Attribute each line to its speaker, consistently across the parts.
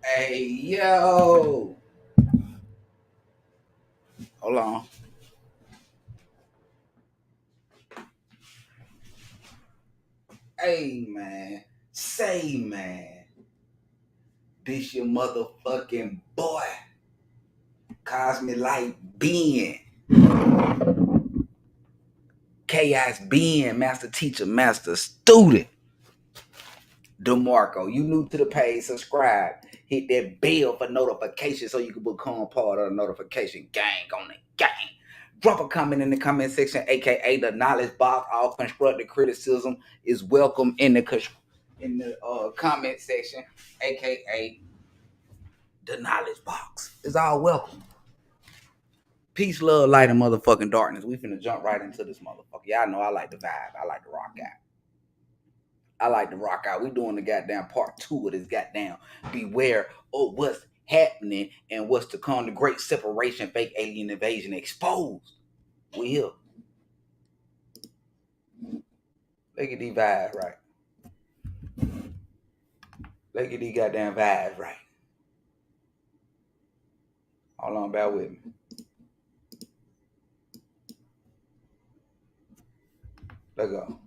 Speaker 1: Hey, yo. Hold on. Hey, man. Say, man. This your motherfucking boy. Cosmic Light Being. Chaos Being. Master Teacher. Master Student. DeMarco. You new to the page. Subscribe. Hit that bell for notifications so you can become part of the notification gang on the gang. Drop a comment in the comment section, aka the knowledge box. All constructive criticism is welcome in the comment section, aka the knowledge box. It's all welcome. Peace, love, light, and motherfucking darkness. We finna jump right into this motherfucker. Y'all know I like the vibe. I like to rock out. I like to rock out. We doing the goddamn part 2 of this goddamn beware of what's happening and what's to come. The great separation, fake alien invasion exposed. We here. Look at these vibes right. Look at these goddamn vibes right. Hold on, bear with me. Let's go.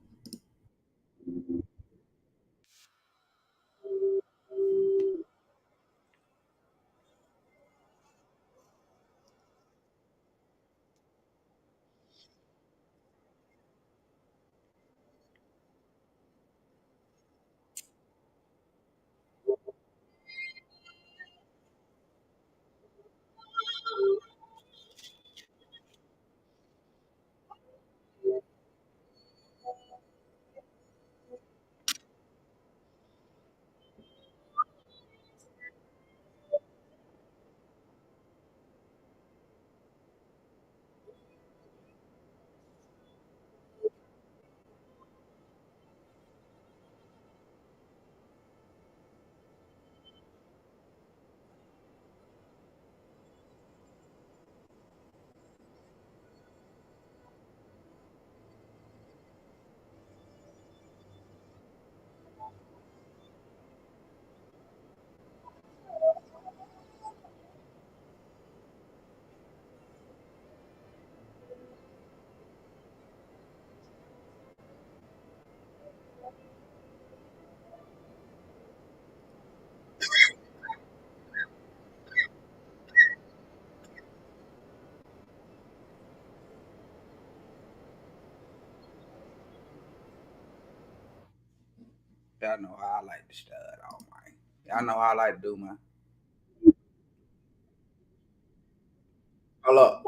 Speaker 1: Y'all know how I like to stud all man. Y'all know how I like to do, man. Hold up.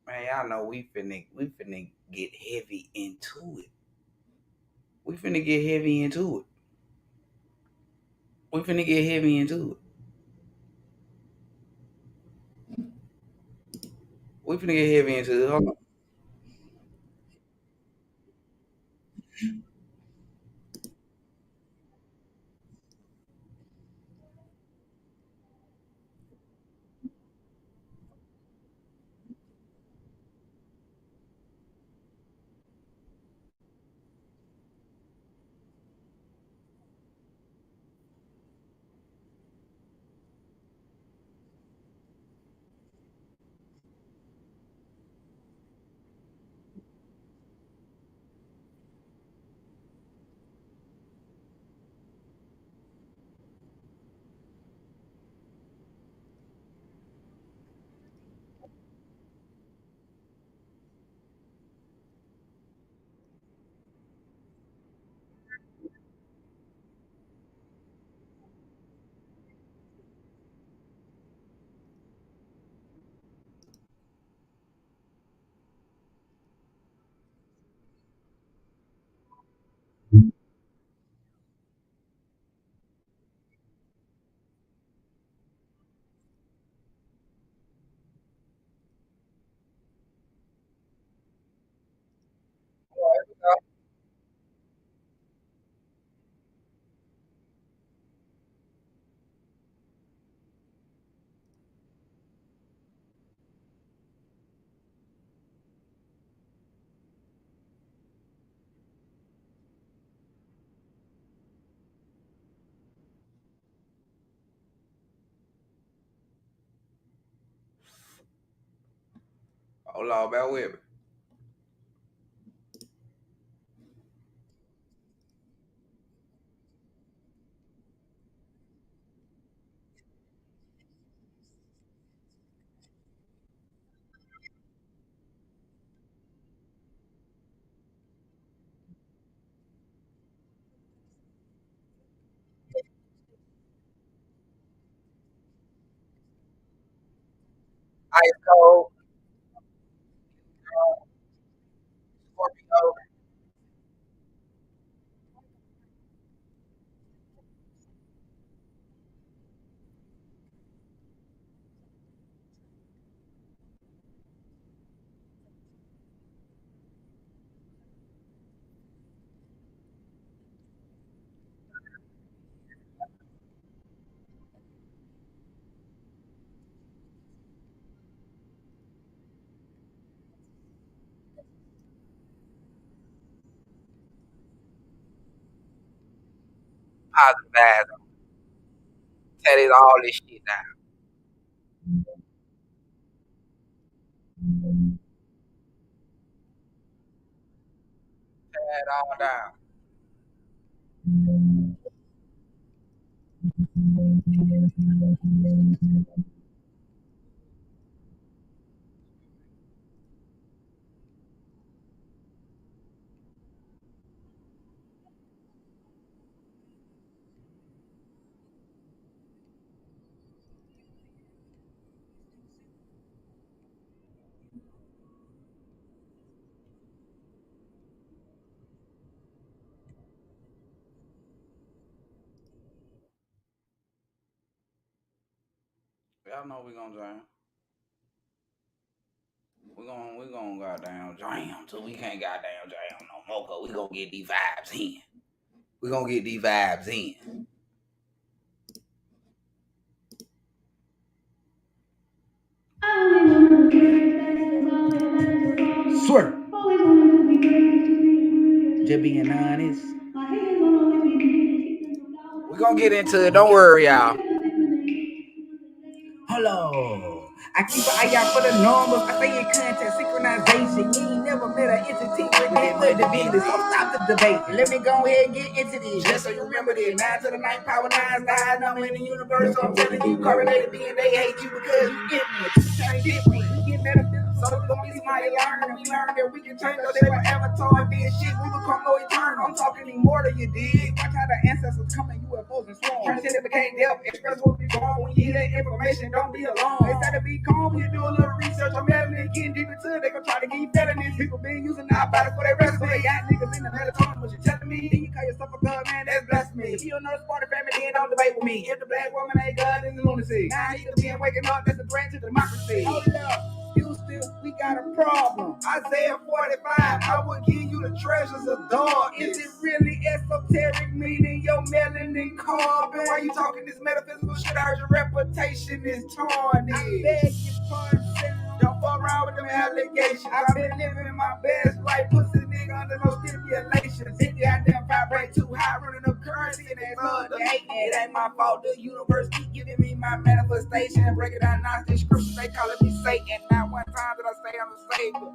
Speaker 1: Man, y'all know we finna get heavy into it. We finna get heavy into it. We finna get heavy into it. We finna get heavy into it. Hold on. Hold on, bear with me. Ice cold, Scorpio. Positive ass. Tell it all this shit down. Tear it all down. Y'all know we gonna jam. We gonna goddamn jam till we can't goddamn jam no more. Cause we gonna get these vibes in. We gonna get these vibes in. Swear. Just being honest. We gonna get into it. Don't worry, y'all. Hello. I keep an eye out for the numbers. I stay in contact, synchronization. You ain't never met an entity with that much divinity. So stop the debate. Let me go ahead and get into this. Just so you remember this. 9 to the 9, power 9, the high number in the universe. So I'm telling you, correlated being they hate you because you ignorant. You can't get me. We get metaphysical. So we gonna be somebody learn. We learn that we can change those they were avatar and being shit. We become no eternal. I'm talking immortal, you dig? Watch how the ancestors come in UFOs and swarm. Turn shit that became deaf. Express what we born. When you hear that information, don't be alone. Instead of be calm, you do a little research on melanin. Getting deep into it, they gon' try to get you felonies. People been using our bodies for their recipe. They got niggas in the melatonin. What you telling me? Then you call yourself a god, man, that's blasphemy. If you don't know the Spartan family, then don't debate with me. If the black woman ain't God, then the lunacy. Now you be waking up, that's a threat to democracy. Hold up. Houston, we got a problem. Isaiah 45, I will give you the treasures of dark. Is it really esoteric, meaning your melanin carbon? Why you talking this metaphysical shit? I heard your reputation is tarnished. I beg your pardon, don't fuck around with them allegations. I've been living my best life, pussy nigga under no stipulations. If you goddamn vibrate too high, running up currency and they blood, the hate, it ain't my fault. The universe keep giving me my manifestation. Break it down, Gnostic scriptures, they calling me Satan. Not one time did I say I'm a savior.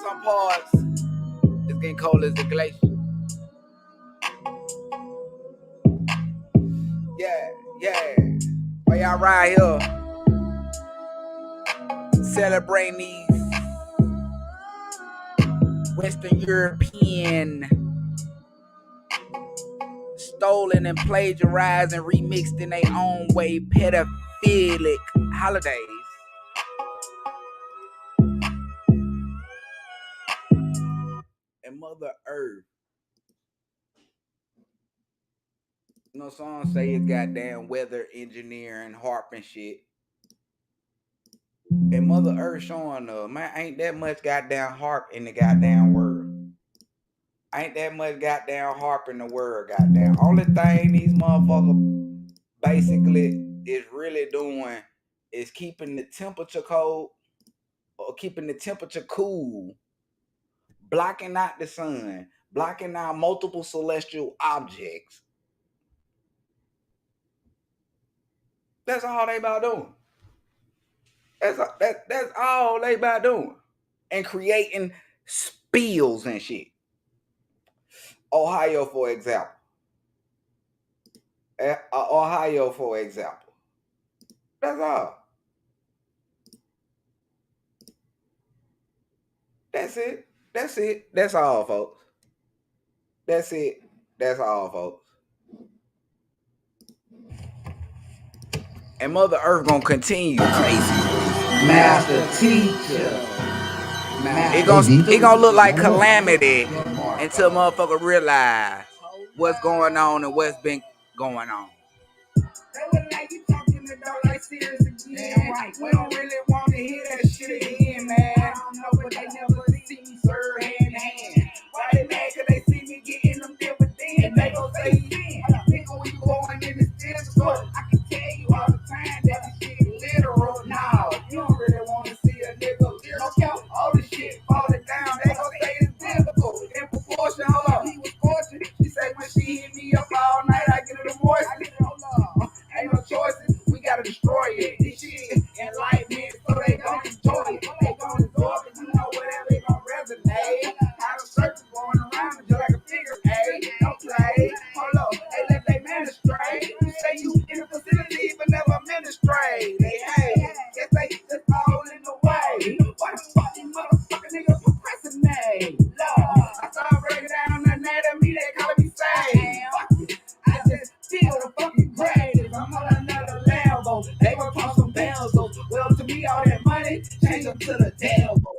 Speaker 1: Some parts, it's getting cold as the glacier. Yeah. While y'all ride here, celebrating these Western European stolen and plagiarized and remixed in their own way pedophilic holidays. And You know, some say it's goddamn weather engineering, harp and shit. And Mother Earth showing man, ain't that much goddamn harp in the goddamn world. Ain't that much goddamn harp in the world, goddamn. Only thing these motherfuckers basically is really doing is keeping the temperature cold or keeping the temperature cool, blocking out the sun, blocking out multiple celestial objects. That's all they about doing. That's all they about doing. And creating spills and shit. Ohio, for example. Ohio, for example. That's all. That's it. That's it. That's all, folks. That's it. That's all, folks. And Mother Earth gonna continue crazy.
Speaker 2: Master teacher.
Speaker 1: It gonna look like calamity until motherfucker realize what's going on and what's been going on. They look like you talking the dog like serious again. Right. We don't really want to hear that shit again, man. I don't know, but they never see me serve hand in hand. Why they mad? Cause they see me getting them dividends. They gon' say, nigga, when you going in this Discord, I can tell you all the time that this shit literal. Now, you don't really want to see a nigga lyrical. All the shit falling down. They gon' say it's biblical. In proportion, hold on. He was fortunate. She say when she hit me up all night, I get her the voice. Hold on. Ain't no choices, we gotta destroy it. This shit is enlightenment, so they gon' enjoy it. They gon' absorb it, you know whatever they gon' resonate. How the circles going around just like a figure eight. Don't play, hold up, they let they ministrate. You say you in the facility, but never ministrate. They hate, guess they just all in the way. Why the fuck you motherfucking niggas procrastinate? Lord, I start breaking down the anatomy, they call me sane. Fuck it, I just feel the fucking greatest. I'm on another level. They gon' talk some bells. So, well, to me, all that money, change them to the devil.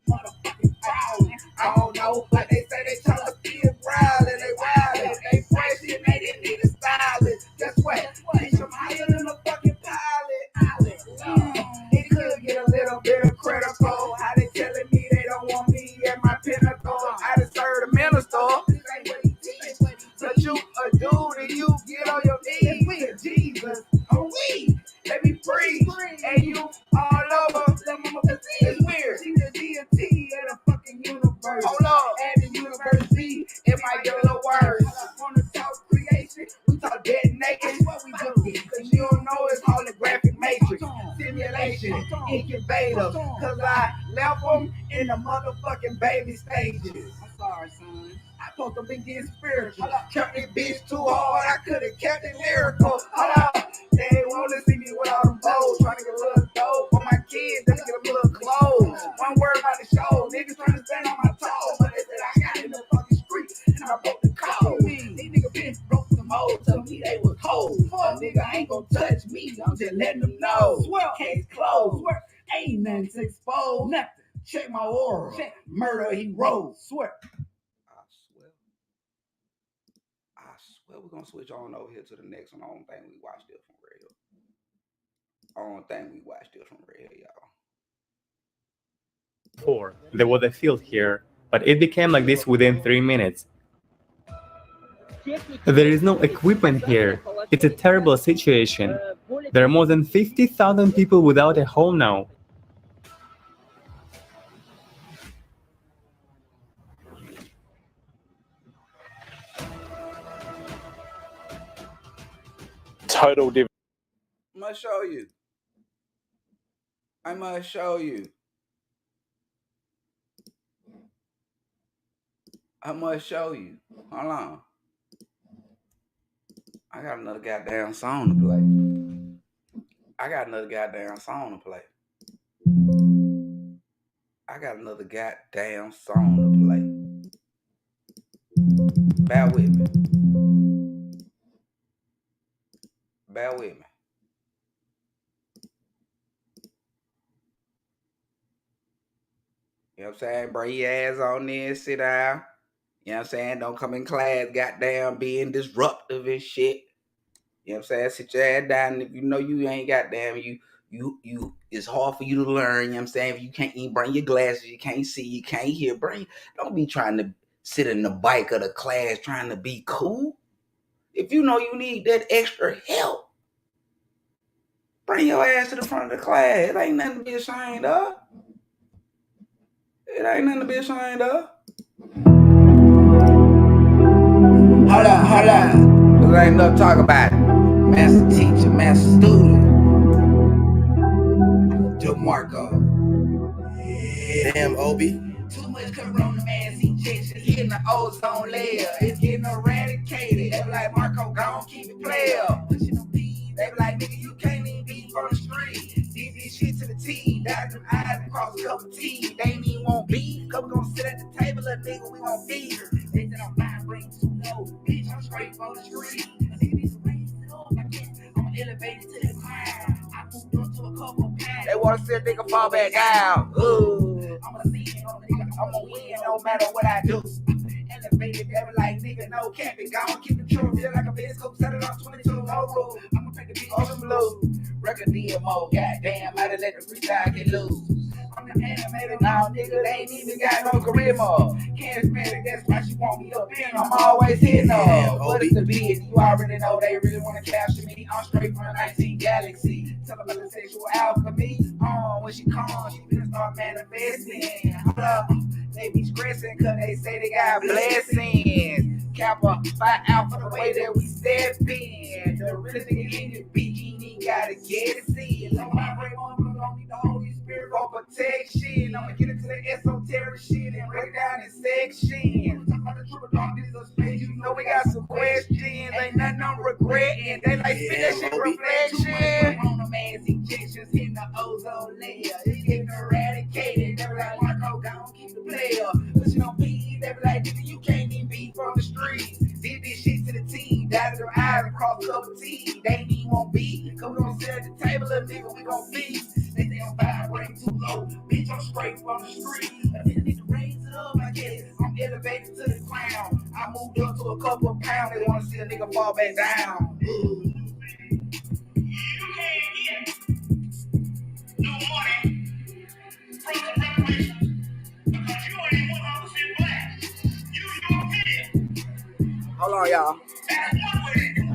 Speaker 1: Motherfucking prowling. I don't know, but they say they tryna feel growling. They wildin'. They fresh and they didn't need a stylist. Guess what? Bitch, I'm higher than a fucking pilot. It could get a little bit of critical. How they telling me they don't want me at my pinnacle? I just heard a minister. This ain't what he teach. But you a dude and you get on your knees with Jesus. Oh, we let me preach. And you all over. It's weird. She's the deity of the fucking universe. Hold on. And the universe be in my yellow words. On the talk creation, we talk detonation. What we do? Cause you don't know it's holographic matrix. Simulation, incubator. Cause I left them in the motherfucking baby stages. I'm sorry, son. I supposed to be getting spiritual. Kept this bitch too hard, I could've kept it lyrical. Hold on. They ain't wanna see me with all them bows. Trying to get a little dope for my kids, just get a little clothes. One word about the show. Niggas trying to stand on my toes. But they said I got in the fucking street and I broke the code. These niggas been broke the mold. Tell me they was hoes. A nigga ain't gonna touch me. I'm just letting them know. Case closed. Ain't nothing to expose. Nothing. Check my aura. Murder he wrote. Swear. I swear we're gonna switch on over here to the next one. I don't think we watched this from real. Y'all.
Speaker 3: There was a field here, but it became like this within 3 minutes. There is no equipment here. It's a terrible situation. There are more than 50,000 people without a home now.
Speaker 2: Total difference.
Speaker 1: I must show you. I must show you. Hold on. I got another goddamn song to play. Bear with me. You know what I'm saying? Bring your ass on there, sit down. You know what I'm saying? Don't come in class, goddamn, being disruptive and shit. You know what I'm saying? Sit your ass down. If you know you ain't goddamn, you it's hard for you to learn. You know what I'm saying? If you can't even bring your glasses, you can't see, you can't hear, don't be trying to sit in the bike of the class trying to be cool. If you know you need that extra help, bring your ass to the front of the class. It ain't nothing to be ashamed of. It ain't nothing to be ashamed of. Hold on. Cause ain't enough talk about it. Master teacher, master student. DeMarco.
Speaker 4: Damn, Obi.
Speaker 1: Too much corona mass ejection hitting the ozone layer. It's getting eradicated. They be like, Marco, gon' keep it player. Pushing them bees. They be like, nigga, you can't even be from the street. Did this shit to the T. Dot them eyes and cross a couple T's. They ain't even want beef. Cause we gon' sit at the table, little nigga, we gon' feed her. They said I'm vibrating too low. Bitch, I'm straight from the street. I'm elevated to the cloud. I moved up to a couple pounds. They wanna see a nigga fall back down. Ooh. I'ma win no matter what I do. Elevated, they be like, nigga, no capping. Gone, keep the truth. Feel like a bitch, scoop, set it on 22 low rule. I'ma take the beat on the blue. Record DMO, goddamn, I done let the freestyle get loose. I'm the animator now, nigga, they ain't even got no career mode. Charismatic, that's why she want me up in. I'm always hitting up. What is the beat? You already know they really wanna capture me. I'm straight from the 19 galaxy. Tell about the sexual alchemy. When she comes, she finna start manifesting. Hold up, they be stressing cause they say they got blessings. Kappa, fight out for the way that we step in. The real nigga in the bikini gotta get it seen. Don't vibrate on, but don't need the Holy Spirit for protection. I'ma get into the esoteric shit and break down in sections. You know we got some questions, ain't nothing I'm regretting. They like spit that shit reflection. Corona mass injections in the ozone layer. It's getting eradicated. They be like, Marco, don't keep the player. Pushing on P, they be like, nigga, you can't even be from the streets. Did this shit to the T, dotted their eyes across a couple T's. They ain't even want beef. Cause we gon' sit at the table, little nigga, we gon' feast. They say I'm vibrating too low. Bitch, I'm straight from the street. I didn't need to raise it up, I guess. I'm elevated to the crown. I moved up to a couple of pounds. They wanna see a nigga fall back down. You can't get no money from the reparations because you ain't 100% black. You European. Hold on, y'all. That's one way. And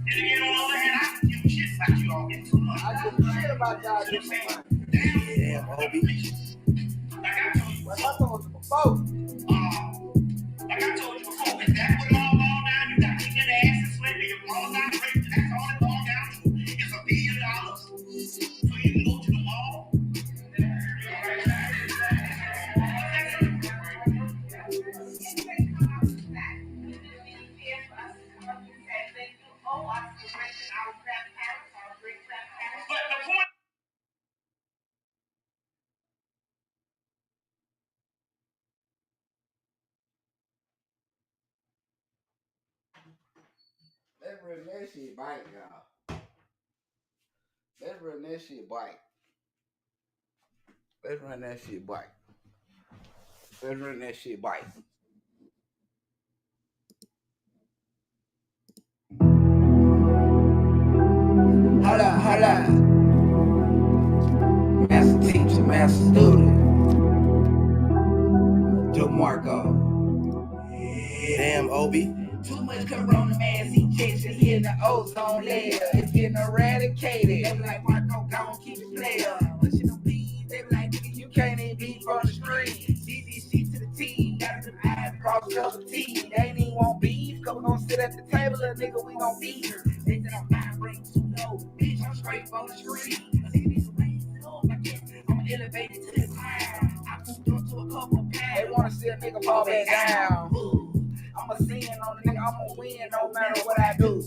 Speaker 1: again, on the other hand, I can give a shit about you all getting too much. I give a shit about y'all getting too much.
Speaker 4: Damn, Obi.
Speaker 1: Like I told you before. Like I told you before, if that would all fall down, you got to get ass and slip your brother's not raped. That's all it fall down to. It's $1 billion. So you can go to the mall. But the point. Let's run that shit bike, y'all. Let's run that shit bike. Let's run that shit bike. Let's run that shit bike. Hold on. Master teacher, master student. DeMarco.
Speaker 4: Damn, Obi.
Speaker 1: Too much corona mass ejection hitting the ozone layer. It's getting eradicated. They be like, Marco, gon' keep it player. Pushing them bees. They be like, nigga, you can't even be from the street. Did this shit to the T. Got them eyes across the other T. They ain't even want beef. Cause we gon' sit at the table, little nigga, we gon' feed her. They said I'm vibrating too low. Bitch, I'm straight from the street. I'm elevated to the cloud. I moved up to a couple pounds. They wanna see a nigga fall back down. I'ma sin on the nigga, I'ma win no matter what I do.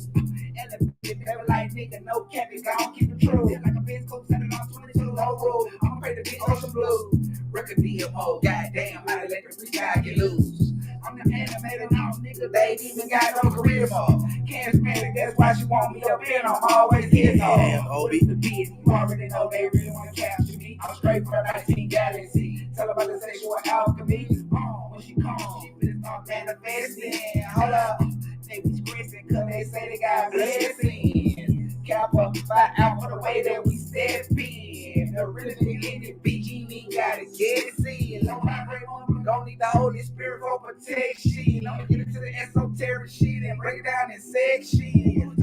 Speaker 1: Elevated, they be like, nigga, no capping, gon' keep the truth. Like a bitch, scoop, set it on 22 low rule. I'ma pay the bitch on some blue. Record DMO, goddamn, I let the freestyle get loose. I'm the animator now, nigga, they ain't even got no career mode. Charismatic, that's why she want me up in. I'm always here, though.
Speaker 4: Damn, Obi.
Speaker 1: The beat, you already know they really wanna capture me. I'm straight from the 19 galaxy. Tell about the sexual alchemy. When she comes, she manifesting. Hold up. They be stressing cause they say they got blessings. Kappa, fight out for the way that we step in. The real nigga in the BG gotta get it seen. Gon' need the Holy Spirit for protection. I'ma get into the esoteric shit and break it down in sections.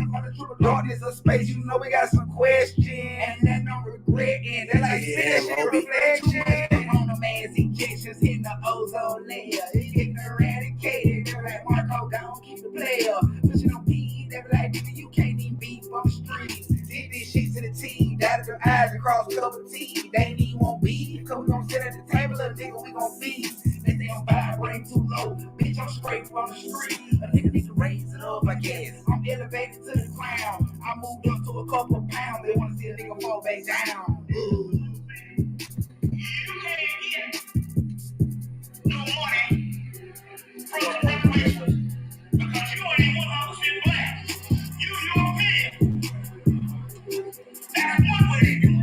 Speaker 1: Darkness of space, you know we got some questions. And then no regretting. They like spinach reflection. On the man's injections in the ozone layer. Eradicated. They're like Marco, gon' keep the player. Pushing on P, they be like, nigga, you can't even beat from the streets. Did this shit to the T. Dotted their eyes across cup of tea. They ain't even want beef. Cause we gon' sit at the table, little nigga, we gon' feast. They don't vibrate too low. Bitch, I'm straight from the street. A nigga need to raise it up, I guess. I'm elevated to the ground. I moved up to a couple pounds. They wanna see a nigga fall back down. You can't get no money from the reparations because you ain't 100% black. You European. That's one way to do it.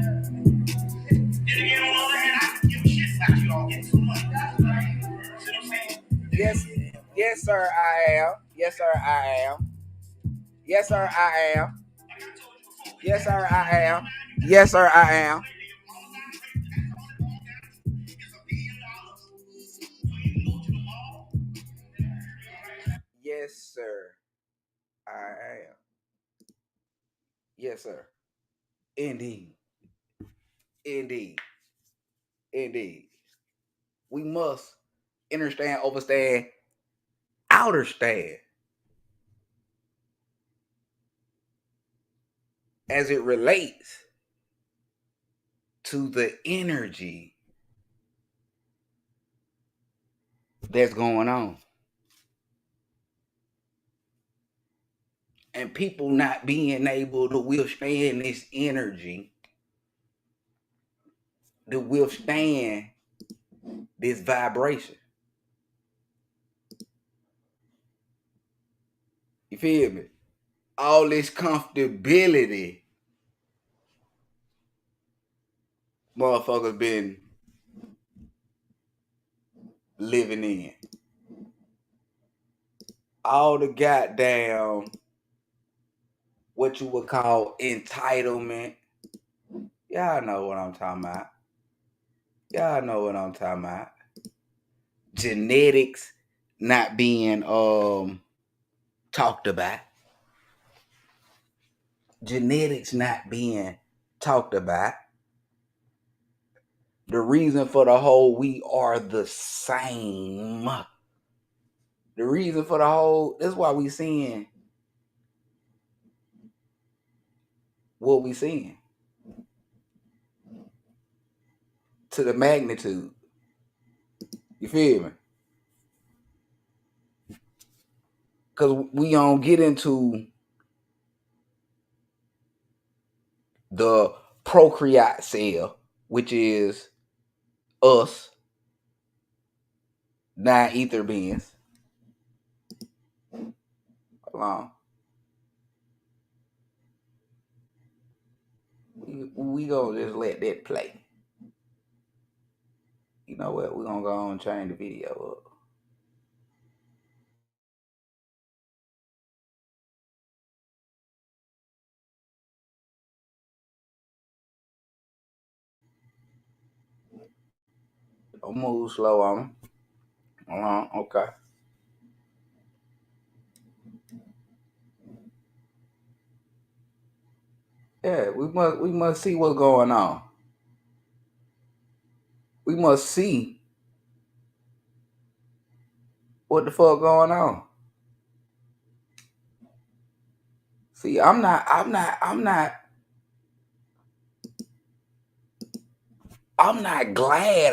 Speaker 1: Then again, on the other hand, I can give a shit about you all getting some money. That's right. See what I'm saying? Yes, sir, I am. Yes, sir, I am. Yes, sir, I am. Yes, sir, I am. Yes, sir, I am. Yes, sir, I am. Yes, sir. Indeed. Indeed. Indeed. We must understand, overstand, outerstand as it relates to the energy that's going on. And people not being able to withstand this energy, to withstand this vibration. You feel me? All this comfortability motherfuckers been living in. All the goddamn what you would call entitlement. Y'all know what I'm talking about. Y'all know what I'm talking about. Genetics not being talked about. Genetics not being talked about. The reason for the whole we are the same. The reason for the whole, that's why we seeing what we seeing. To the magnitude. You feel me? Because we don't get into the procreate cell, which is us, non-ether beings. Hold on. We gonna just let that play. You know what? We're gonna go on and change the video up. Don't move slow on me. Hold on, okay. Yeah, we must see what's going on. We must see what the fuck going on. See, I'm not glad.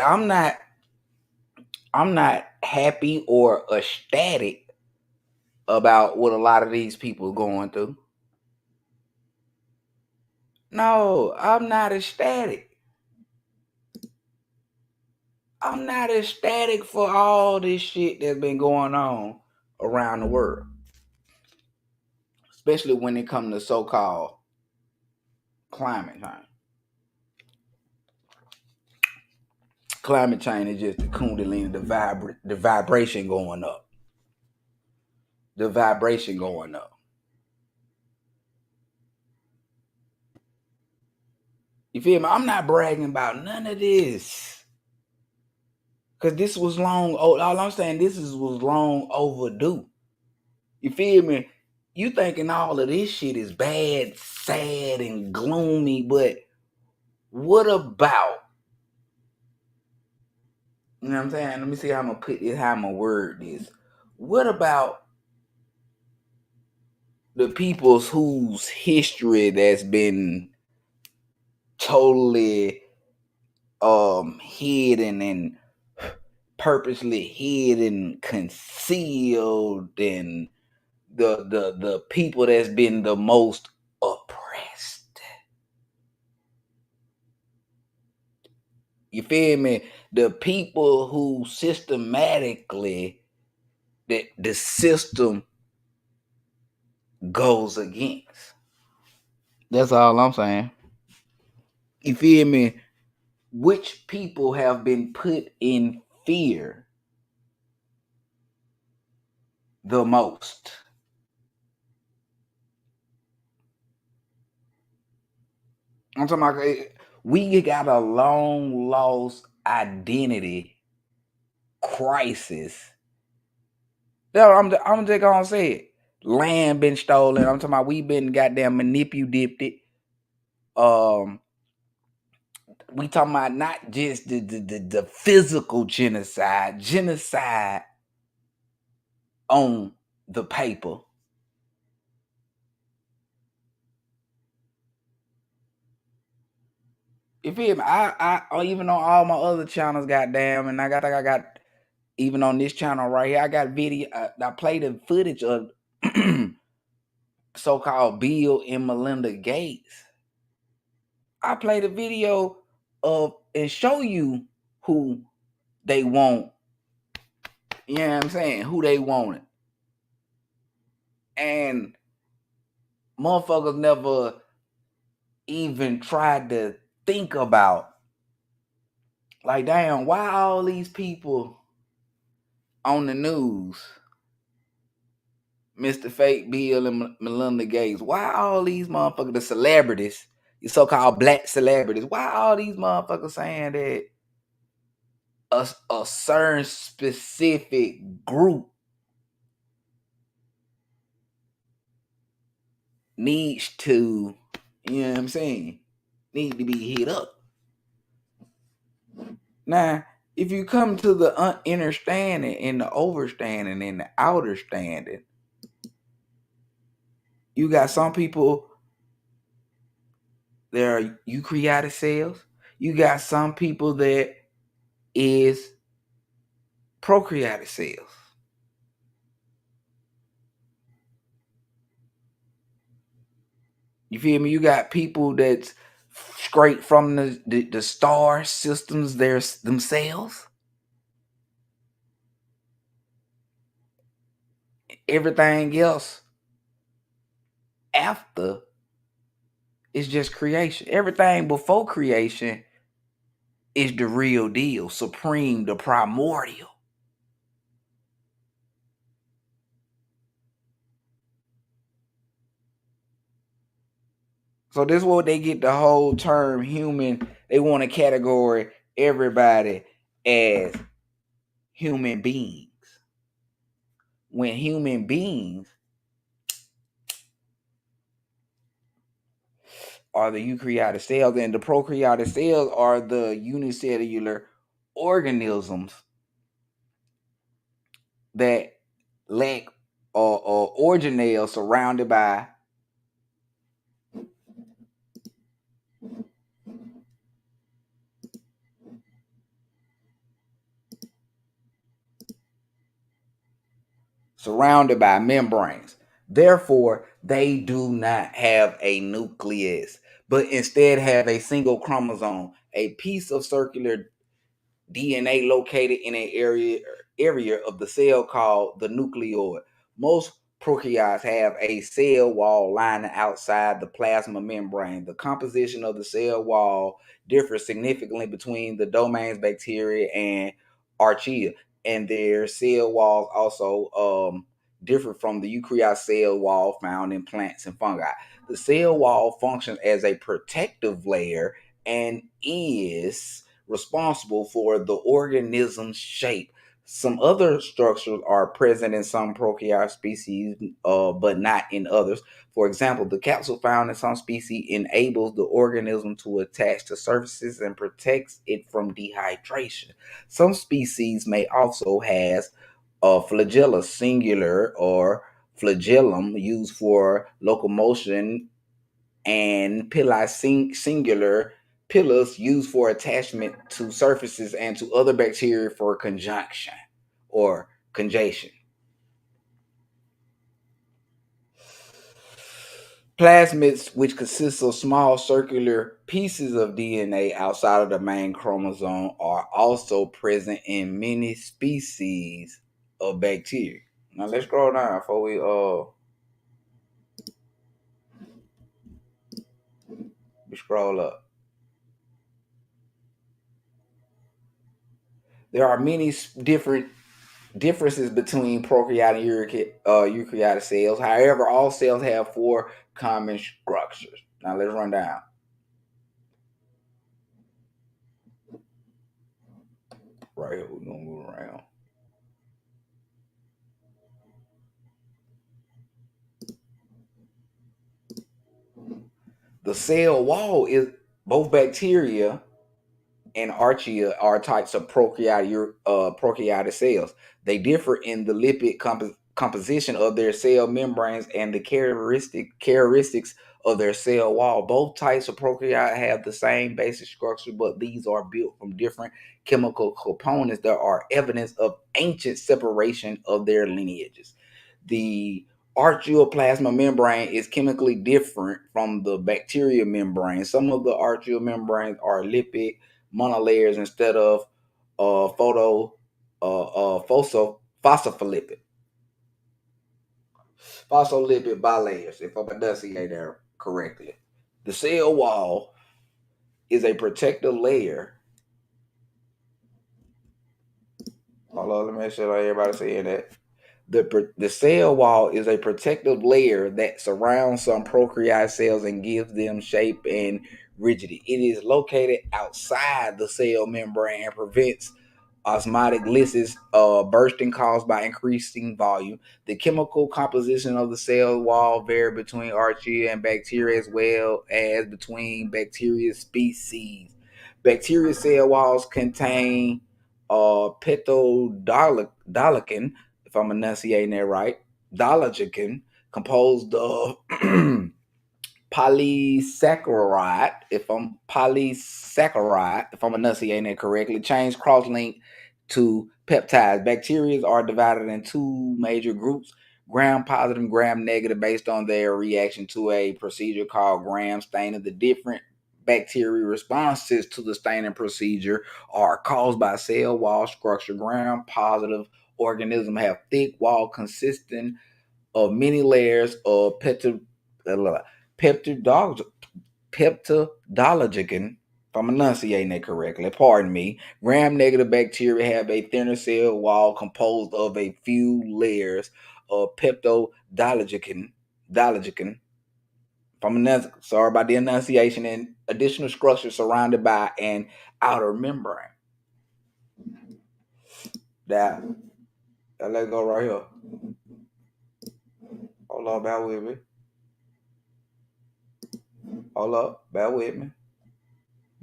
Speaker 1: I'm not happy or ecstatic about what a lot of these people going through. No, I'm not ecstatic. I'm not ecstatic for all this shit that's been going on around the world. Especially when it comes to so-called climate change. Climate change is just the kundalini, the vibration going up. the vibration going up. You feel me? I'm not bragging about none of this. Cause this was long. All I'm saying, this was long overdue. You feel me? You thinking all of this shit is bad, sad, and gloomy, but what about? You know what I'm saying? Let me see how I'm gonna put this, how I'm gonna word this. What about the peoples whose history that's been totally hidden and purposely hidden, concealed, and the people that's been the most oppressed? You feel me? The people who systematically the system goes against. That's all I'm saying. You feel me? Which people have been put in fear the most? I'm talking about, we got a long lost identity crisis. I'm just gonna say it. Land been stolen. I'm talking about, we been goddamn manipulated. We talking about not just the physical genocide on the paper. You feel me? I even on all my other channels, goddamn, and I got even on this channel right here, I got video. I played the footage of so-called Bill and Melinda Gates. I played a video of and show you who they want. You know what I'm saying? Who they wanted. And motherfuckers never even tried to think about, like, damn, why all these people on the news, Mr. Fake Bill and Melinda Gates, why all these motherfuckers, the celebrities, the so-called black celebrities, why all these motherfuckers saying that a certain specific group needs to, you know what I'm saying, need to be hit up? Now, if you come to the understanding and the overstanding and the outer standing, you got some people that are eukaryotic cells. You got some people that is prokaryotic cells. You feel me? You got people that's straight from the star systems themselves. Everything else after is just creation. Everything before creation is the real deal, supreme, the primordial. So this is what they get the whole term human. They want to categorize everybody as human beings. When human beings are the eukaryotic cells, and the prokaryotic cells are the unicellular organisms that lack or organelle surrounded by membranes. Therefore, they do not have a nucleus, but instead have a single chromosome, a piece of circular DNA located in an area of the cell called the nucleoid. Most prokaryotes have a cell wall lining outside the plasma membrane. The composition of the cell wall differs significantly between the domains bacteria and archaea, and their cell walls also different from the eukaryotic cell wall found in plants and fungi. The cell wall functions as a protective layer and is responsible for the organism's shape. Some other structures are present in some prokaryotic species, but not in others. For example, the capsule found in some species enables the organism to attach to surfaces and protects it from dehydration. Some species may also have a flagella singular or flagellum used for locomotion, and pili singular pillars used for attachment to surfaces and to other bacteria for conjunction or conjugation. Plasmids, which consists of small circular pieces of DNA outside of the main chromosome, are also present in many species of bacteria. Now let's scroll down before we scroll up. There are many different differences between prokaryotic and eukaryotic cells. However, all cells have 4 common structures. Now let's run down. Right here, we're gonna move around. The cell wall is both bacteria and archaea are types of prokaryotic cells. They differ in the lipid composition of their cell membranes and the characteristics of their cell wall. Both types of prokaryote have the same basic structure, but these are built from different chemical components. There are evidence of ancient separation of their lineages. The archaeoplasma membrane is chemically different from the bacterial membrane. Some of the archaeal membranes are lipid monolayers instead of phospholipid. Phospholipid bilayers, if I'm enunciating there correctly. The cell wall is a protective layer. Hold on, let me make sure everybody's saying that. The cell wall is a protective layer that surrounds some prokaryotic cells and gives them shape and rigidity. It is located outside the cell membrane and prevents osmotic lysis bursting caused by increasing volume. The chemical composition of the cell wall vary between archaea and bacteria as well as between bacteria species. Bacteria cell walls contain petodolican, if I'm enunciating that right, doligen, composed of polysaccharide, if I'm enunciating it correctly, chains cross-linked to peptides. Bacteria are divided in 2 major groups, gram-positive and gram-negative, based on their reaction to a procedure called gram staining. The different bacteria responses to the staining procedure are caused by cell wall structure. Gram-positive organisms have thick wall consisting of many layers of peptidologen, if I'm enunciating it correctly, pardon me. Gram-negative bacteria have a thinner cell wall composed of a few layers of peptidologen. Sorry about the enunciation, and additional structures surrounded by an outer membrane. That let's go right here. Hold up, bear with me. Hold up, bear with me.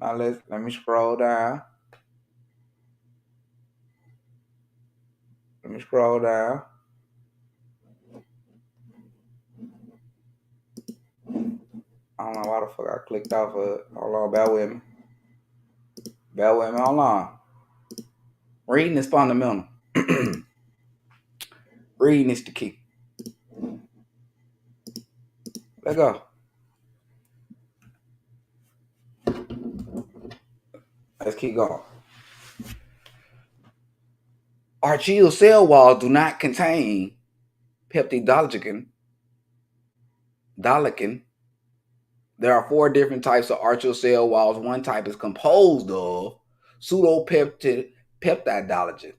Speaker 1: Now let me scroll down. Let me scroll down. I don't know why the fuck I clicked off of it. Hold on, bear with me. Bear with me, hold on. Reading is fundamental. Reading is the key. Let's go. Let's keep going. Archaeal cell walls do not contain peptidologen. There are 4 different types of archaeal cell walls. One type is composed of pseudopeptidologen,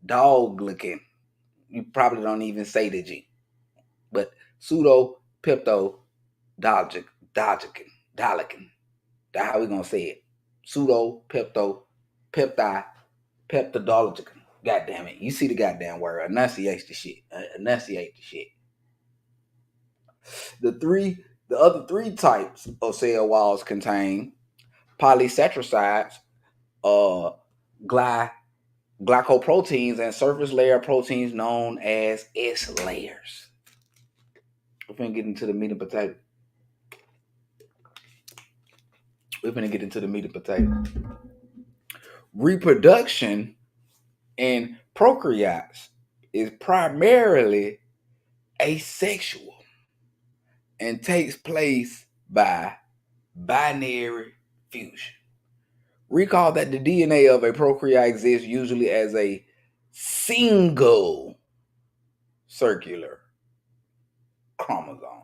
Speaker 1: doligen, You probably don't even say the G. But pseudo pepto dolican. That's how we gonna say it. Pseudo peptidological. God damn it. You see the goddamn word. Enunciate the shit. The other three types of cell walls contain polysaccharide, glycoproteins, and surface layer proteins known as S layers. We're gonna get into the meat and potato. Reproduction in prokaryotes is primarily asexual and takes place by binary fusion. Recall that the DNA of a prokaryote exists usually as a single circular chromosome.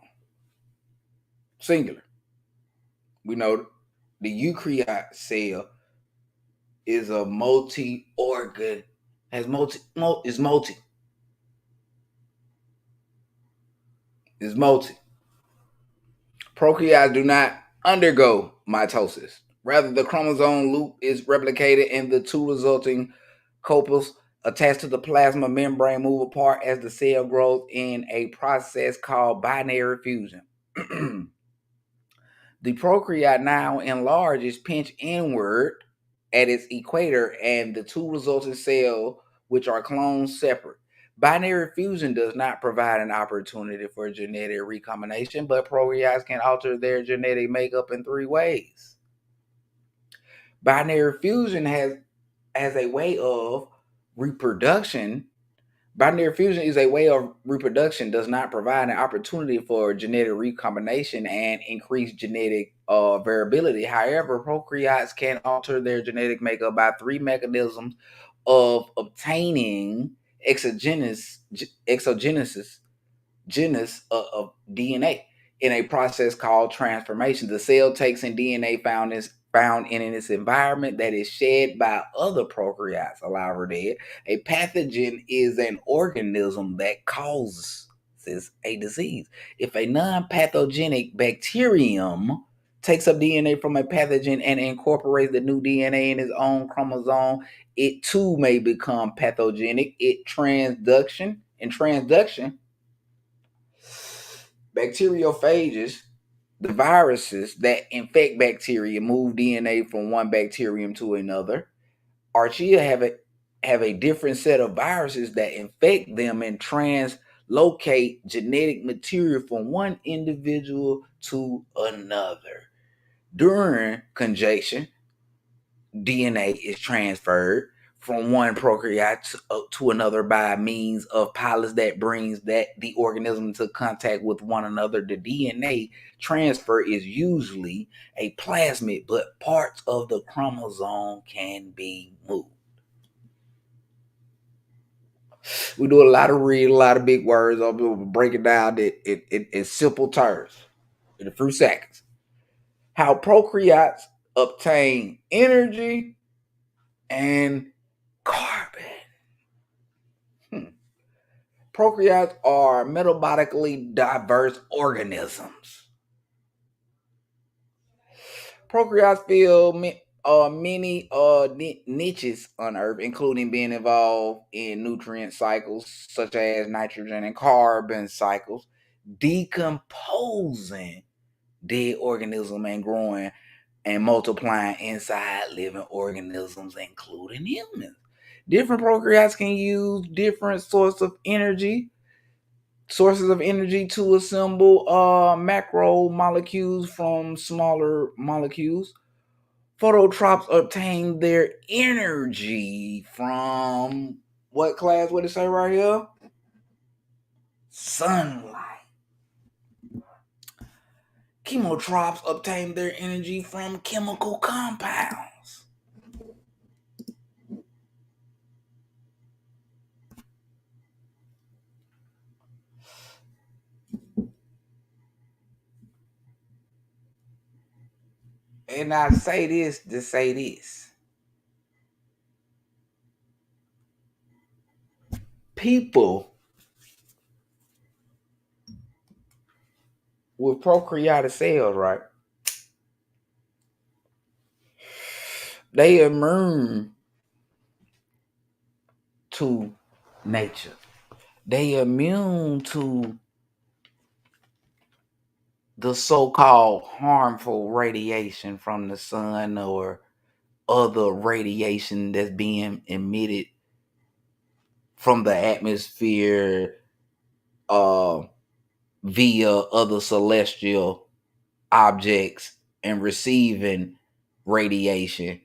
Speaker 1: Singular. We know the eukaryote cell is a multi-organ, is multi. Prokaryotes do not undergo mitosis. Rather, the chromosome loop is replicated and the two resulting couples attached to the plasma membrane move apart as the cell grows in a process called binary fusion. The prokaryote now enlarges, pinch inward at its equator, and the two resulting cells, which are clones, separate. Binary fusion does not provide an opportunity for genetic recombination, but prokaryotes can alter their genetic makeup in three ways. Binary fusion has a way of reproduction. Binary fusion is a way of reproduction, does not provide an opportunity for genetic recombination and increased genetic variability. However, prokaryotes can alter their genetic makeup by three mechanisms of obtaining exogenous of DNA in a process called transformation. The cell takes in DNA found in its environment that is shed by other prokaryotes alive or dead. A pathogen is an organism that causes a disease. If a non-pathogenic bacterium takes up DNA from a pathogen and incorporates the new DNA in its own chromosome, it too may become pathogenic. Transduction, bacteriophages, the viruses that infect bacteria, move DNA from one bacterium to another. Archaea have a different set of viruses that infect them and translocate genetic material from one individual to another. During conjugation, DNA is transferred from one prokaryote to another by means of polys that brings the organism into contact with one another. The DNA transfer is usually a plasmid, but parts of the chromosome can be moved. We do a lot of reading, a lot of big words. I'll break it down in simple terms in a few seconds. How prokaryotes obtain energy and carbon. Prokaryotes are metabolically diverse organisms. Prokaryotes fill many niches on Earth, including being involved in nutrient cycles such as nitrogen and carbon cycles, decomposing dead organisms and growing and multiplying inside living organisms, including humans. Different prokaryotes can use different sources of energy to assemble macromolecules from smaller molecules. Phototropes obtain their energy from what class? What did it say right here? Sunlight. Chemotropes obtain their energy from chemical compounds. And I say this to say this. People with prokaryotic cells, right? They immune to nature. They immune to the so-called harmful radiation from the sun or other radiation that's being emitted from the atmosphere via other celestial objects and receiving radiation.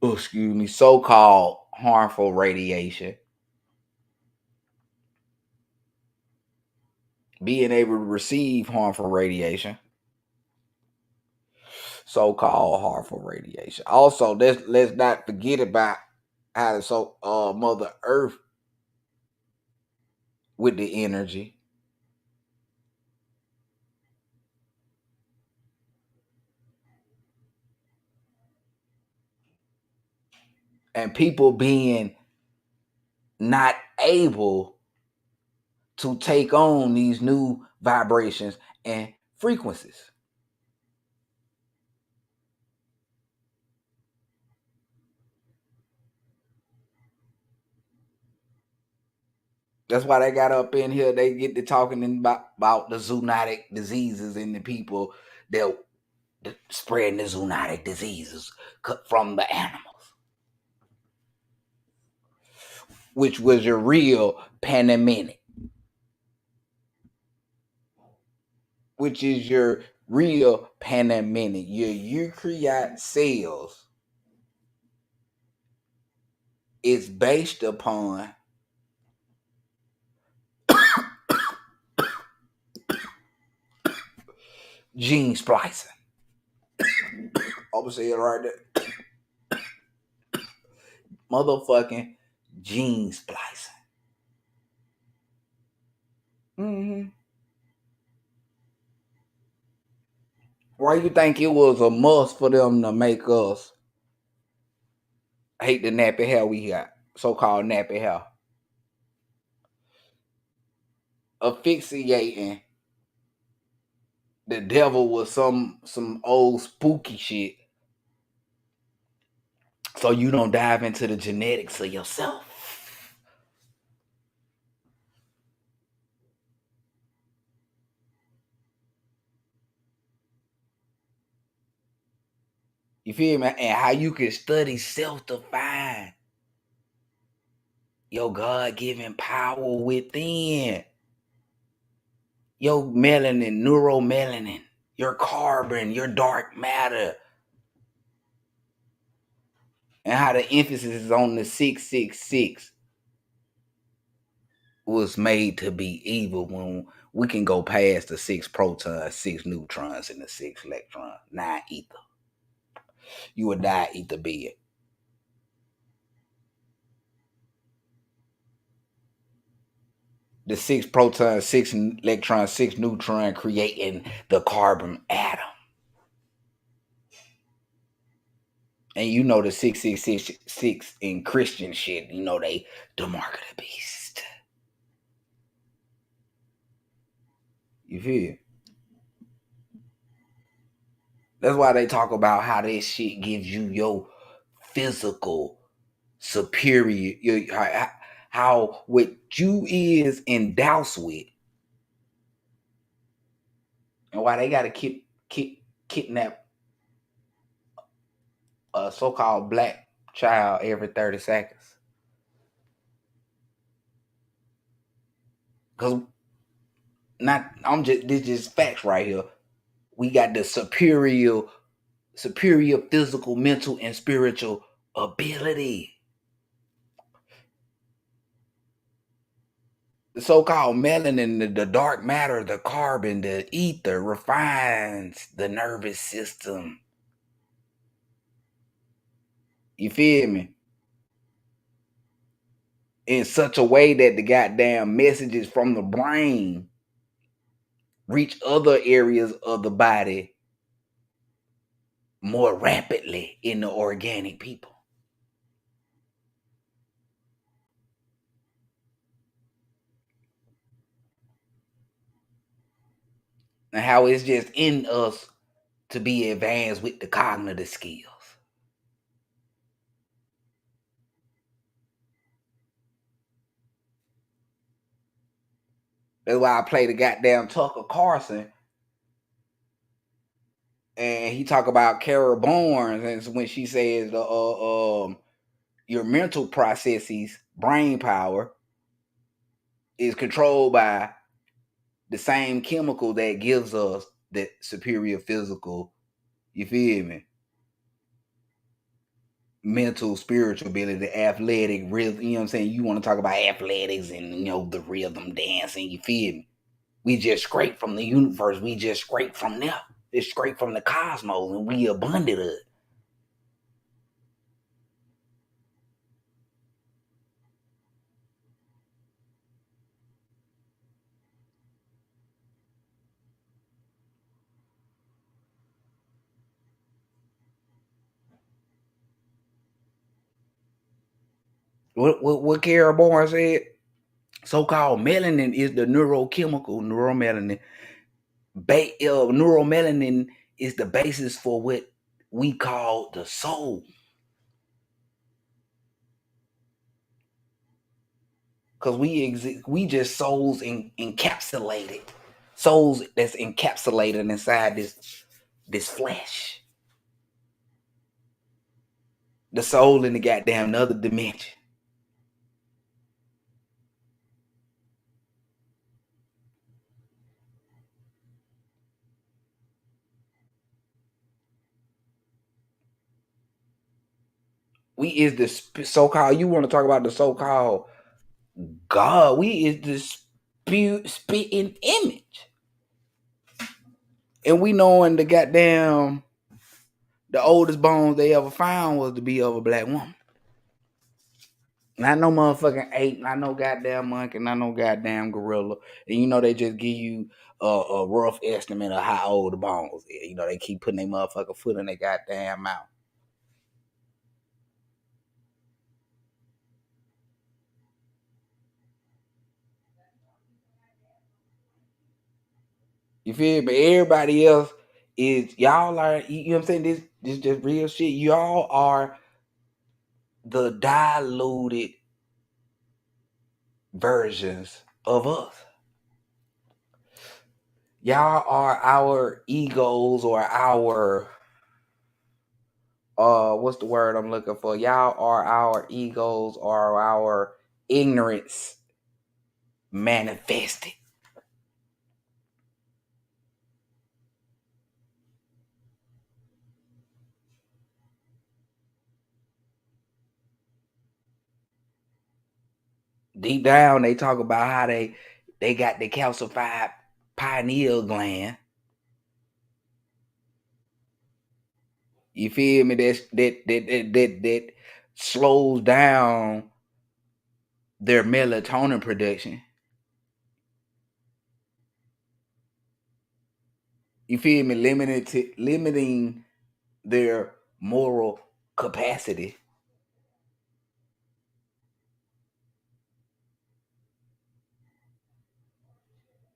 Speaker 1: Excuse me, so-called harmful radiation. Being able to receive harmful radiation. So-called harmful radiation. Also, let's not forget about how the Mother Earth with the energy. And people being not able to take on these new vibrations and frequencies. That's why they got up in here. They get to talking about the zoonotic diseases and the people that spreading the zoonotic diseases from the animals, which was your real pandemic, which is your real pandemic. Your eukaryotic cells is based upon gene splicing. I'm gonna say it right there. Motherfucking gene splicing. Why you think it was a must for them to make us hate the nappy hair we got? So-called nappy hair. Asphyxiating the devil with some old spooky shit, so you don't dive into the genetics of yourself. You feel me? And how you can study self to find your God-given power within. Your melanin, neuromelanin, your carbon, your dark matter. And how the emphasis is on the 666 was made to be evil when we can go past the 6 protons, 6 neutrons, and the 6 electrons, 9 ether. You would die ether being. The 6 protons, 6 electrons, 6 neutron creating the carbon atom. And you know the 666 in Christian shit, you know they the mark of the beast. You feel? That's why they talk about how this shit gives you your physical superior, how what you is endowed with, and why they gotta kidnap a so-called black child every 30 seconds. Cause this just facts right here. We got the superior physical, mental, and spiritual ability. The so-called melanin, the dark matter, the carbon, the ether refines the nervous system. You feel me? In such a way that the goddamn messages from the brain reach other areas of the body more rapidly in the organic people. and how it's just in us to be advanced with the cognitive skills. That's why I play the goddamn Tucker Carlson, and he talk about Carol Barnes, and when she says your mental processes, brain power, is controlled by the same chemical that gives us that superior physical, you feel me, mental, spiritual ability, athletic, rhythm, you know what I'm saying? You want to talk about athletics and, you know, the rhythm dancing, you feel me? We just scrape from the universe. We just scrape from there. It's scrape from the cosmos, and we abundant of it. What Carol Barnes said? So-called melanin is the neurochemical, neuromelanin. Neuromelanin is the basis for what we call the soul. Because we just souls encapsulated. Souls that's encapsulated inside this flesh. The soul in the goddamn other dimension. We is the so-called, you want to talk about the so-called God. We is the spitting image. And we knowing the goddamn, the oldest bones they ever found was to be of a black woman. Not no motherfucking ape, not no goddamn monkey, not no goddamn gorilla. And you know they just give you a rough estimate of how old the bones is. You know, they keep putting their motherfucking foot in their goddamn mouth. You feel me? Everybody else is, y'all are, you know what I'm saying? This just real shit. Y'all are the diluted versions of us. Y'all are our egos, or our what's the word I'm looking for? Y'all are our egos, or our ignorance manifested. Deep down, they talk about how they got the calcified pineal gland. You feel me? That slows down their melatonin production. You feel me? Limiting their moral capacity.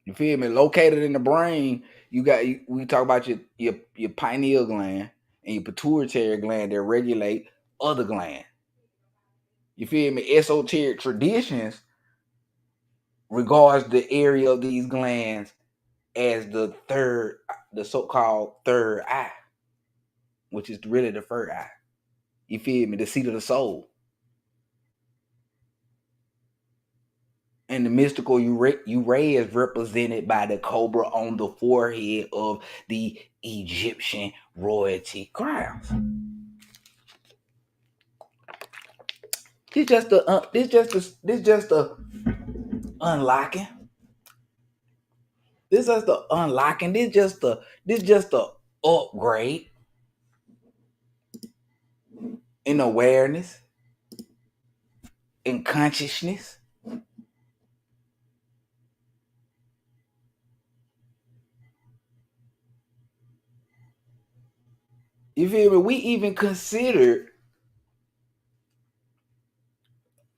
Speaker 1: You feel me? Located in the brain, we talk about your pineal gland and your pituitary gland that regulate other glands. You feel me? Esoteric traditions regards the area of these glands as the so-called third eye, which is really the third eye. You feel me? The seat of the soul. And the mystical Uray is represented by the cobra on the forehead of the Egyptian royalty crowns. This just the unlocking. This just the unlocking. This just the upgrade in awareness, in consciousness. You feel me? We even considered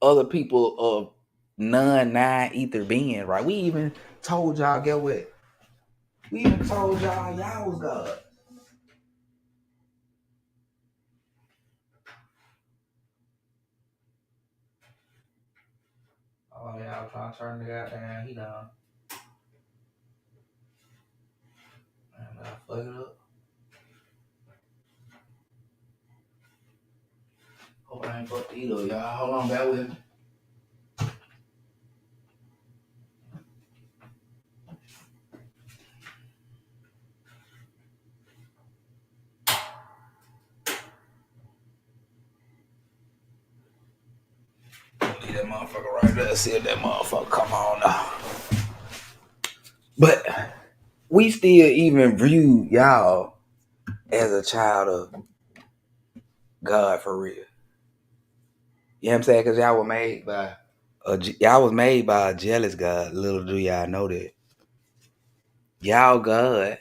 Speaker 1: other people of non-ether beings, right? We even told y'all, get what? We even told y'all was God. Oh, y'all trying to turn the goddamn heat on. And I fuck it up. Hope I ain't fucked the heat up, y'all. Hold on, bear with me. Leave that motherfucker right there. See if that motherfucker come on now. But we still even view y'all as a child of God for real. You know what I'm saying? Because y'all was made by a jealous God. Little do y'all know that. Y'all God,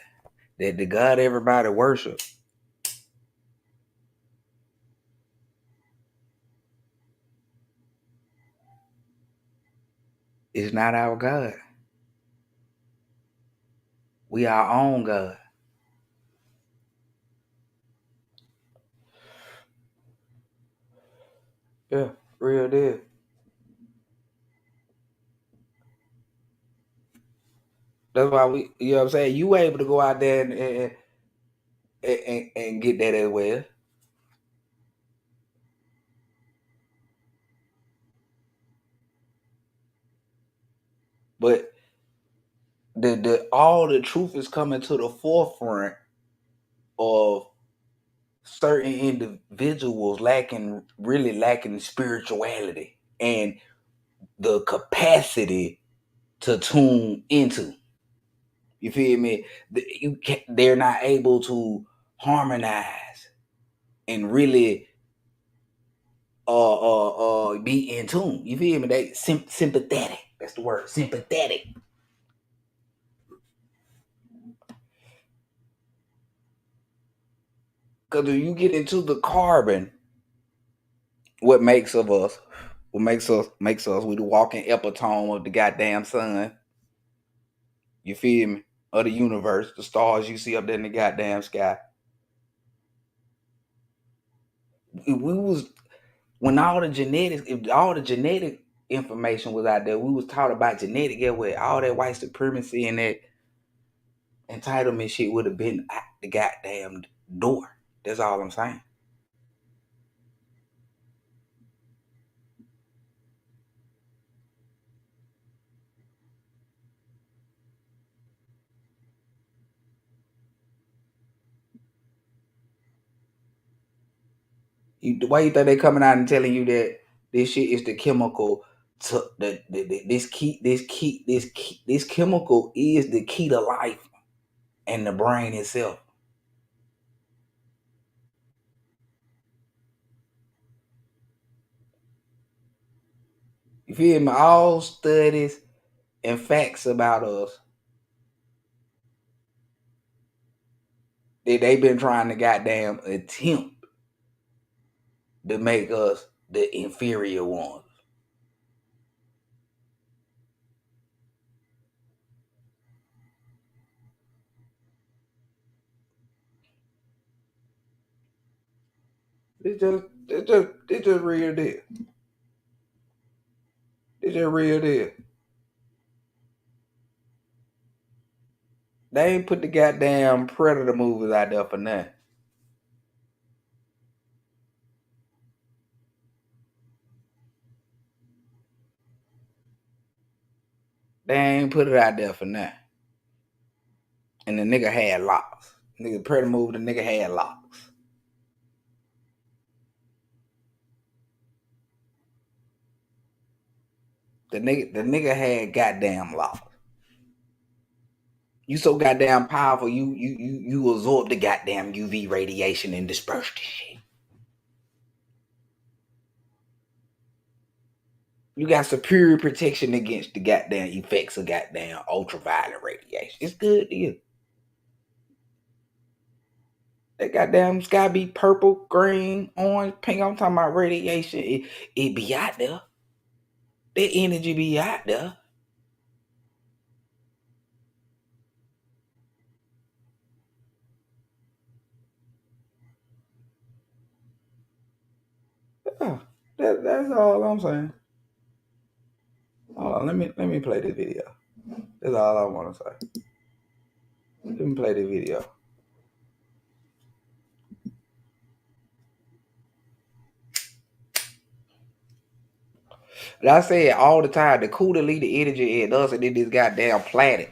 Speaker 1: that the God everybody worship, is not our God. We our own God. Yeah, real deal. That's why you know what I'm saying? You able to go out there and get that as well. But all the truth is coming to the forefront of certain individuals really lacking spirituality and the capacity to tune into. You feel me? They're not able to harmonize and really be in tune. You feel me? They sympathetic. That's the word. Sympathetic. Because if you get into the carbon, what makes us, we the walking epitome of the goddamn sun. You feel me? Of the universe, the stars you see up there in the goddamn sky. When all the genetics, if all the genetic information was out there, we was taught about genetic, get where all that white supremacy and that entitlement shit would have been at the goddamn door. That's all I'm saying. Why you think they coming out and telling you that this shit is the chemical to this chemical is the key to life and the brain itself. You feel me? All studies and facts about us that they've been trying to goddamn attempt to make us the inferior ones. It's just real deal. It's just real deal. They ain't put the goddamn Predator movies out there for nothing. They ain't put it out there for nothing. And the nigga had locks. Nigga Predator movie, the nigga had locks. The nigga had goddamn locks. You so goddamn powerful, you absorb the goddamn UV radiation and disperse the shit. You got superior protection against the goddamn effects of goddamn ultraviolet radiation. It's good to you. That goddamn sky be purple, green, orange, pink. I'm talking about radiation. It be out there. That energy be out there. Yeah, that's all I'm saying. Hold on, let me play this video. That's all I want to say. Let me play the video. And I say it all the time. The cool to lead the energy in us and in this goddamn planet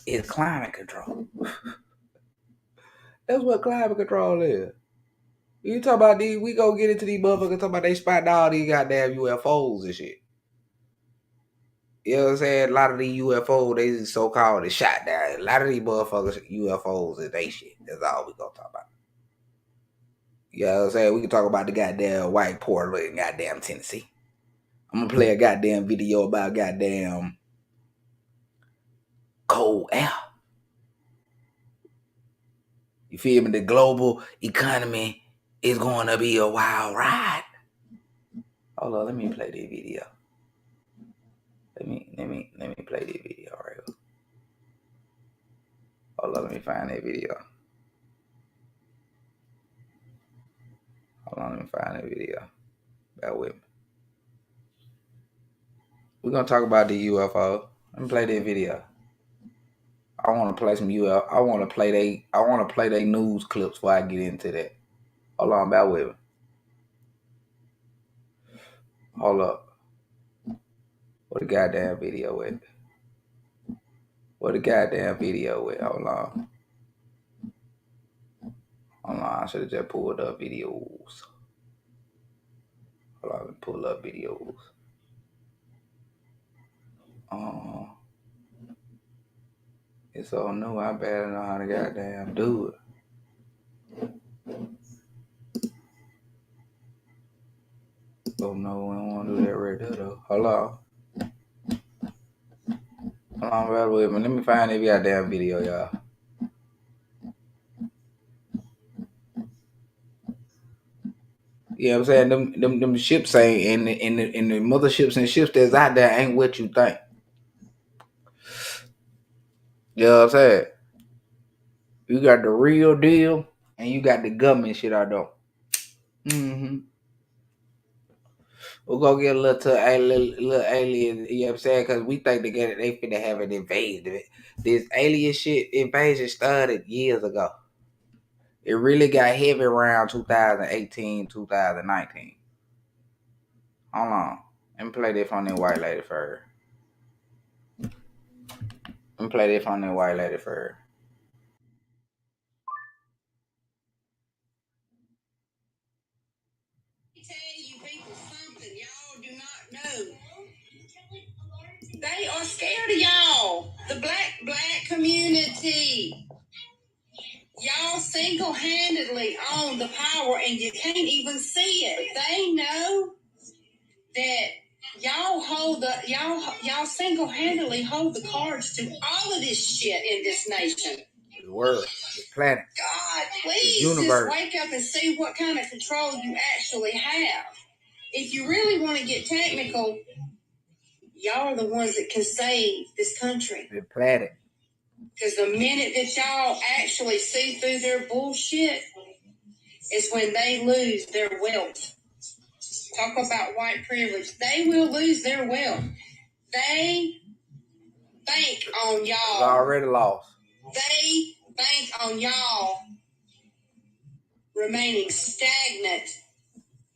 Speaker 1: is climate control. That's what climate control is. You talk about these, we go get into these motherfuckers talking about they spotting all these goddamn UFOs and shit. You know what I'm saying? A lot of these UFOs, they so-called shot down. A lot of these motherfuckers UFOs is they shit. That's all we gonna talk about. You know what I'm saying? We can talk about the goddamn white Portland in goddamn Tennessee. I'm gonna play a goddamn video about goddamn cold air. You feel me? The global economy is going to be a wild ride. Hold on, let me play this video. Let me play this video right here. Hold on, let me find that video. Hold on, let me find that video. Bear with me. We're gonna talk about the UFO. Let me play that video. I want to play some UFO. I want to play they news clips before I get into that. Hold on, bear with me. Hold up. What the goddamn video with? What the goddamn video with? Hold on. Hold on, I should have just pulled up videos. Hold on, let me pull up videos. It's so new, I better know how to goddamn do it. Oh no, we don't want to do that right there though. Hold on. Hold on, bear with me. Let me find that goddamn video, y'all. You know what I'm saying? Them ships ain't in the motherships and ships that's out there ain't what you think. You know what I'm saying? You got the real deal and you got the government shit out there. Mm-hmm. We'll go get a little alien, you know what I'm saying? Because we think they finna have an invasion. This alien shit invasion started years ago. It really got heavy around 2018, 2019. Hold on. Let me play this on that white lady first. Let me play this on that white lady first.
Speaker 5: Tell you people something y'all do not know. They are scared of y'all. The black community. Y'all single-handedly own the power and you can't even see it. They know that y'all single-handedly hold the cards to all of this shit in this nation.
Speaker 1: The world, the planet.
Speaker 5: God, please just wake up and see what kind of control you actually have. If you really want to get technical, y'all are the ones that can save this country.
Speaker 1: The planet.
Speaker 5: Because the minute that y'all actually see through their bullshit is when they lose their wealth. Talk about white privilege. They will lose their wealth. They bank on y'all.
Speaker 1: It's already lost.
Speaker 5: They bank on y'all remaining stagnant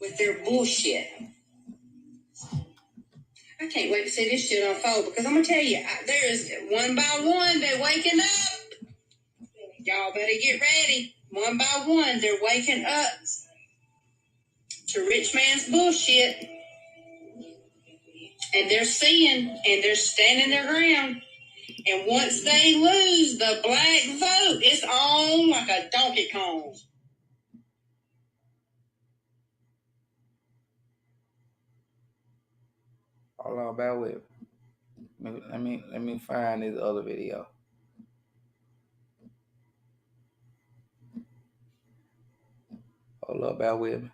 Speaker 5: with their bullshit. I can't wait to see this shit unfold because I'm going to tell you, there is one by one, they're waking up. Y'all better get ready. One by one, they're waking up to rich man's bullshit. And they're seeing and they're standing their ground. And once they lose, the black vote is on like a Donkey Kong.
Speaker 1: Hold on, bear with me. Let me find this other video. Hold up, bear with me.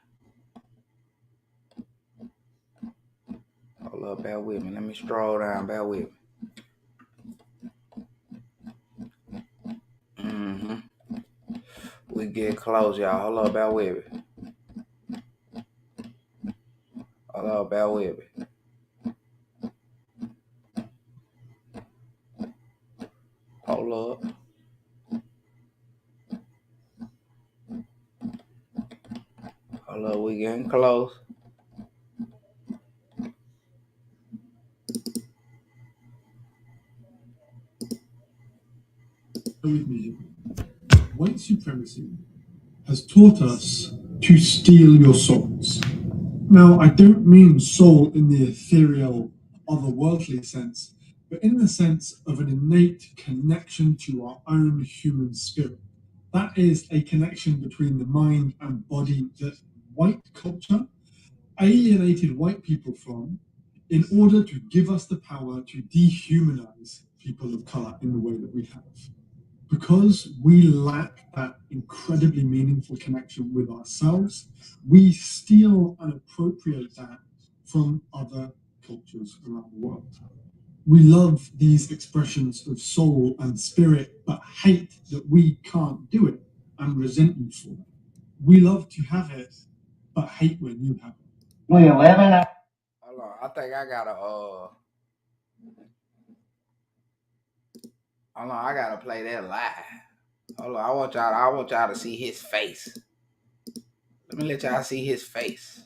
Speaker 1: Hold up, bear with me. Let me scroll down, bear with me. We get close, y'all. Hold up, bear with me. bear with me. Hold up. Hold up, we getting close.
Speaker 6: With me, white supremacy has taught us to steal your souls. Now, I don't mean soul in the ethereal, otherworldly sense, but in the sense of an innate connection to our own human spirit. That is a connection between the mind and body that white culture alienated white people from in order to give us the power to dehumanize people of color in the way that we have. Because we lack that incredibly meaningful connection with ourselves, we steal and appropriate that from other cultures around the world. We love these expressions of soul and spirit, but hate that we can't do it and resent you for it. We love to have it, but hate when you have it.
Speaker 1: Hold on, I think I gotta hold on, I gotta play that live. Hold on, I want y'all to see his face. Let me let y'all see his face.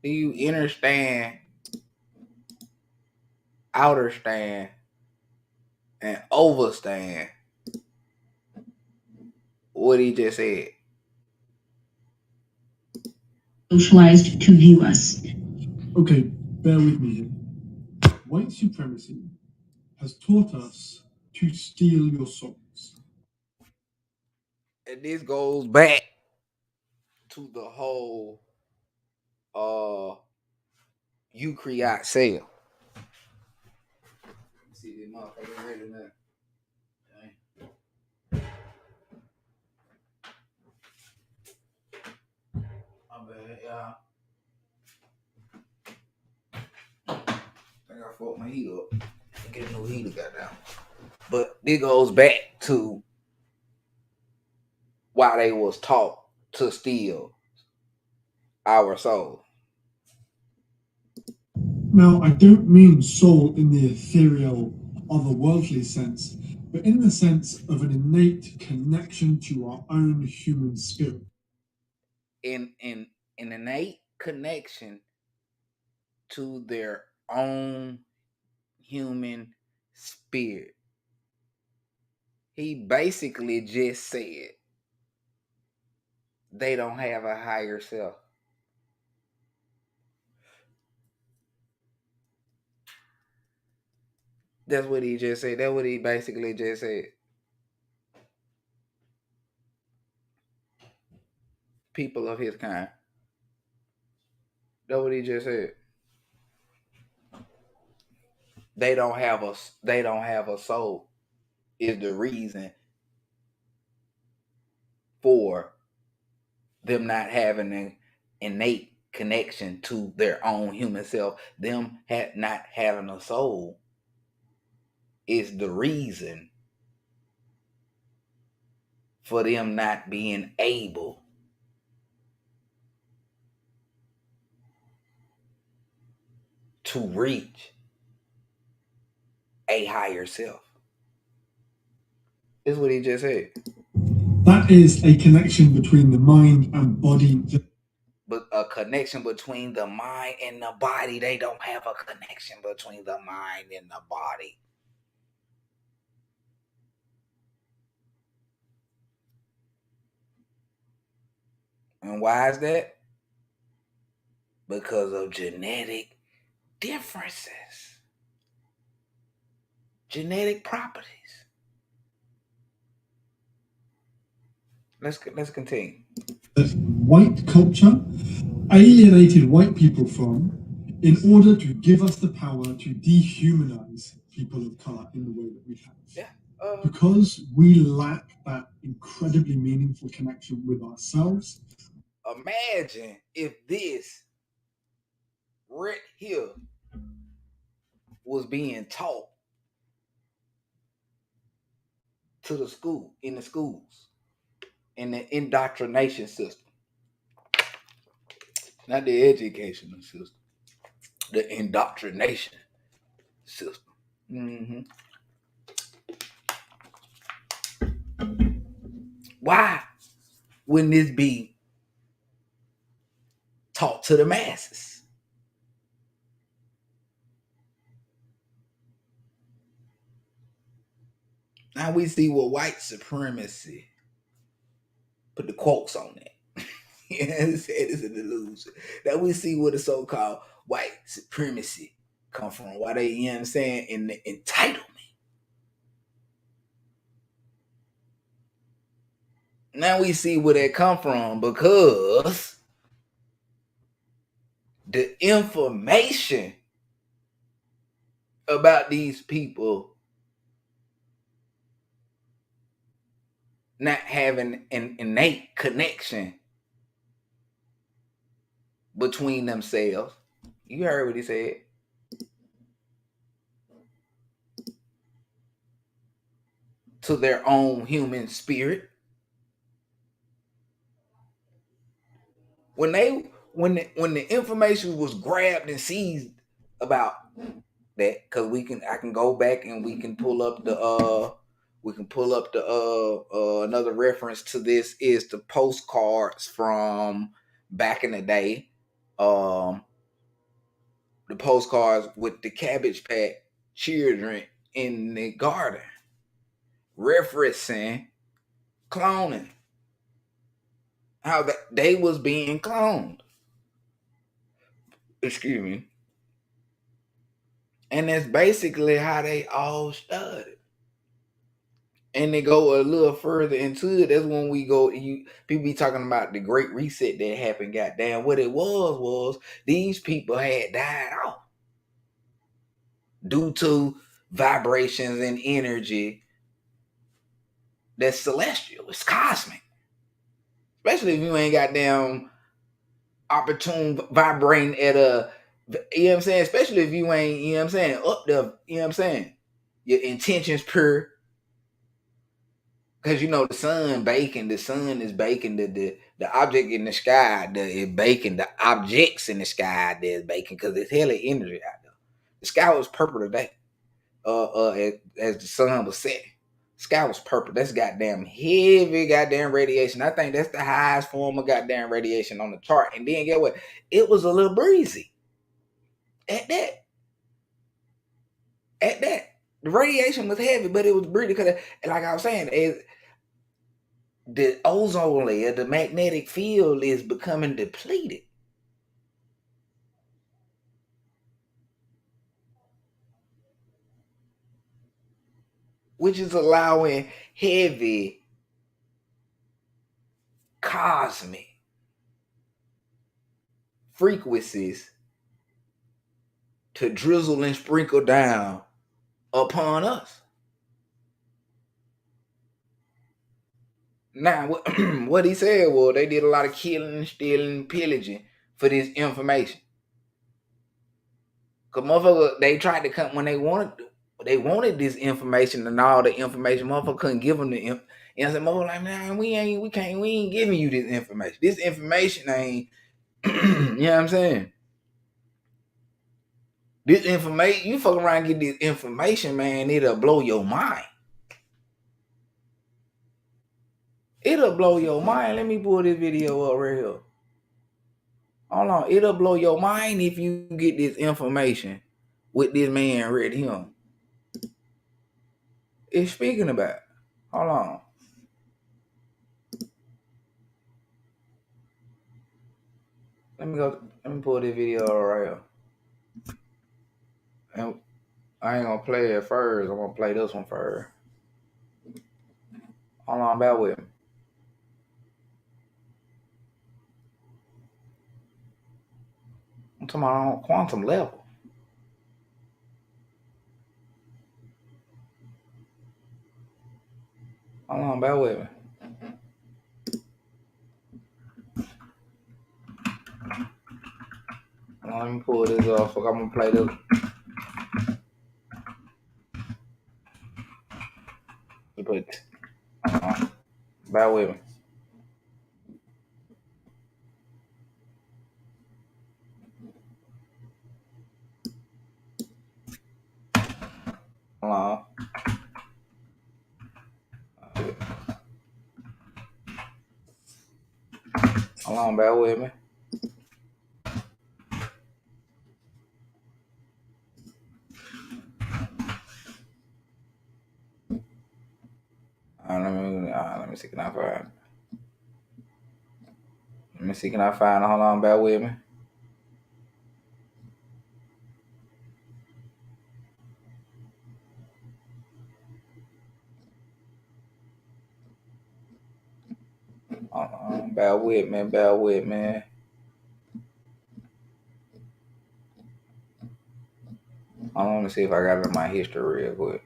Speaker 1: Do you understand, outerstand, and overstand what he just said?
Speaker 5: Socialized to view us.
Speaker 6: Okay, bear with me here. White supremacy has taught us to steal your souls.
Speaker 1: And this goes back to the whole eukaryote cell. See this motherfucker ready now. My bad, y'all. I think I fucked my heat up. Get a new heater, goddamn. But this goes back to why they was taught to steal our soul.
Speaker 6: Now, I don't mean soul in the ethereal, otherworldly sense, but in the sense of an innate connection to our own human spirit.
Speaker 1: In an innate connection to their own human spirit. He basically just said they don't have a higher self. That's what he just said. That's what he basically just said. People of his kind. That's what he just said. They don't have a soul is the reason for them not having an innate connection to their own human self. Them not having a soul is the reason for them not being able to reach a higher self. Is what he just said.
Speaker 6: That is a connection between the mind and body.
Speaker 1: But a connection between the mind and the body. They don't have a connection between the mind and the body. And why is that? Because of genetic differences. Genetic properties. Let's continue.
Speaker 6: White culture alienated white people from in order to give us the power to dehumanize people of color in the way that we have.
Speaker 1: Yeah.
Speaker 6: Because we lack that incredibly meaningful connection with ourselves.
Speaker 1: Imagine if this right here was being taught to the school, in the schools, in the indoctrination system. Not the educational system, the indoctrination system. Why wouldn't this be taught to the masses? Now we see what white supremacy, put the quotes on that. It's an illusion. Now we see where the so-called white supremacy come from. Why they, you know what I'm saying, in the entitlement. Now we see where that come from, because the information about these people not having an innate connection between themselves. You heard what he said. To their own human spirit. When the information was grabbed and seized about that, because I can go back and we can pull up the another reference to this is the postcards from back in the day. The postcards with the Cabbage Patch children in the garden referencing cloning, how they was being cloned. Excuse me. And that's basically how they all started. And they go a little further into it. That's when we go, people be talking about the Great Reset that happened. Goddamn, what it was these people had died off due to vibrations and energy that's celestial. It's cosmic. Especially if you ain't goddamn opportune vibrating at a, you know what I'm saying? Especially if you ain't, you know what I'm saying, up there, you know what I'm saying? Your intentions pure. Because you know the sun is baking the object in the sky that is baking the objects in the sky that is baking, because there's hella energy out there. The sky was purple today. As the sun was setting. The sky was purple. That's goddamn heavy goddamn radiation. I think that's the highest form of goddamn radiation on the chart. And then get what? It was a little breezy. At that. The radiation was heavy, but it was breezy because, like I was saying, the ozone layer, the magnetic field is becoming depleted. Which is allowing heavy cosmic frequencies to drizzle and sprinkle down upon us. Now, what he said was they did a lot of killing, stealing, pillaging for this information. Because motherfucker, they tried to come when they wanted this information, and all the information. Motherfucker couldn't give them the information. You know, motherfucker like, man, we ain't giving you this information. This information ain't, you know what I'm saying? This information, you fuck around and get this information, man, it'll blow your mind. It'll blow your mind. Let me pull this video up right here. Hold on. It'll blow your mind if you get this information with this man right here. It's speaking about. Hold on. Let me pull this video right here. And I ain't gonna play it first. I'm gonna play this one first. Hold on, bear with me. I'm talking about on quantum level. Hold on, bear with me. Let me pull this off. I'm gonna play this. Bear with me. Hold on. Hold on, bear with me. Let me see, can I find? Let me see, can I find? Hold on, bear with me. Hold on, bear with me, bear with me. I want to see if I got it in my history real quick.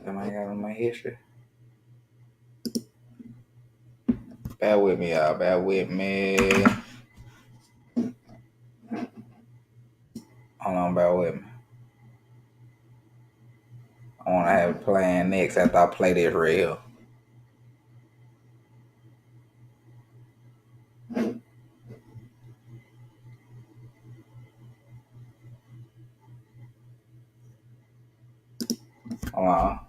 Speaker 1: Am I got it in my history? Bear with me, y'all. Bear with me. Hold on, bear with me. I want to have it playing next after I play this real. Hold on.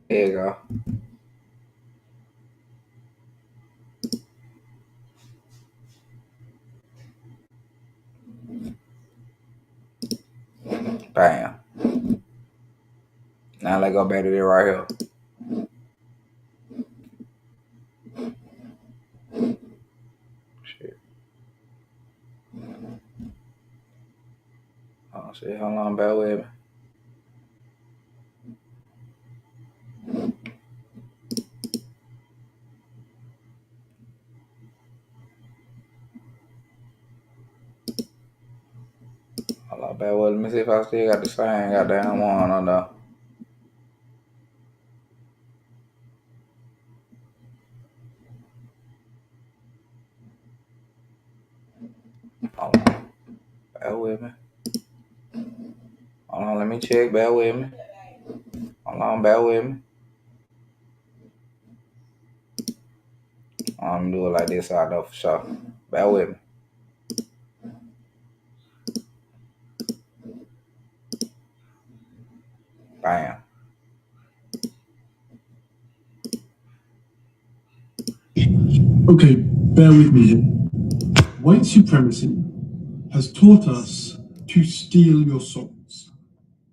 Speaker 1: There you go. Bam. Now let's go back to this right here. Shit. Oh shit, hold on, bear with me. Hold on, bear with me. Let me see if I still got the same goddamn one on there. Hold on. Bear with me. Hold on, let me check. Bear with me. Hold on, bear with me. I'm gonna do it like this so I know for sure. Bear with me. Bam.
Speaker 6: Okay, bear with me here. White supremacy has taught us to steal your souls.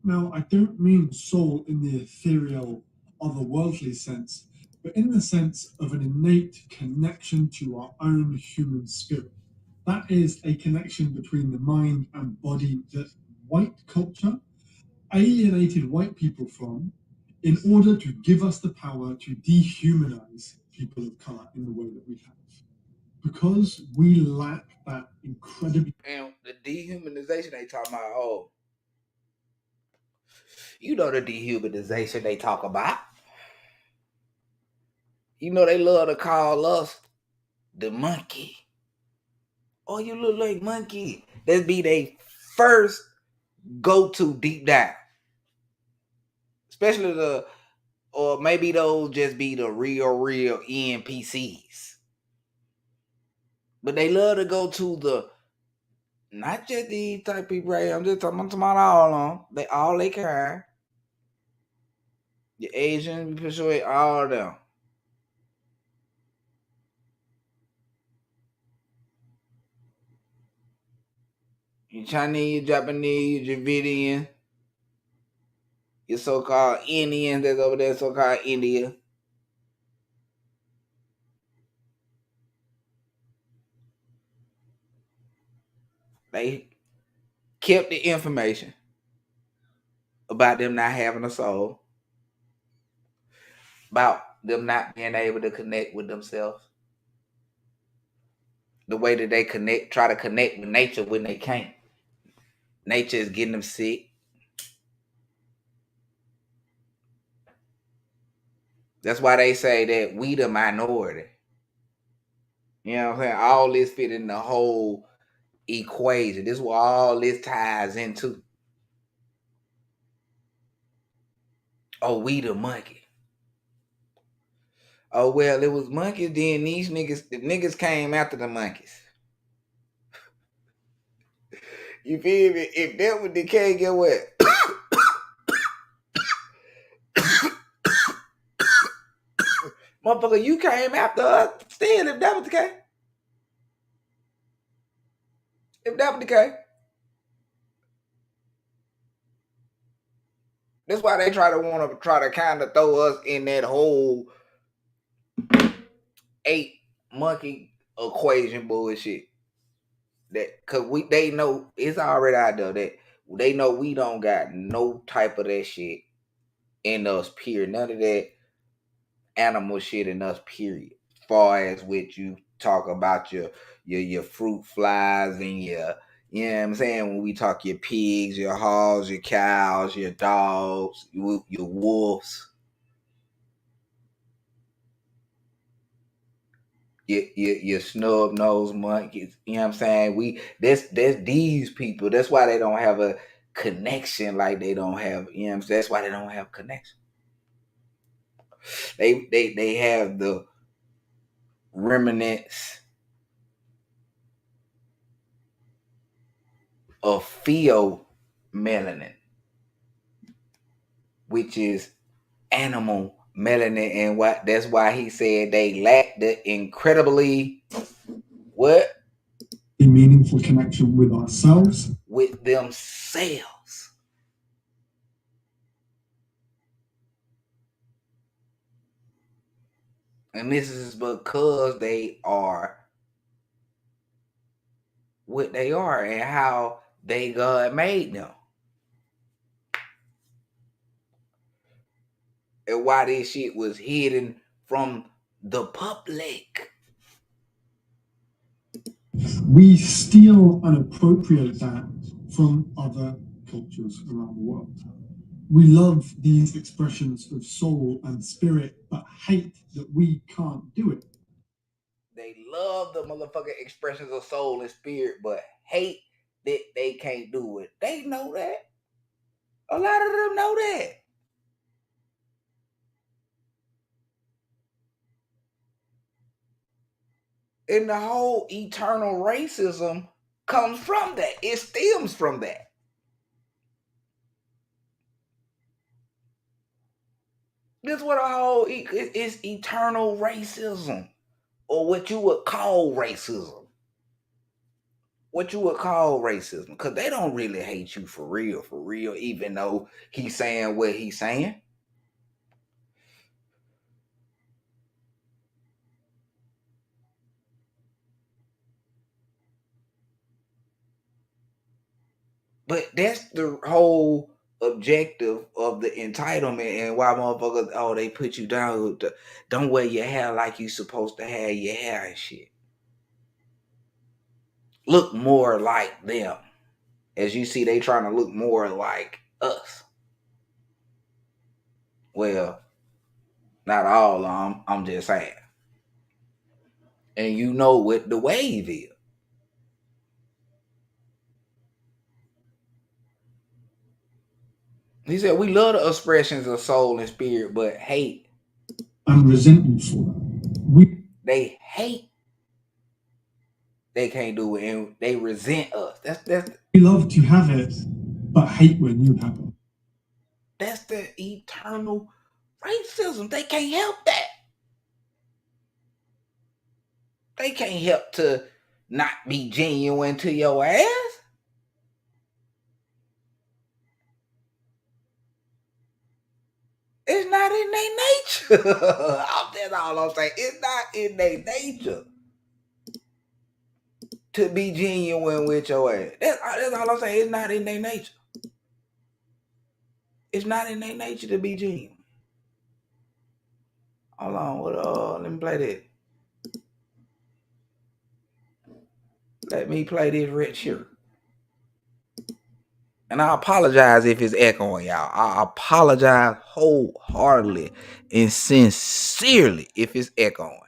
Speaker 6: Now, I don't mean soul in the ethereal, otherworldly sense, but in the sense of an innate connection to our own human spirit. That is a connection between the mind and body that white culture alienated white people from in order to give us the power to dehumanize people of color in the way that we have. Because we lack that incredibly.
Speaker 1: And the dehumanization they talking about, oh, you know the dehumanization they talk about. You know they love to call us the monkey. Oh, you look like monkey. That'd be their first go-to deep dive. Especially or maybe those just be the real NPCs. But they love to go to the, not just these type of people right here. I'm just talking about all of them. They all they kind. The Asian, persuade all of them. You Chinese, Japanese, Dravidian, your so-called Indians that's over there, so-called India. They kept the information about them not having a soul, about them not being able to connect with themselves. The way that they try to connect with nature when they can't. Nature is getting them sick. That's why they say that we the minority. You know what I'm saying? All this fit in the whole equation. This is what all this ties into. Oh, we the monkey. Oh, well, it was monkeys. Then the niggas came after the monkeys. You feel me? If that was the case, get what? Motherfucker, you came after us still, if that was the case. If that was the case. That's why they try to kind of throw us in that whole 8 monkey equation bullshit. That cause they know it's already out there that they know we don't got no type of that shit in us, period. None of that animal shit in us, period. As far as what you talk about your fruit flies and your, you know what I'm saying, when we talk your pigs, your hogs, your cows, your dogs, your wolves, your snub nosed monkeys. You know what I'm saying? That's these people. That's why they don't have a connection like they don't have, you know what I'm saying? That's why they don't have connection. They have the remnants of pheomelanin, which is animal melanin, and that's why he said they lack the incredibly what?
Speaker 6: A meaningful connection with ourselves.
Speaker 1: With themselves. And this is because they are what they are and how they God made them. And why this shit was hidden from the public.
Speaker 6: We steal and appropriate that from other cultures around the world. We love these expressions of soul and spirit, but hate that we can't do it.
Speaker 1: They love the motherfucking expressions of soul and spirit, but hate that they can't do it. They know that. A lot of them know that. And the whole eternal racism comes from that. It stems from that. This what a whole is eternal racism, or what you would call racism. What you would call racism, because they don't really hate you for real, even though he's saying what he's saying. But that's the whole objective of the entitlement, and why motherfuckers, they put you down. Don't wear your hair like you supposed to have your hair and shit. Look more like them. As you see, they trying to look more like us. Well, not all of them, I'm just saying. And you know what the wave is. He said, we love the expressions of soul and spirit, but hate.
Speaker 6: I'm resentful.
Speaker 1: They hate. They can't do it, and they resent us. That's.
Speaker 6: We love to have it, but hate when you have it.
Speaker 1: That's the eternal racism. They can't help that. They can't help to not be genuine to your ass. It's not in their nature. That's all I'm saying. It's not in their nature to be genuine with your ass. That's all I'm saying. It's not in their nature. It's not in their nature to be genuine. Hold on. Let me play this. Let me play this rich here. And I apologize if it's echoing, y'all. I apologize wholeheartedly and sincerely if it's echoing.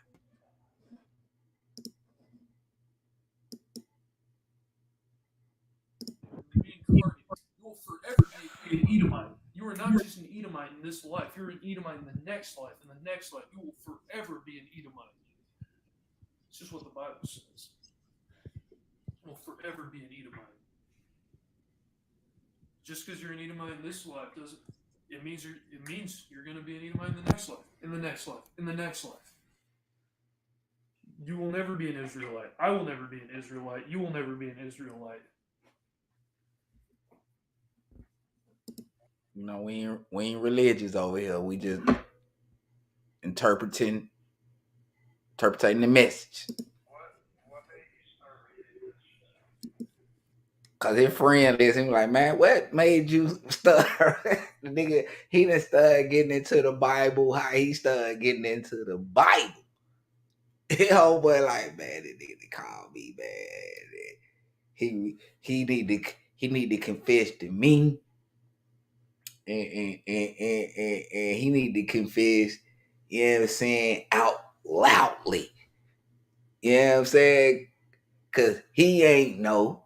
Speaker 7: Reincarnated. You will forever be an Edomite. You are not just an Edomite in this life. You're an Edomite in the next life. In the next life, you will forever be an Edomite. It's just what the Bible says. You will forever be an Edomite. Just because you're an Edomite in this life doesn't. It means you're going to be an Edomite in the next life. In the next life. In the next life. You will never be an Israelite. I will never be an Israelite. You will never be an Israelite.
Speaker 1: You know, we ain't religious over here. We just interpreting the message. Cause his friend listen like, man, what made you start? The nigga, he done started getting into the Bible. How he started getting into the Bible? His homeboy like, man, this nigga call me, man. He need to confess to me, and he need to confess. You know what I'm saying, out loudly. You know what I'm saying? Cause he ain't know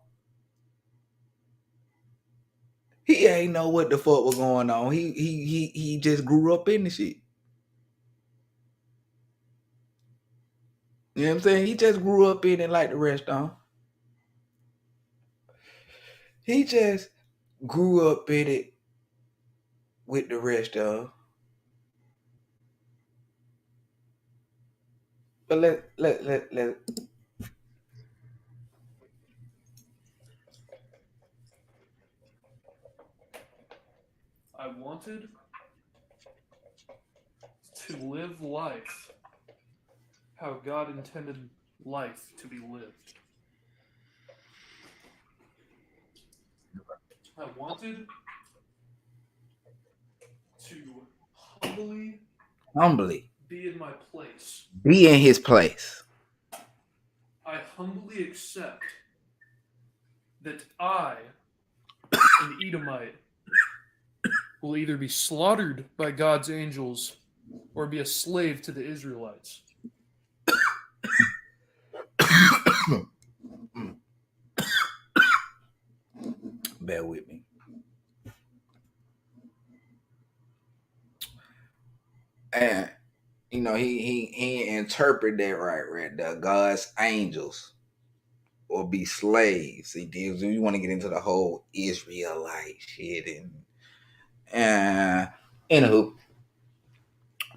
Speaker 1: what the fuck was going on. He just grew up in the shit. You know what I'm saying? He just grew up in it like the rest of them. He just grew up in it with the rest of them. But let
Speaker 7: I wanted to live life how God intended life to be lived. I wanted to humbly be in my place.
Speaker 1: Be in his place.
Speaker 7: I humbly accept that I, an Edomite, will either be slaughtered by God's angels or be a slave to the Israelites.
Speaker 1: Bear with me. And you know, he interpreted that right there. God's angels or be slaves. He did. You want to get into the whole Israelite shit and anywho,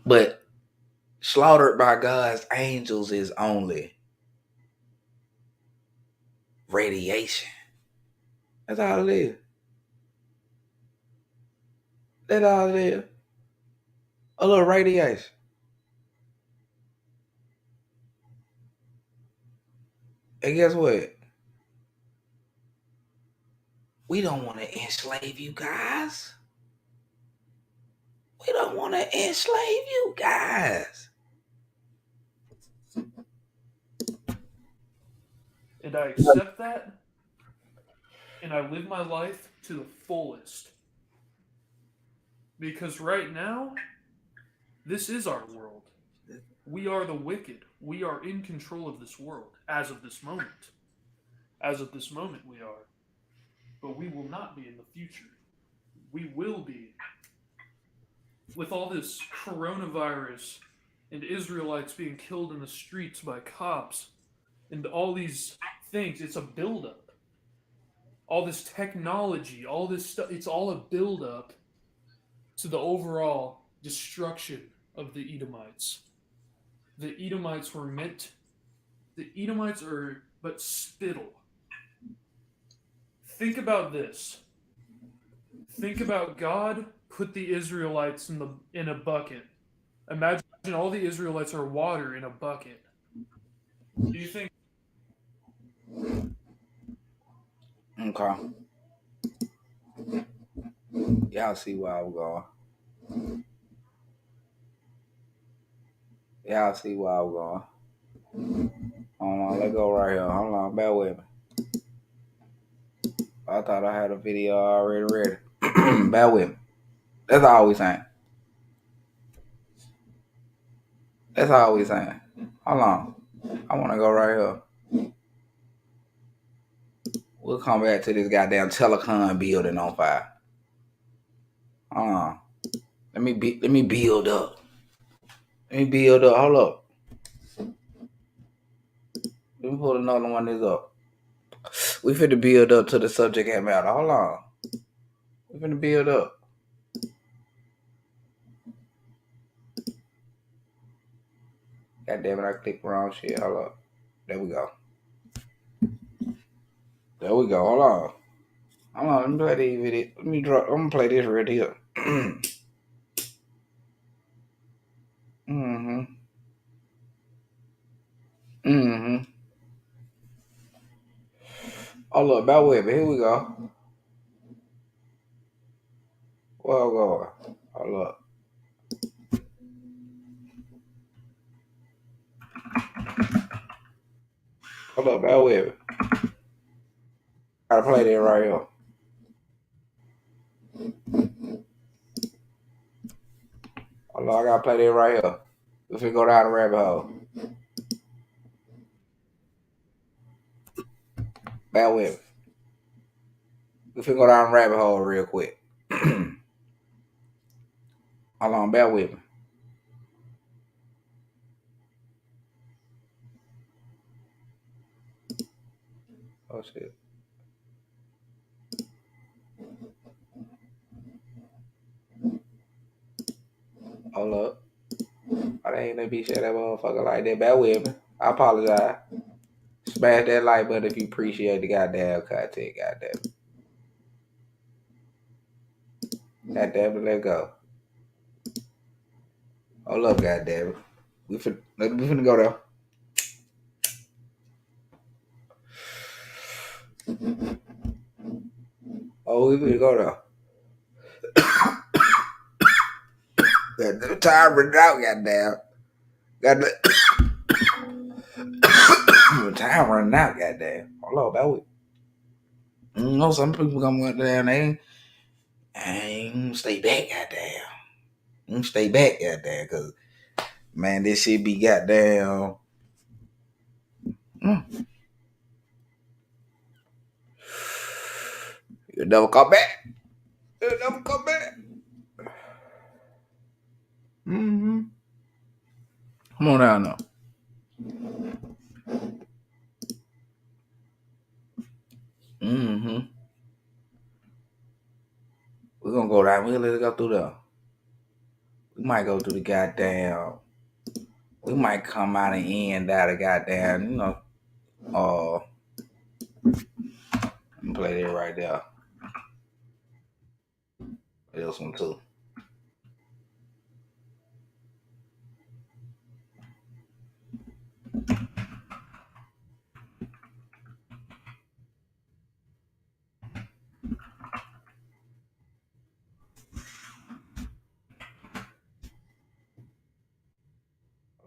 Speaker 1: but slaughtered by God's angels is only radiation. That's all it is. That's all it is. A little radiation. And guess what? We don't want to enslave you guys. We don't want to enslave you guys.
Speaker 7: And I accept that, and I live my life to the fullest. Because right now, this is our world. We are the wicked. We are in control of this world as of this moment. As of this moment, we are. But we will not be in the future. We will be. With all this coronavirus and Israelites being killed in the streets by cops and all these things, it's a buildup. All this technology, all this stuff, it's all a buildup to the overall destruction of the Edomites. The Edomites are but spittle. Think about this. Think about God put the Israelites in a bucket. Imagine all the Israelites are water in a bucket. Do you think?
Speaker 1: Okay. Y'all see where I'm going. Y'all see where I'm going. Hold on, let's go right here. Hold on, bear with me. I thought I had a video already ready. Bear with me. That's all we saying. That's all we saying. Hold on. I want to go right here. We'll come back to this goddamn telecom building on fire. Hold on. Let me build up. Let me build up. Hold up. Let me pull another one of this up. We finna build up to the subject matter. Hold on. We finna build up. God damn it, I clicked wrong shit. Hold up. There we go. There we go. Hold on. Hold on. Let me play these videos. I'm gonna play this right here. Mm-hmm. Mm-hmm. Hold up, about with me. Here we go. Where I'm going? Hold up. Hold up, about with me. Gotta play that right here. Hold on, I gotta play that right here. If we go down the rabbit hole. Bear with me. If we go down the rabbit hole real quick. Hold on, bear with me. Oh shit. Hold up. I ain't let me share that motherfucker like that. Bear with me. I apologize. Smash that like button if you appreciate the goddamn content, goddamn it. Goddamn it, let go. Hold up, goddamn it. We finna go there. Oh, we finna go there. The time running out, goddamn. Time running out, goddamn. Hold on, about it. You know, some people gonna go down there. And stay back, goddamn. Stay back, goddamn, cause man, this shit be goddamn. You'll never come back. You'll never come back. Mm-hmm. Come on down now. Mm-hmm. We're gonna go down. We'll let it go through there. We might go through the goddamn. We might come out and end out of goddamn, you know. Let me play that right there. This one too.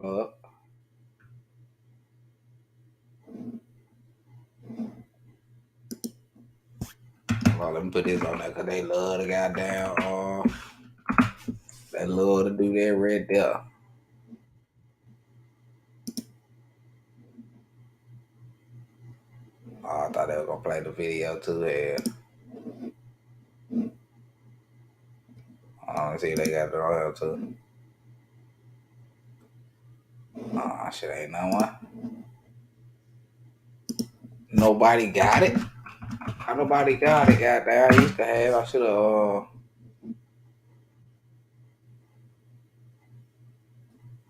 Speaker 1: Up. Well, let me put this on there because they love the goddamn. They love to do that right there. Oh, I thought they were gonna play the video too. Yeah. I don't see they got it on here too. Oh, shit ain't no one. Nobody got it. How nobody got it? Goddamn, I used to have. I should have.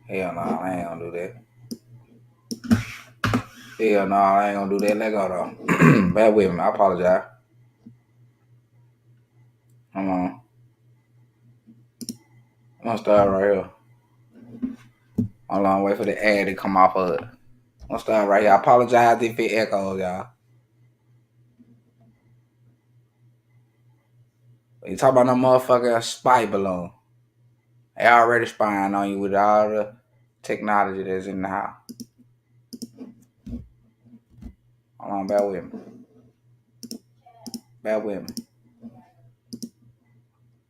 Speaker 1: Hell no, I ain't gonna do that. Hell no, I ain't gonna do that. Let go though. Bad with me. I apologize. Hold on. I'm gonna start right here. Hold on, wait for the ad to come off of it. I'm gonna start right here. I apologize if it echoes, y'all. You talk about no motherfucking spy balloon. They already spying on you with all the technology that's in the house. Hold on, bear with me. Bear with me.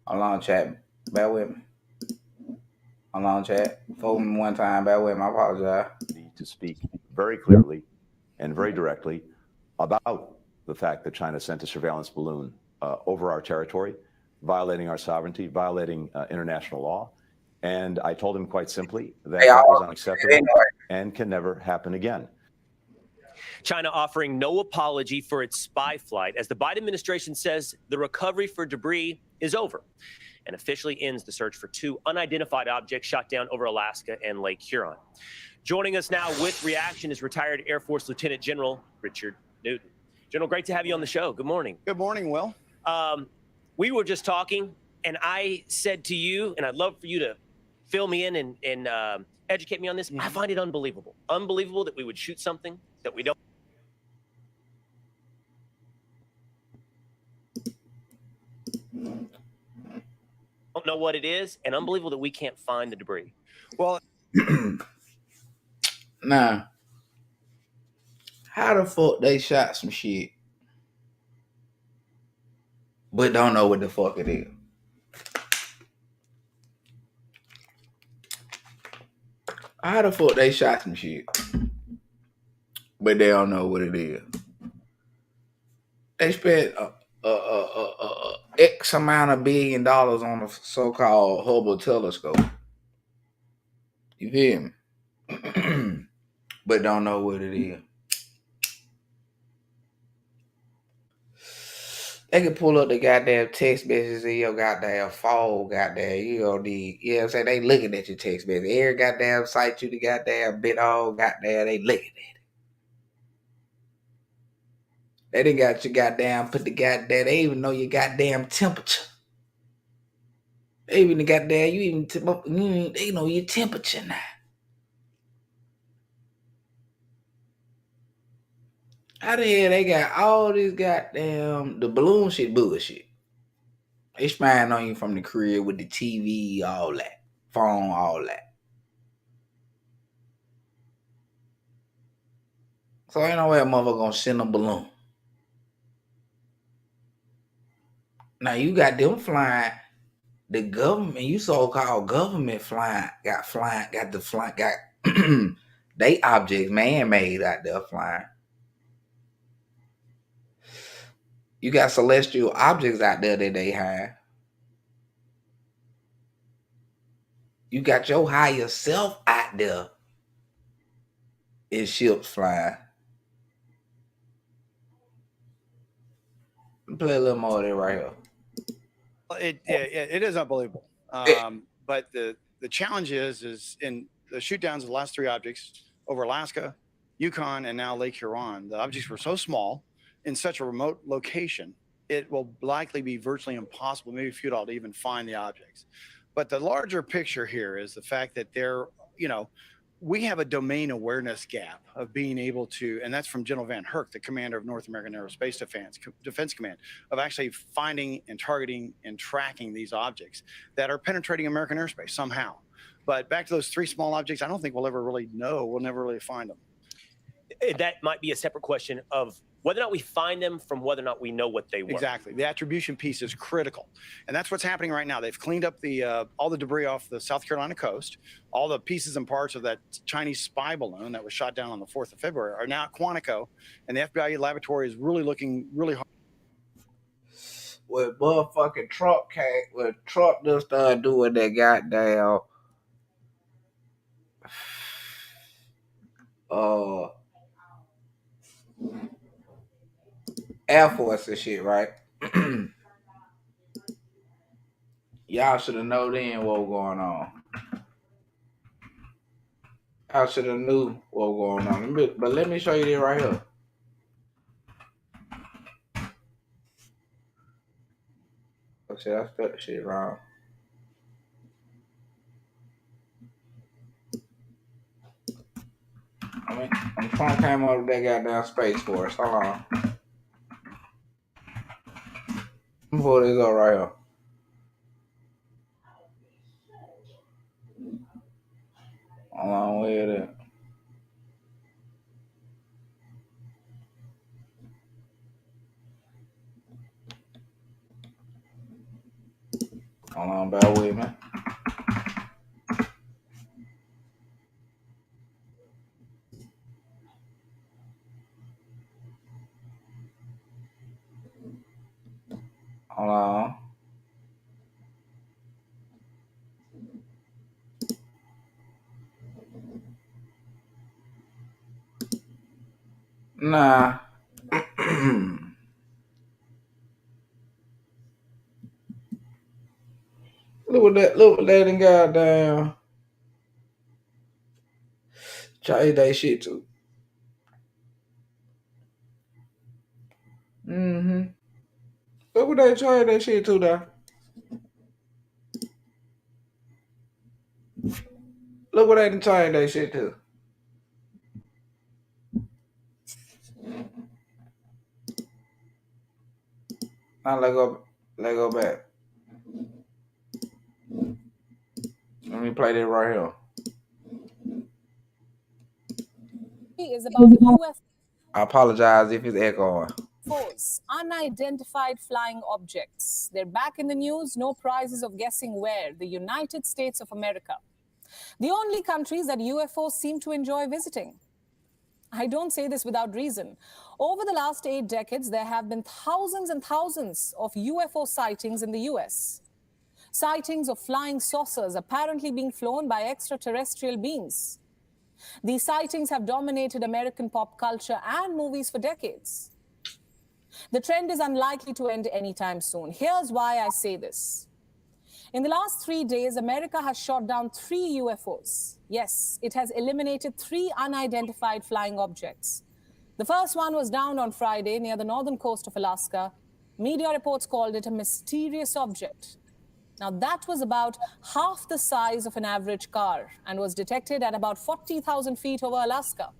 Speaker 1: Hold on, chat. Bear with me. Hold on, chat. Fold me one time. Bear with me. I apologize.
Speaker 8: To speak very clearly and very directly about the fact that China sent a surveillance balloon over our territory, violating our sovereignty, violating international law. And I told him quite simply that that was unacceptable and can never happen again.
Speaker 9: China offering no apology for its spy flight as the Biden administration says the recovery for debris is over and officially ends the search for two unidentified objects shot down over Alaska and Lake Huron. Joining us now with reaction is retired Air Force Lieutenant General Richard Newton. General, great to have you on the show. Good morning.
Speaker 10: Good morning, Will.
Speaker 9: We were just talking, and I said to you, and I'd love for you to fill me in and educate me on this. I find it unbelievable. Unbelievable that we would shoot something that we don't know what it is, and unbelievable that we can't find the debris.
Speaker 10: Well,
Speaker 1: now, how the fuck they shot some shit, but don't know what the fuck it is? How the fuck they shot some shit, but they don't know what it is? They spent X amount of $1 billion on a so-called Hubble telescope. You feel me? But don't know what it is. They can pull up the goddamn text messages in your goddamn phone, goddamn, you know what I'm saying? They looking at your text message. Every goddamn site you the goddamn bit on, goddamn, they looking at it. They done got your goddamn, put the goddamn, they even know your goddamn temperature. They even the goddamn, they know your temperature now. How the hell they got all this goddamn, the balloon shit bullshit. They spying on you from the crib with the TV, all that. Phone, all that. So ain't no way a motherfucker gonna send a balloon. Now you got them flying, the government, you so-called government got they objects man-made out there flying. You got celestial objects out there that they have. You got your higher self out there in ships flying. Play a little more of that right here.
Speaker 10: It is unbelievable. But the challenge is in the shoot downs of the last three objects over Alaska, Yukon, and now Lake Huron, the objects were so small in such a remote location, it will likely be virtually impossible, maybe futile, to even find the objects. But the larger picture here is the fact that we have a domain awareness gap of being able to, and that's from General Van Herk, the commander of North American Aerospace Defense Command, of actually finding and targeting and tracking these objects that are penetrating American airspace somehow. But back to those three small objects, I don't think we'll ever really know. We'll never really find them.
Speaker 9: That might be a separate question of whether or not we find them from whether or not we know what they were.
Speaker 10: Exactly. The attribution piece is critical. And that's what's happening right now. They've cleaned up all the debris off the South Carolina coast. All the pieces and parts of that Chinese spy balloon that was shot down on the 4th of February are now at Quantico. And the FBI laboratory is really looking really hard.
Speaker 1: When motherfucking Trump just started doing that goddamn Air Force and shit, right? Y'all should have known then what was going on. Y'all should have knew what was going on. But let me show you this right here. Oh shit, I spelled the shit wrong. I'm trying to come up with that goddamn Space Force. Hold on. Let me pull this up right here. Hold on, where it is? Hold on, bear with me. Hold on. Nah. Look what that and goddamn change that shit to. Mm-hmm. Look what they change that shit to there. Look what they done change that shit to. Now let go back. Let me play this right here.
Speaker 11: Is about UFOs.
Speaker 1: I apologize if it's echoing.
Speaker 11: Unidentified flying objects. They're back in the news. No prizes of guessing where. The United States of America. The only countries that UFOs seem to enjoy visiting. I don't say this without reason. Over the last 8 decades, there have been thousands and thousands of UFO sightings in the US. Sightings of flying saucers apparently being flown by extraterrestrial beings. These sightings have dominated American pop culture and movies for decades. The trend is unlikely to end anytime soon. Here's why I say this. In the last 3 days, America has shot down 3 UFOs. Yes, it has eliminated 3 unidentified flying objects. The first one was downed on Friday near the northern coast of Alaska. Media reports called it a mysterious object. Now, that was about half the size of an average car and was detected at about 40,000 feet over Alaska.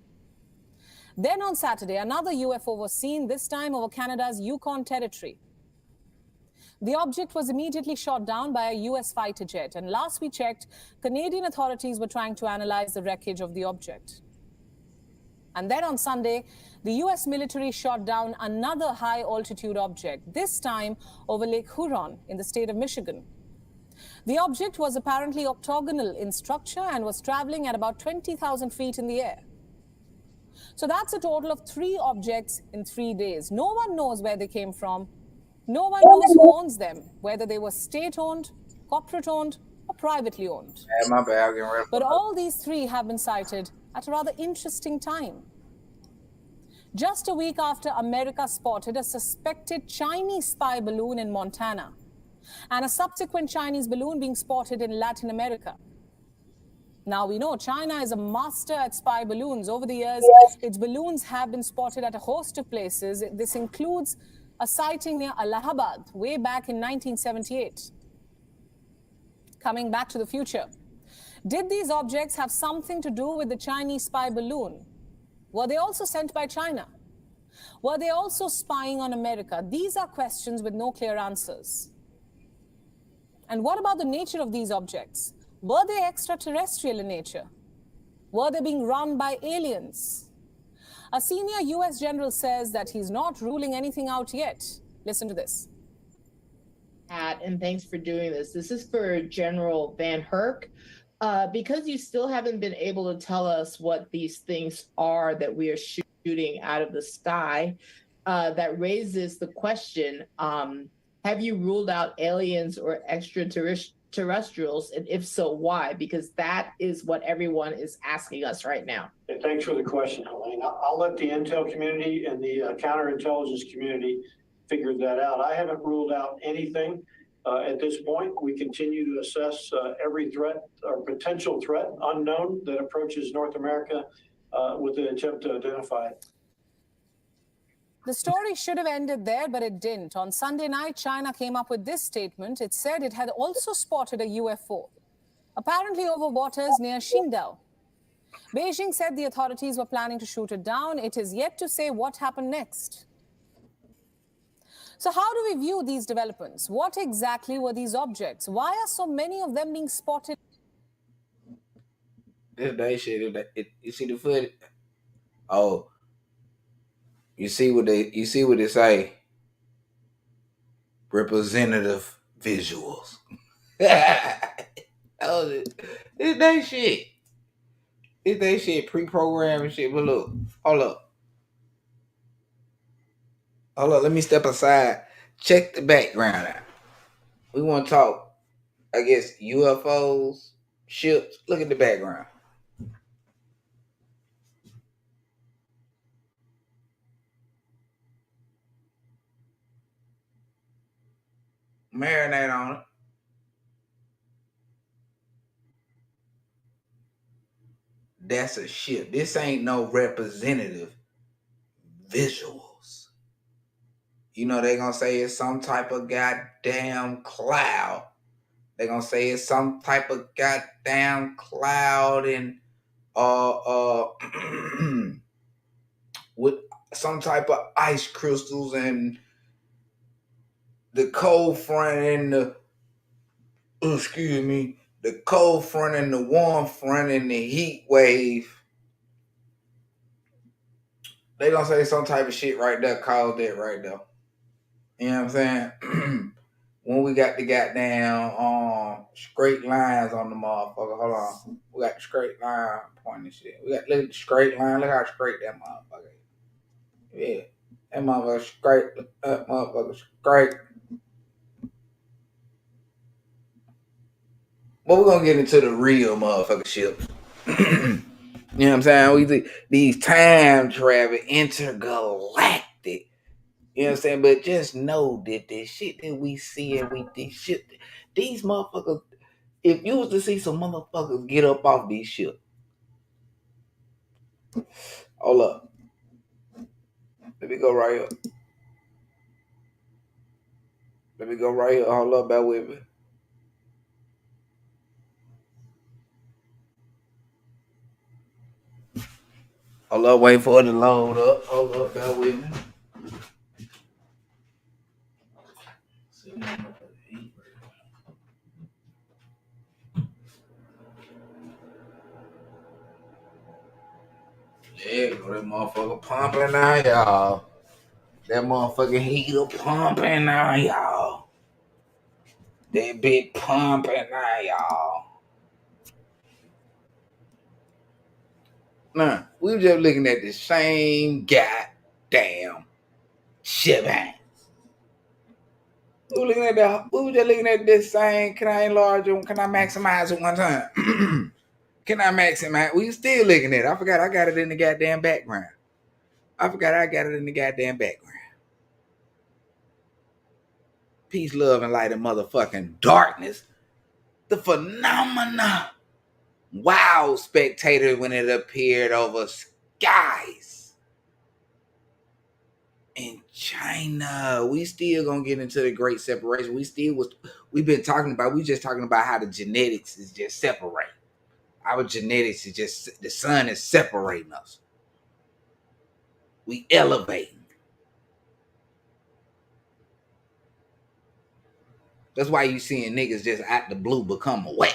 Speaker 11: Then on Saturday, another UFO was seen, this time over Canada's Yukon territory. The object was immediately shot down by a US fighter jet, and last we checked, Canadian authorities were trying to analyze the wreckage of the object. And then on Sunday, the US military shot down another high-altitude object, this time over Lake Huron in the state of Michigan. The object was apparently octagonal in structure and was traveling at about 20,000 feet in the air. So that's a total of 3 objects in 3 days. No one knows where they came from. No one knows who owns them, whether they were state-owned, corporate-owned, or privately owned.
Speaker 1: My bad,
Speaker 11: but all these 3 have been sighted at a rather interesting time. Just a week after America spotted a suspected Chinese spy balloon in Montana, and a subsequent Chinese balloon being spotted in Latin America. Now we know China is a master at spy balloons. Over the years, its balloons have been spotted at a host of places. This includes a sighting near Allahabad way back in 1978. Coming back to the future. Did these objects have something to do with the Chinese spy balloon? Were they also sent by China? Were they also spying on America? These are questions with no clear answers. And what about the nature of these objects? Were they extraterrestrial in nature? Were they being run by aliens? A senior US general says that he's not ruling anything out yet. Listen to this.
Speaker 12: And thanks for doing this. This is for General Van Herk. Because you still haven't been able to tell us what these things are that we are shooting out of the sky, that raises the question, have you ruled out aliens or extraterrestrials? And if so, why? Because that is what everyone is asking us right now.
Speaker 13: Thanks for the question, Helene. I'll let the intel community and the counterintelligence community figure that out. I haven't ruled out anything. At this point, we continue to assess every threat or potential threat unknown that approaches North America with an attempt to identify it.
Speaker 11: The story should have ended there, but it didn't. On Sunday night, China came up with this statement. It said it had also spotted a UFO, apparently over waters near Qingdao. Beijing said the authorities were planning to shoot it down. It is yet to say what happened next. So how do we view these developments? What exactly were these objects? Why are so many of them being spotted?
Speaker 1: This day shit, you see the footage? Oh. You see what they say? Representative visuals. Oh, it's that shit. It's that shit pre-programmed and shit. But look, hold up. Let me step aside. Check the background out. We want to talk, I guess, UFOs, ships. Look at the background. Marinate on it. That's a ship. This ain't no representative visuals. You know, they're going to say it's some type of goddamn cloud. They're going to say it's some type of goddamn cloud and with some type of ice crystals and the cold front and the cold front and the warm front and the heat wave. They gonna say some type of shit right there called that right there. You know what I'm saying? When we got the goddamn straight lines on the motherfucker. Hold on. We got the straight line pointing shit. Look at the straight line. Look how straight that motherfucker is. Yeah. That motherfucker straight. That motherfucker straight. But we're gonna get into the real motherfucker ships. You know what I'm saying? We these time travel intergalactic. You know what I'm saying? But just know that the shit that we see and these motherfuckers, if you was to see some motherfuckers get up off these ships. Hold up. Let me go right here. Hold up, bear with me. Hold up, wait for it to load up. Hold up, bear with me. There you go, that motherfucker pumping now, y'all. That motherfucking heater pumping now, y'all. That big pumping now, y'all. Nah, we were just looking at the same goddamn shit, man. We were just looking at this same. Can I enlarge it? Can I maximize it one time? Can I maximize? We still looking at it. I forgot I got it in the goddamn background. Peace, love, and light, and motherfucking darkness. The phenomena. Wow, spectators when it appeared over skies in China. We still gonna get into the great separation. We just talking about how the genetics is just separating. Our genetics is just, the sun is separating us. We elevating. That's why you seeing niggas just out the blue become aware.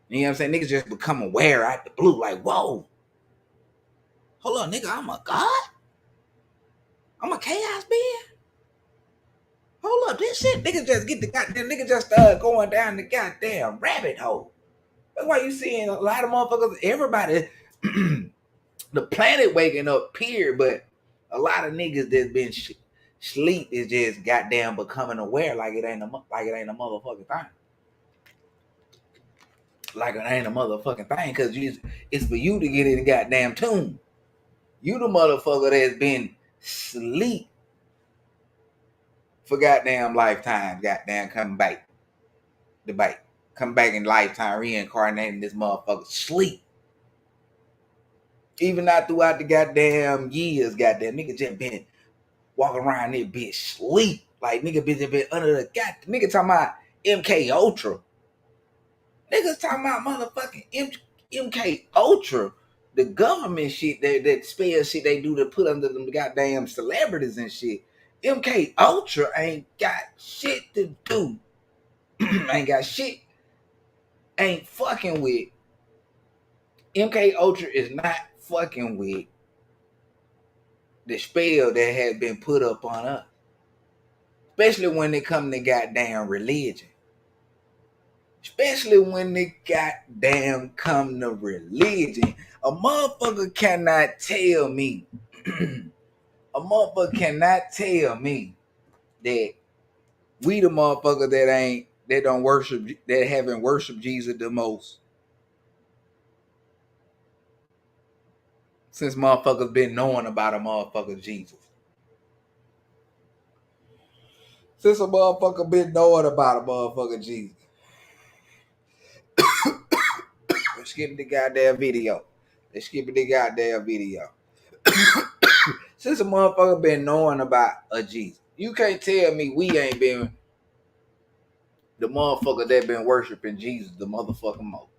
Speaker 1: You know what I'm saying? Niggas just become aware out the blue. Like, whoa. Hold on, nigga, I'm a god? I'm a chaos being? Hold up, this shit. Niggas just start going down the goddamn rabbit hole. That's why you seeing a lot of motherfuckers, everybody, the planet waking up, period, but a lot of niggas that's been sleep is just goddamn becoming aware like it ain't a motherfucking thing. Like it ain't a motherfucking thing, because it's for you to get in the goddamn tune. You the motherfucker that's been sleep for goddamn lifetimes, goddamn coming back. Come back in lifetime, reincarnating this motherfucker sleep. Even not throughout the goddamn years, goddamn nigga just been walking around this bitch sleep. Like nigga been under the nigga talking about MK Ultra. Niggas talking about motherfucking MK Ultra. The government shit, that spell shit they do to put under them goddamn celebrities and shit. MK Ultra ain't got shit to do. Ain't fucking with. MK Ultra is not fucking with the spell that has been put up on us. Especially when it comes to goddamn religion. Especially when they goddamn come to religion. A motherfucker cannot tell me. A motherfucker cannot tell me that we the motherfucker that don't worship, that haven't worshiped Jesus the most since motherfuckers been knowing about a motherfucker Jesus. Since a motherfucker been knowing about a motherfucker Jesus. Let's skip the goddamn video. Since a motherfucker been knowing about a Jesus. You can't tell me we ain't been the motherfucker that been worshiping Jesus the motherfucking most.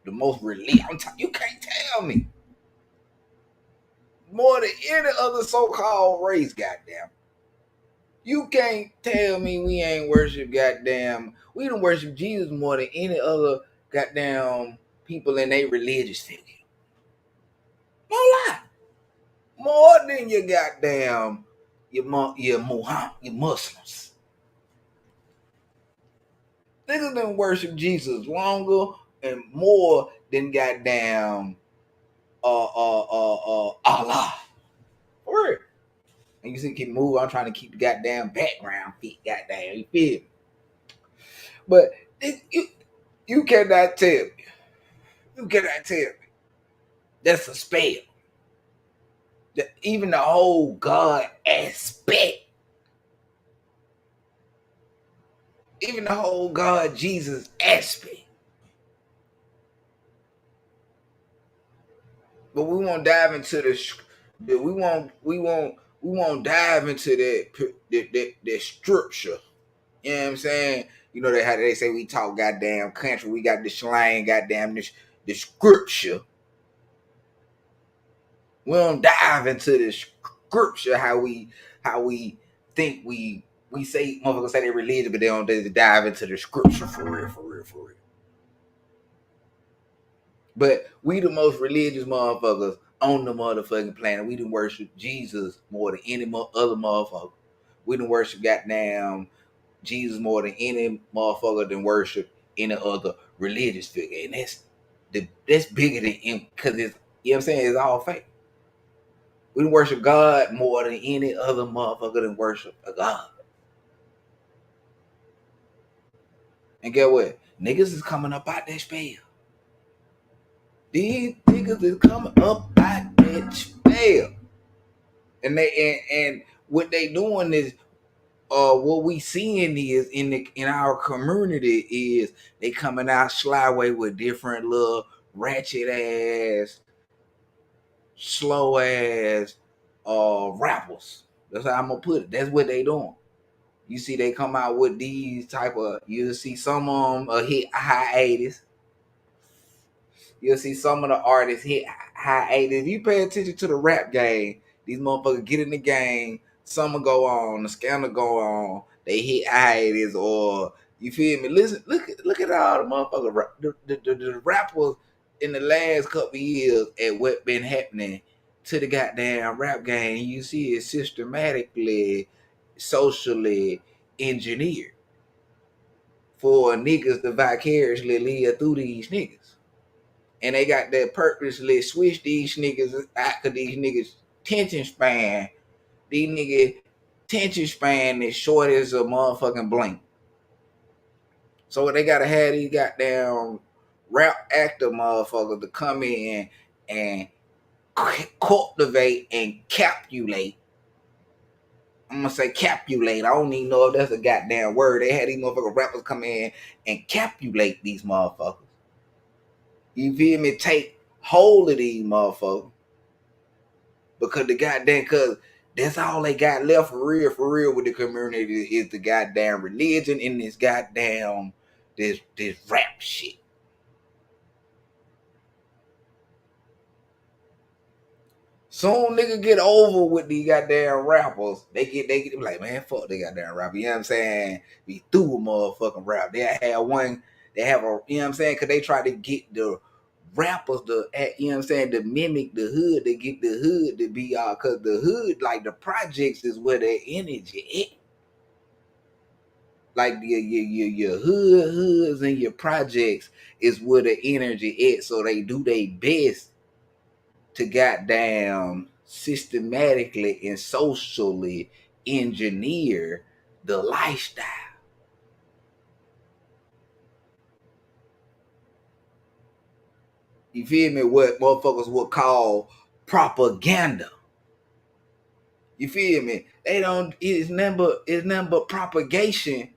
Speaker 1: The most religious. You can't tell me. More than any other so-called race, goddamn. You can't tell me we ain't worship goddamn. We don't worship Jesus more than any other goddamn people in a religious figure. No lie. More than your goddamn your Muhammad, your Muslims. Niggas done worship Jesus longer and more than goddamn Allah. For real. And you see, keep moving. I'm trying to keep the goddamn background fit. Goddamn, you feel me? But you cannot tell me. You cannot tell me. That's a spell. Even the whole God aspect. Even the whole God Jesus aspect. But we won't dive into we won't dive into that scripture. You know what I'm saying? You know how they say we talk goddamn country. We got the slang, goddamn the scripture. We don't dive into the scripture how we think we say motherfuckers say they religion, but they don't dive into the scripture for real. But we the most religious motherfuckers on the motherfucking planet. We done worship Jesus more than any other motherfucker. We done worship goddamn Jesus more than any motherfucker than worship any other religious figure. And that's bigger than him because it's, you know what I'm saying, it's all fake. We done worship God more than any other motherfucker than worship a God. And get what? Niggas is coming up out that spell. These niggas is coming up out that spell. And what they doing is what we seeing is in our community is they coming out slyway with different little ratchet ass, slow ass rappers. That's how I'm gonna put it. That's what they doing. You see, they come out with these type of. You'll see some of them hit hiatus. You'll see some of the artists hit hiatus. If you pay attention to the rap game, these motherfuckers get in the game. Some will go on, the scandal go on. They hit hiatus, or you feel me? Listen, look at all the motherfuckers. The rappers in the last couple of years at what been happening to the goddamn rap game. You see it systematically, socially engineered for niggas to vicariously live through these niggas. And they got that purposely switch these niggas out because these niggas tension span. These niggas tension span is short as a motherfucking blink. So they gotta have these goddamn rap actor motherfuckers to come in and cultivate and capulate. I'm gonna say capulate. I don't even know if that's a goddamn word. They had these motherfucking rappers come in and capulate these motherfuckers. You feel me? Take hold of these motherfuckers. Because cause that's all they got left for real with the community is the goddamn religion and this goddamn this rap shit. Soon nigga get over with these goddamn rappers. They get like, man, fuck they goddamn rapper. You know what I'm saying? Be through a motherfucking rap. They have a, you know what I'm saying? Cause they try to get the rappers to, you know what I'm saying, to mimic the hood, to get the hood to be all, cause the hood, like the projects is where their energy is. Like your hoods and your projects is where the energy is. So they do their best to goddamn systematically and socially engineer the lifestyle. You feel me? What motherfuckers would call propaganda. You feel me? They don't. It's nothing but propagation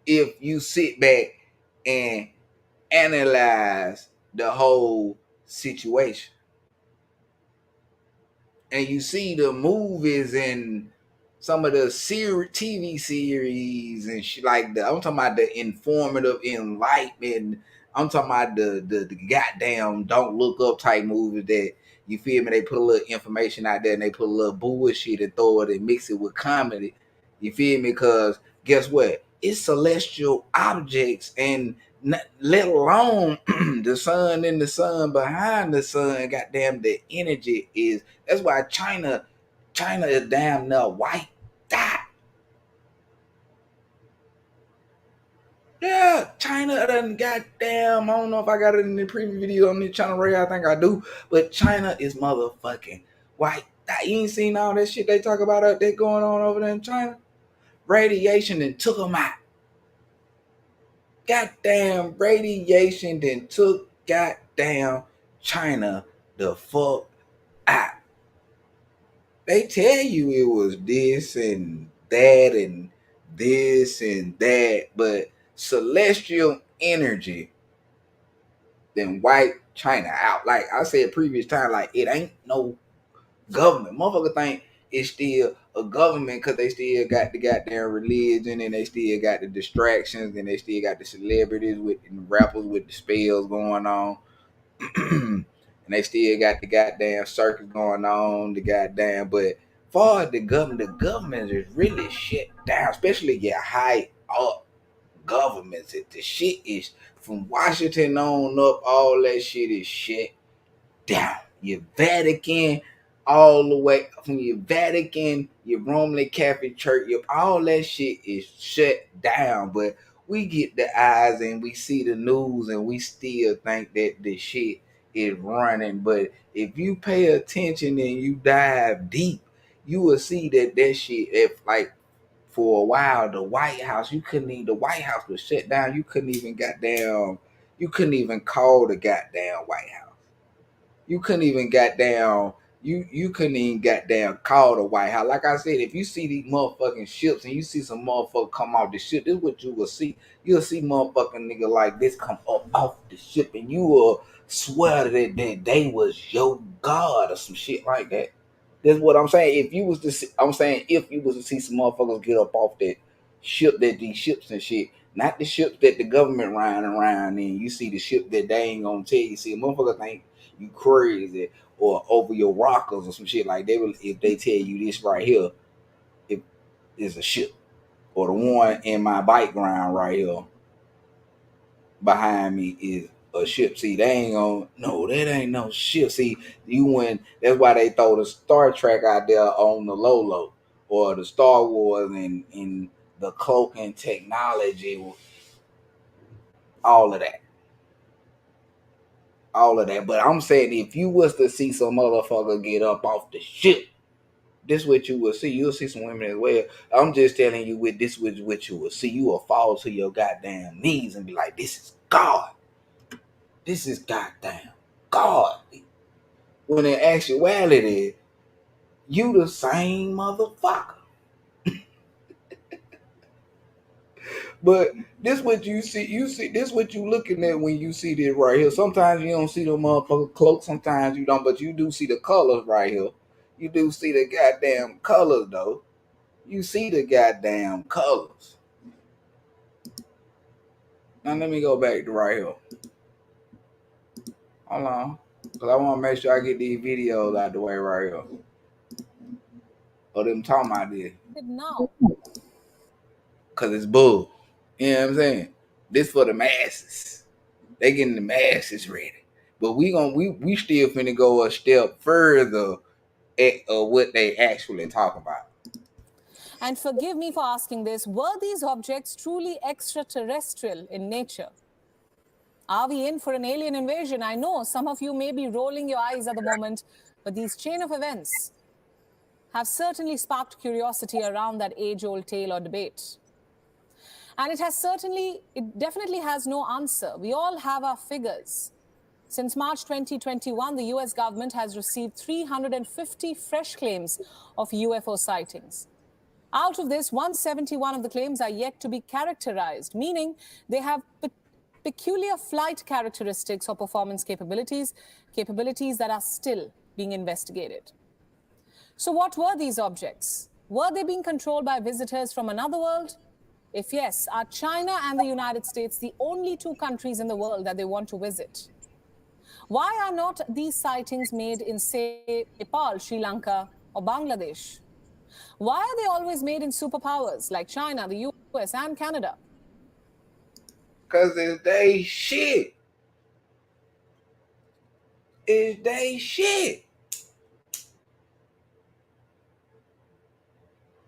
Speaker 1: if you sit back and analyze the whole situation. And you see the movies and some of the TV series and shit like that. I'm talking about the informative, enlightenment. I'm talking about the goddamn don't look up type movies that, you feel me, they put a little information out there and they put a little bullshit and throw it and mix it with comedy. You feel me? Because guess what? It's celestial objects, and let alone the sun and the sun behind the sun. Goddamn, the energy is. That's why China is damn near white. Yeah, China done goddamn. I don't know if I got it in the previous video on this channel, Ray. I think I do, but China is motherfucking white. You ain't seen all that shit they talk about out there going on over there in China. Radiation and took them out. Goddamn radiation then took goddamn China the fuck out. They tell you it was this and that and this and that, but celestial energy then wipe China out. Like I said previous time, like it ain't no government. Motherfucker think it's still a government because they still got the goddamn religion and they still got the distractions and they still got the celebrities with and rappers with the spells going on. And they still got the goddamn circus going on, the goddamn, but far as the government is really shit down, especially your high up governments. The shit is from Washington on up, all that shit is shit down. Your Vatican, all the way from your Vatican, your Roman Catholic Church, all that shit is shut down. But we get the eyes and we see the news and we still think that the shit is running. But if you pay attention and you dive deep, you will see that shit, if like for a while, the White House, the White House was shut down. You couldn't even call the goddamn White House. You couldn't even call the White House. Like I said, if you see these motherfucking ships and you see some motherfucker come off the ship, this is what you will see. You'll see motherfucking nigga like this come up off the ship and you will swear that they was your God or some shit like that. That's what I'm saying. If you was to see some motherfuckers get up off that ship, that these ships and shit, not the ships that the government riding around in. You see the ship that they ain't gonna tell you. See, a motherfucker think you crazy or over your rockers or some shit like they will if they tell you this right here, if it's a ship, or the one in my background right here behind me is a ship. See, they ain't gonna no, that ain't no ship. See, that's why they throw the Star Trek out there on the low, or the Star Wars and the cloaking technology, all of that. But I'm saying if you was to see some motherfucker get up off the ship, this what you will see. You'll see some women as well. I'm just telling you, with this was what you will see. You will fall to your goddamn knees and be like, this is God. This is goddamn God. When in actuality, you the same motherfucker. But this what you see. This what you looking at when you see this right here. Sometimes you don't see the motherfucker cloak. Sometimes you don't. But you do see the colors right here. You do see the goddamn colors though. You see the goddamn colors. Now let me go back to right here. Hold on. Because I want to make sure I get these videos out the way right here. Or them talking about this.
Speaker 11: Now.
Speaker 1: Because it's bull. You know what I'm saying? This for the masses. They getting the masses ready. But we still finna go a step further at what they actually talk about.
Speaker 11: And forgive me for asking this, were these objects truly extraterrestrial in nature? Are we in for an alien invasion? I know some of you may be rolling your eyes at the moment, but these chain of events have certainly sparked curiosity around that age-old tale or debate. And it definitely has no answer. We all have our figures. Since March 2021, the US government has received 350 fresh claims of UFO sightings. Out of this, 171 of the claims are yet to be characterized, meaning they have peculiar flight characteristics or performance capabilities that are still being investigated. So what were these objects? Were they being controlled by visitors from another world? If yes, are China and the United States the only two countries in the world that they want to visit? Why are not these sightings made in, say, Nepal, Sri Lanka, or Bangladesh? Why are they always made in superpowers like China, the US, and Canada?
Speaker 1: Because it's they shit. It's they shit.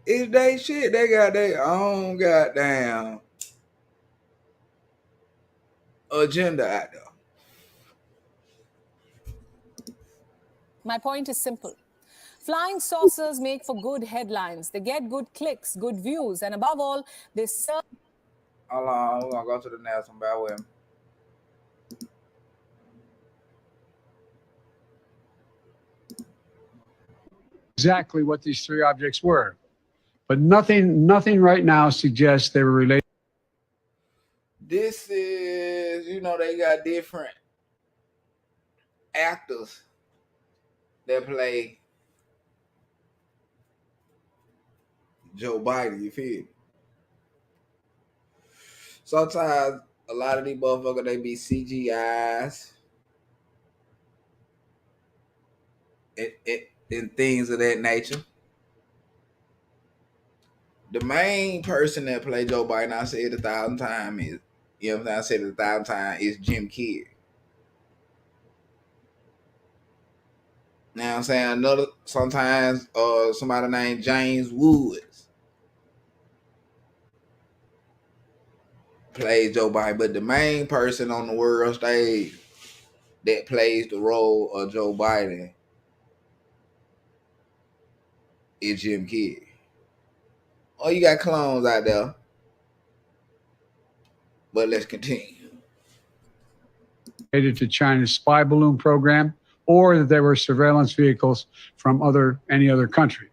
Speaker 1: It's they shit. They got their own goddamn agenda out there.
Speaker 11: My point is simple. Flying saucers make for good headlines. They get good clicks, good views, and above all, they serve.
Speaker 1: Hold on, we're gonna go to the next one. Bear with me.
Speaker 14: Exactly what these three objects were, but nothing right now suggests they were related.
Speaker 1: This is, they got different actors that play Joe Biden, you feel me? Sometimes a lot of these motherfuckers, they be CGIs and things of that nature. The main person that played Joe Biden, I said it 1,000 times, is, I said it 1,000 times, is Jim Carrey. Now I'm saying sometimes somebody named James Woods plays Joe Biden, but the main person on the world stage that plays the role of Joe Biden is Jim Carrey. Oh, you got clones out there. But let's continue.
Speaker 14: Related to China's spy balloon program, or that they were surveillance vehicles from any other country.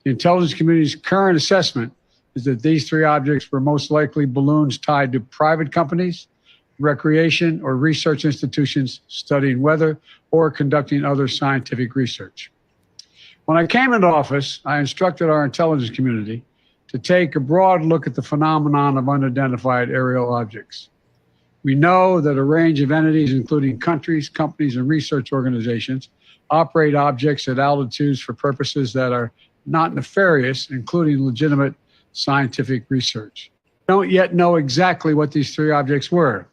Speaker 14: The intelligence community's current assessment is that these three objects were most likely balloons tied to private companies, recreation or research institutions studying weather or conducting other scientific research. When I came into office, I instructed our intelligence community to take a broad look at the phenomenon of unidentified aerial objects. We know that a range of entities, including countries, companies, and research organizations, operate objects at altitudes for purposes that are not nefarious, including legitimate scientific research. We don't yet know exactly what these three objects were,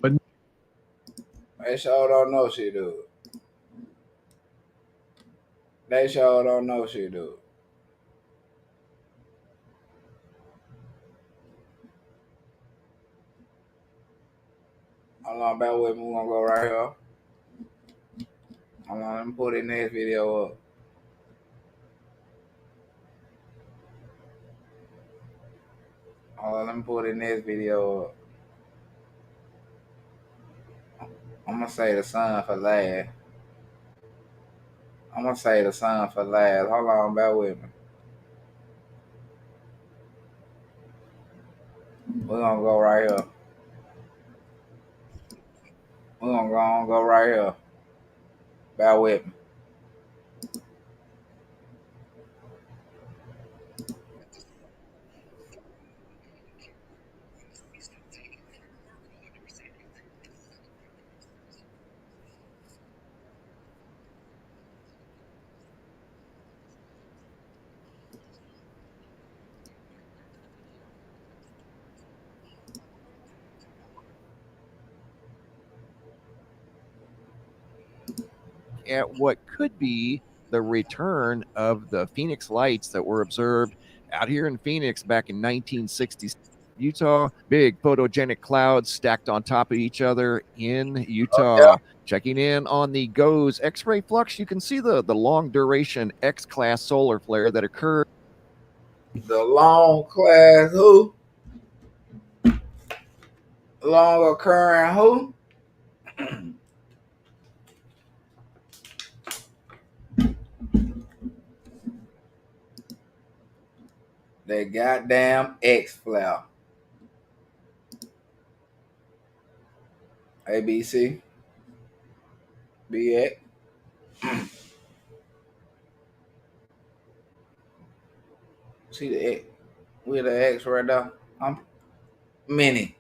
Speaker 14: but
Speaker 1: they sure don't know shit, dude. They sure don't know shit, dude. Hold on, bear with me. We're gonna go right here. Hold on, let me put the next video up. Hold on, let me put the next video up. I'm gonna say the sun for last. Hold on, bear with me. We're gonna go right here. We're gonna go right here. Bear with me.
Speaker 15: At what could be the return of the Phoenix lights that were observed out here in Phoenix back in 1960. Utah, big photogenic clouds stacked on top of each other in Utah. Checking in on the GOES X-ray flux, you can see the long duration X-class solar flare that occurred.
Speaker 1: The long class who? Long occurring who? That goddamn X-flare. ABC. BX. See the X. With the X right there. Mini.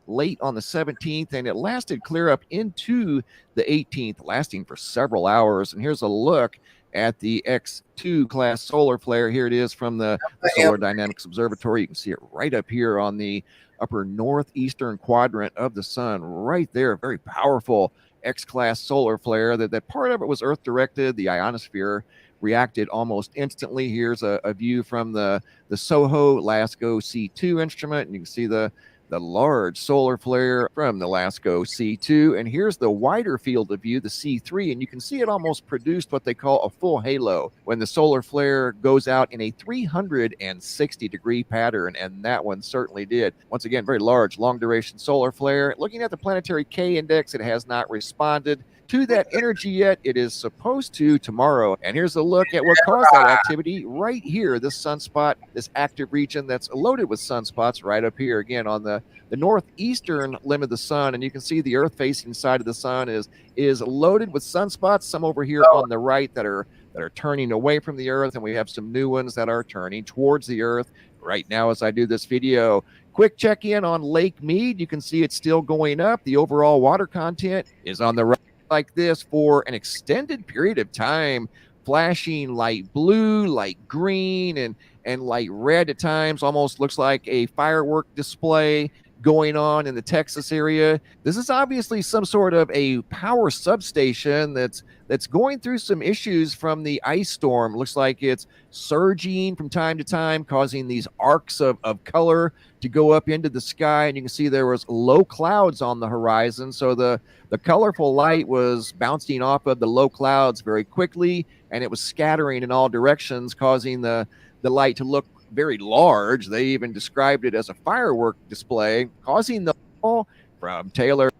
Speaker 15: Late on the 17th, and it lasted clear up into the 18th, lasting for several hours. And here's a look at the X2 class solar flare. Here it is from the Solar Dynamics Observatory. You can see it right up here on the upper northeastern quadrant of the sun, right there. Very powerful X-class solar flare. That part of it was Earth directed. The ionosphere reacted almost instantly. Here's a view from the SOHO LASCO C2 instrument, and you can see the large solar flare from the LASCO C2. And here's the wider field of view, the C3, and you can see it almost produced what they call a full halo when the solar flare goes out in a 360-degree pattern, and that one certainly did. Once again, very large, long-duration solar flare. Looking at the planetary K index, it has not responded to that energy yet. It is supposed to tomorrow. And here's a look at what caused that activity right here, this sunspot, this active region that's loaded with sunspots right up here, again, on the northeastern limb of the sun. And you can see the Earth-facing side of the sun is loaded with sunspots, some over here on the right that are turning away from the Earth, and we have some new ones that are turning towards the Earth right now as I do this video. Quick check-in on Lake Mead. You can see it's still going up. The overall water content is on the right like this for an extended period of time, flashing light blue, light green, and light red at times. Almost looks like a firework display going on in the Texas area. This is obviously some sort of a power substation that's going through some issues from the ice storm. Looks like it's surging from time to time, causing these arcs of color to go up into the sky. And you can see there was low clouds on the horizon. So the colorful light was bouncing off of the low clouds very quickly, and it was scattering in all directions, causing the light to look very large. They even described it as a firework display, causing the fall from Taylor.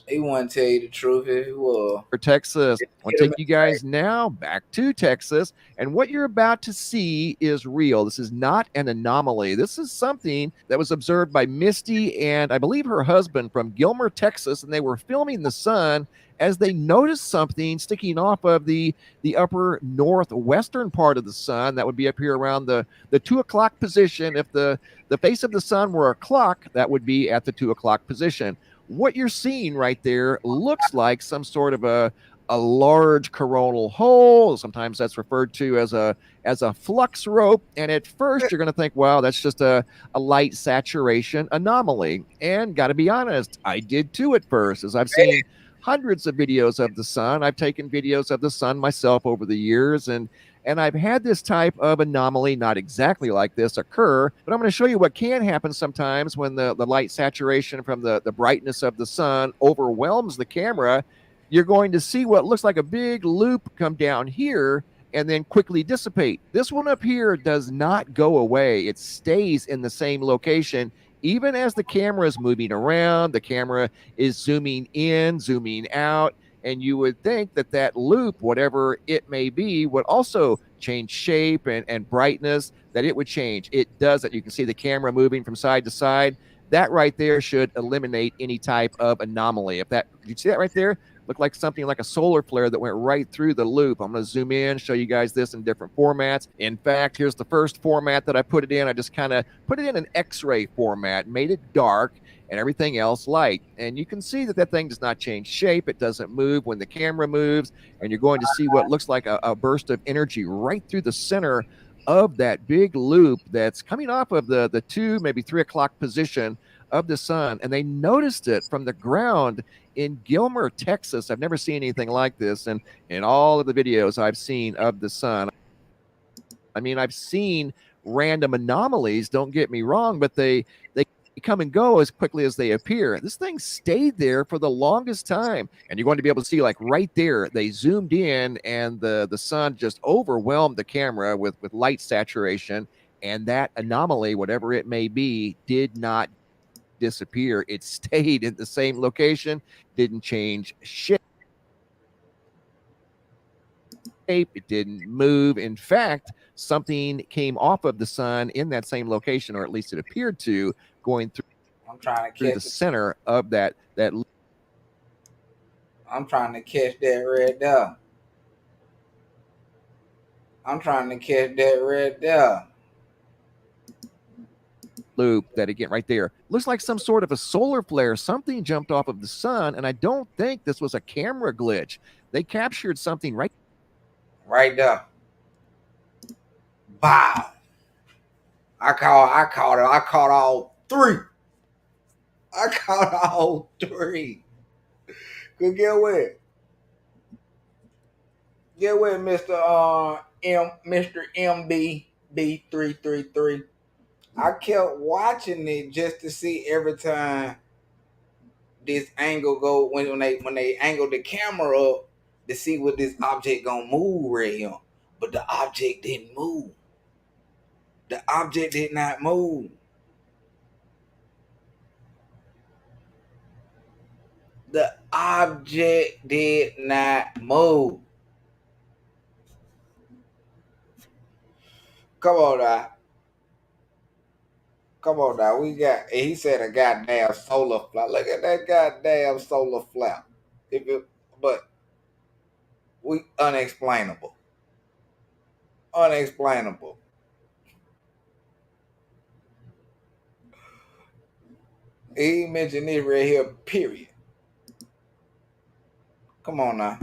Speaker 1: He wouldn't tell you the truth if he was.
Speaker 15: For Texas. I'll take you guys now back to Texas, and what you're about to see is real. This is not an anomaly. This is something that was observed by Misty and I believe her husband from Gilmer, Texas, and they were filming the sun as they noticed something sticking off of the upper northwestern part of the sun. That would be up here around the 2 o'clock position. If the face of the sun were a clock, that would be at the 2 o'clock position. What you're seeing right there looks like some sort of a large coronal hole. Sometimes that's referred to as a flux rope. And at first you're going to think, wow, that's just a light saturation anomaly. And got to be honest, I did too at first, as I've seen hundreds of videos of the sun. I've taken videos of the sun myself over the years, and I've had this type of anomaly, not exactly like this, occur, but I'm going to show you what can happen sometimes when the light saturation from the brightness of the sun overwhelms the camera. You're going to see what looks like a big loop come down here and then quickly dissipate. This one up here does not go away. It stays in the same location. Even as the camera is moving around, the camera is zooming in, zooming out, and you would think that loop, whatever it may be, would also change shape and brightness, that it would change. It doesn't. You can see the camera moving from side to side. That right there should eliminate any type of anomaly. You see that right there? Looked like something like a solar flare that went right through the loop. I'm going to zoom in, show you guys this in different formats. In fact, here's the first format that I put it in. I just kind of put it in an X-ray format, made it dark, and everything else light. And you can see that thing does not change shape. It doesn't move when the camera moves. And you're going to see what looks like a burst of energy right through the center of that big loop that's coming off of the 2, maybe 3 o'clock position of the sun, and they noticed it from the ground in Gilmer, Texas. I've never seen anything like this, and in all of the videos I've seen of the sun, I mean, I've seen random anomalies, don't get me wrong, but they come and go as quickly as they appear. This thing stayed there for the longest time, and you're going to be able to see, like right there, they zoomed in and the sun just overwhelmed the camera with light saturation, and that anomaly, whatever it may be, did not disappear. It stayed in the same location, didn't change shape. It didn't move. In fact, something came off of the sun in that same location, or at least it appeared to, going through,
Speaker 1: I'm trying to
Speaker 15: through
Speaker 1: catch
Speaker 15: the center of that.
Speaker 1: I'm trying to catch that right there. I'm trying to catch that right there.
Speaker 15: Loop that, again, right there, looks like some sort of a solar flare. Something jumped off of the sun, and I don't think this was a camera glitch. They captured something right
Speaker 1: there. Wow. I caught all three. I caught all three. Good, get with Mr. Mr. MBB333. I kept watching it just to see every time this angle go when they angle the camera up to see what this object gonna move right here. But the object didn't move. The object did not move. The object did not move. Come on now. Come on now. We got, he said a goddamn solar flare. Look at that goddamn solar flare. But we unexplainable. Unexplainable. He mentioned it right here, period. Come on now.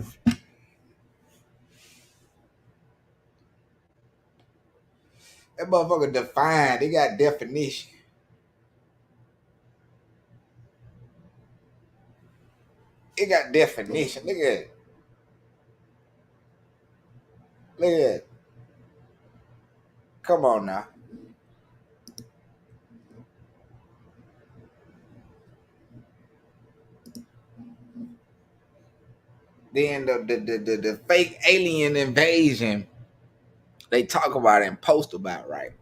Speaker 1: That motherfucker defined. They got definition. It got definition. Look at it. Look at it. Come on now. Then the fake alien invasion they talk about and post about, right?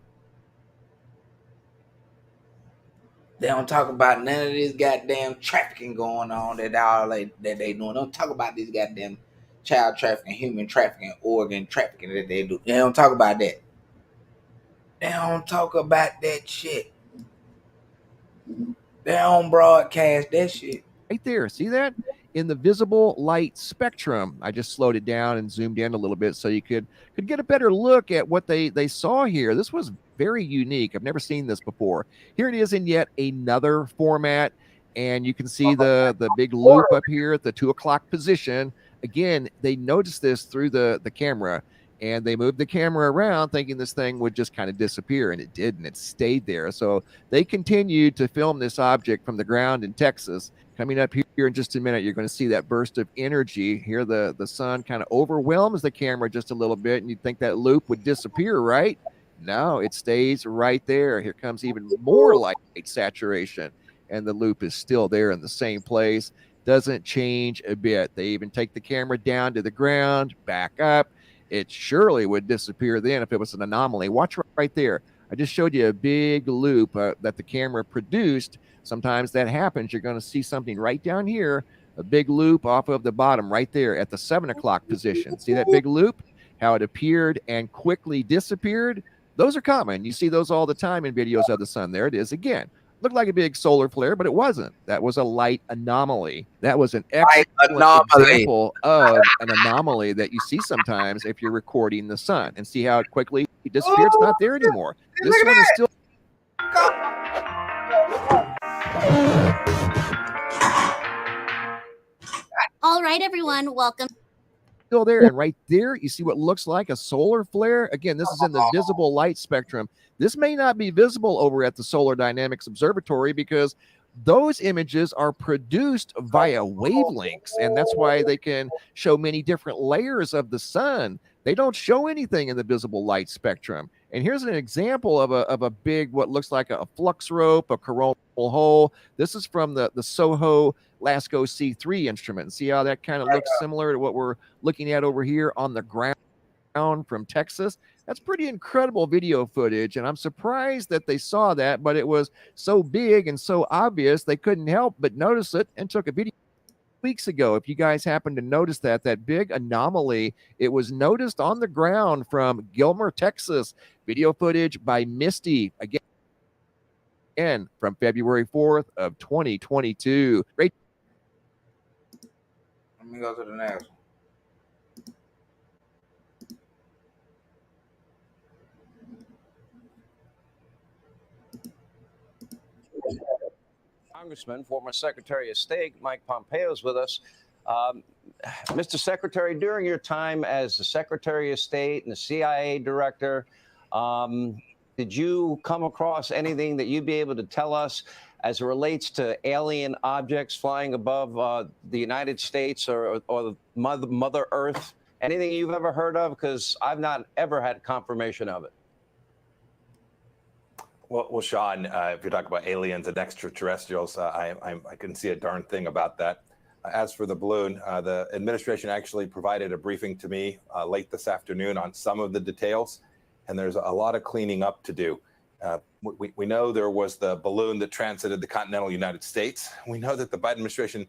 Speaker 1: They don't talk about none of this goddamn trafficking going on that they doing. Don't talk about this goddamn child trafficking, human trafficking, organ trafficking that they do. They don't talk about that. They don't talk about that shit. They don't broadcast that shit.
Speaker 15: Right there. See that? In the visible light spectrum. I just slowed it down and zoomed in a little bit so you could get a better look at what they saw here. This was very unique. I've never seen this before. Here it is in yet another format, and you can see the big loop up here at the 2 o'clock position. Again, they noticed this through the camera, and they moved the camera around thinking this thing would just kind of disappear, and it didn't. It stayed there. So they continued to film this object from the ground in Texas. Coming up here in just a minute, you're going to see that burst of energy. Here the sun kind of overwhelms the camera just a little bit, and you'd think that loop would disappear, right? No, it stays right there. Here comes even more light saturation, and the loop is still there in the same place. Doesn't change a bit. They even take the camera down to the ground, back up. It surely would disappear then if it was an anomaly. Watch right there. I just showed you a big loop that the camera produced. Sometimes that happens. You're going to see something right down here, a big loop off of the bottom right there at the 7 o'clock position. See that big loop? How it appeared and quickly disappeared? Those are common. You see those all the time in videos of the sun. There it is again. Looked like a big solar flare, but it wasn't. That was a light anomaly. That was an excellent example of an anomaly that you see sometimes if you're recording the sun. And see how it quickly disappeared? It's not there anymore. This one is still...
Speaker 16: All right, everyone, welcome.
Speaker 15: still there. And right there, you see what looks like a solar flare. Again, this is in the visible light spectrum. This may not be visible over at the Solar Dynamics Observatory because those images are produced via wavelengths, and that's why they can show many different layers of the sun. They don't show anything in the visible light spectrum. And here's an example of a big, what looks like a flux rope, a coronal hole. This is from the SOHO LASCO C3 instrument. See how that kind of looks similar to what we're looking at over here on the ground from Texas? That's pretty incredible video footage, and I'm surprised that they saw that, but it was so big and so obvious they couldn't help but notice it and took a video weeks ago. If you guys happen to notice that big anomaly, it was noticed on the ground from Gilmer, Texas. Video footage by Misty, again from February 4th of 2022. Great.
Speaker 1: Let me go to the next one.
Speaker 16: Congressman, former Secretary of State Mike Pompeo is with us. Mr. Secretary, during your time as the Secretary of State and the CIA director, did you come across anything that you'd be able to tell us as it relates to alien objects flying above the United States or the Mother Earth? Anything you've ever heard of? Because I've not ever had confirmation of it.
Speaker 17: Well, Sean, if you're talking about aliens and extraterrestrials, I couldn't see a darn thing about that. As for the balloon, the administration actually provided a briefing to me late this afternoon on some of the details, and there's a lot of cleaning up to do. We know there was the balloon that transited the continental United States. We know that the Biden administration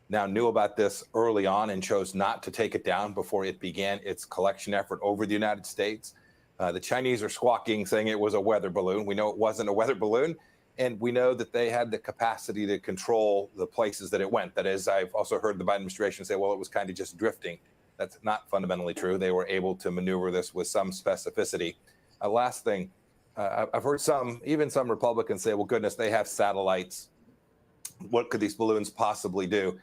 Speaker 17: now knew about this early on and chose not to take it down before it began its collection effort over the United States. The Chinese are squawking, saying it was a weather balloon. We know it wasn't a weather balloon, and we know that they had the capacity to control the places that it went. That is, I've also heard the Biden administration say, well, it was kind of just drifting. That's not fundamentally true. They were able to maneuver this with some specificity. Last thing, I've heard even some Republicans say, well, goodness, they have satellites. What could these balloons possibly do?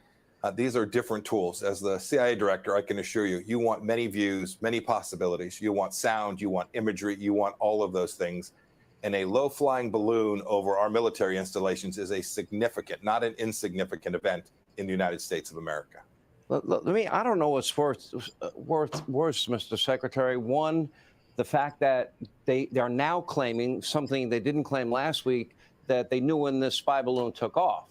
Speaker 17: These are different tools. As the CIA director, I can assure you, you want many views, many possibilities. You want sound, you want imagery, you want all of those things. And a low-flying balloon over our military installations is a significant, not an insignificant event in the United States of America.
Speaker 16: I don't know what's worse, Mr. Secretary. One, the fact that they are now claiming something they didn't claim last week, that they knew when this spy balloon took off.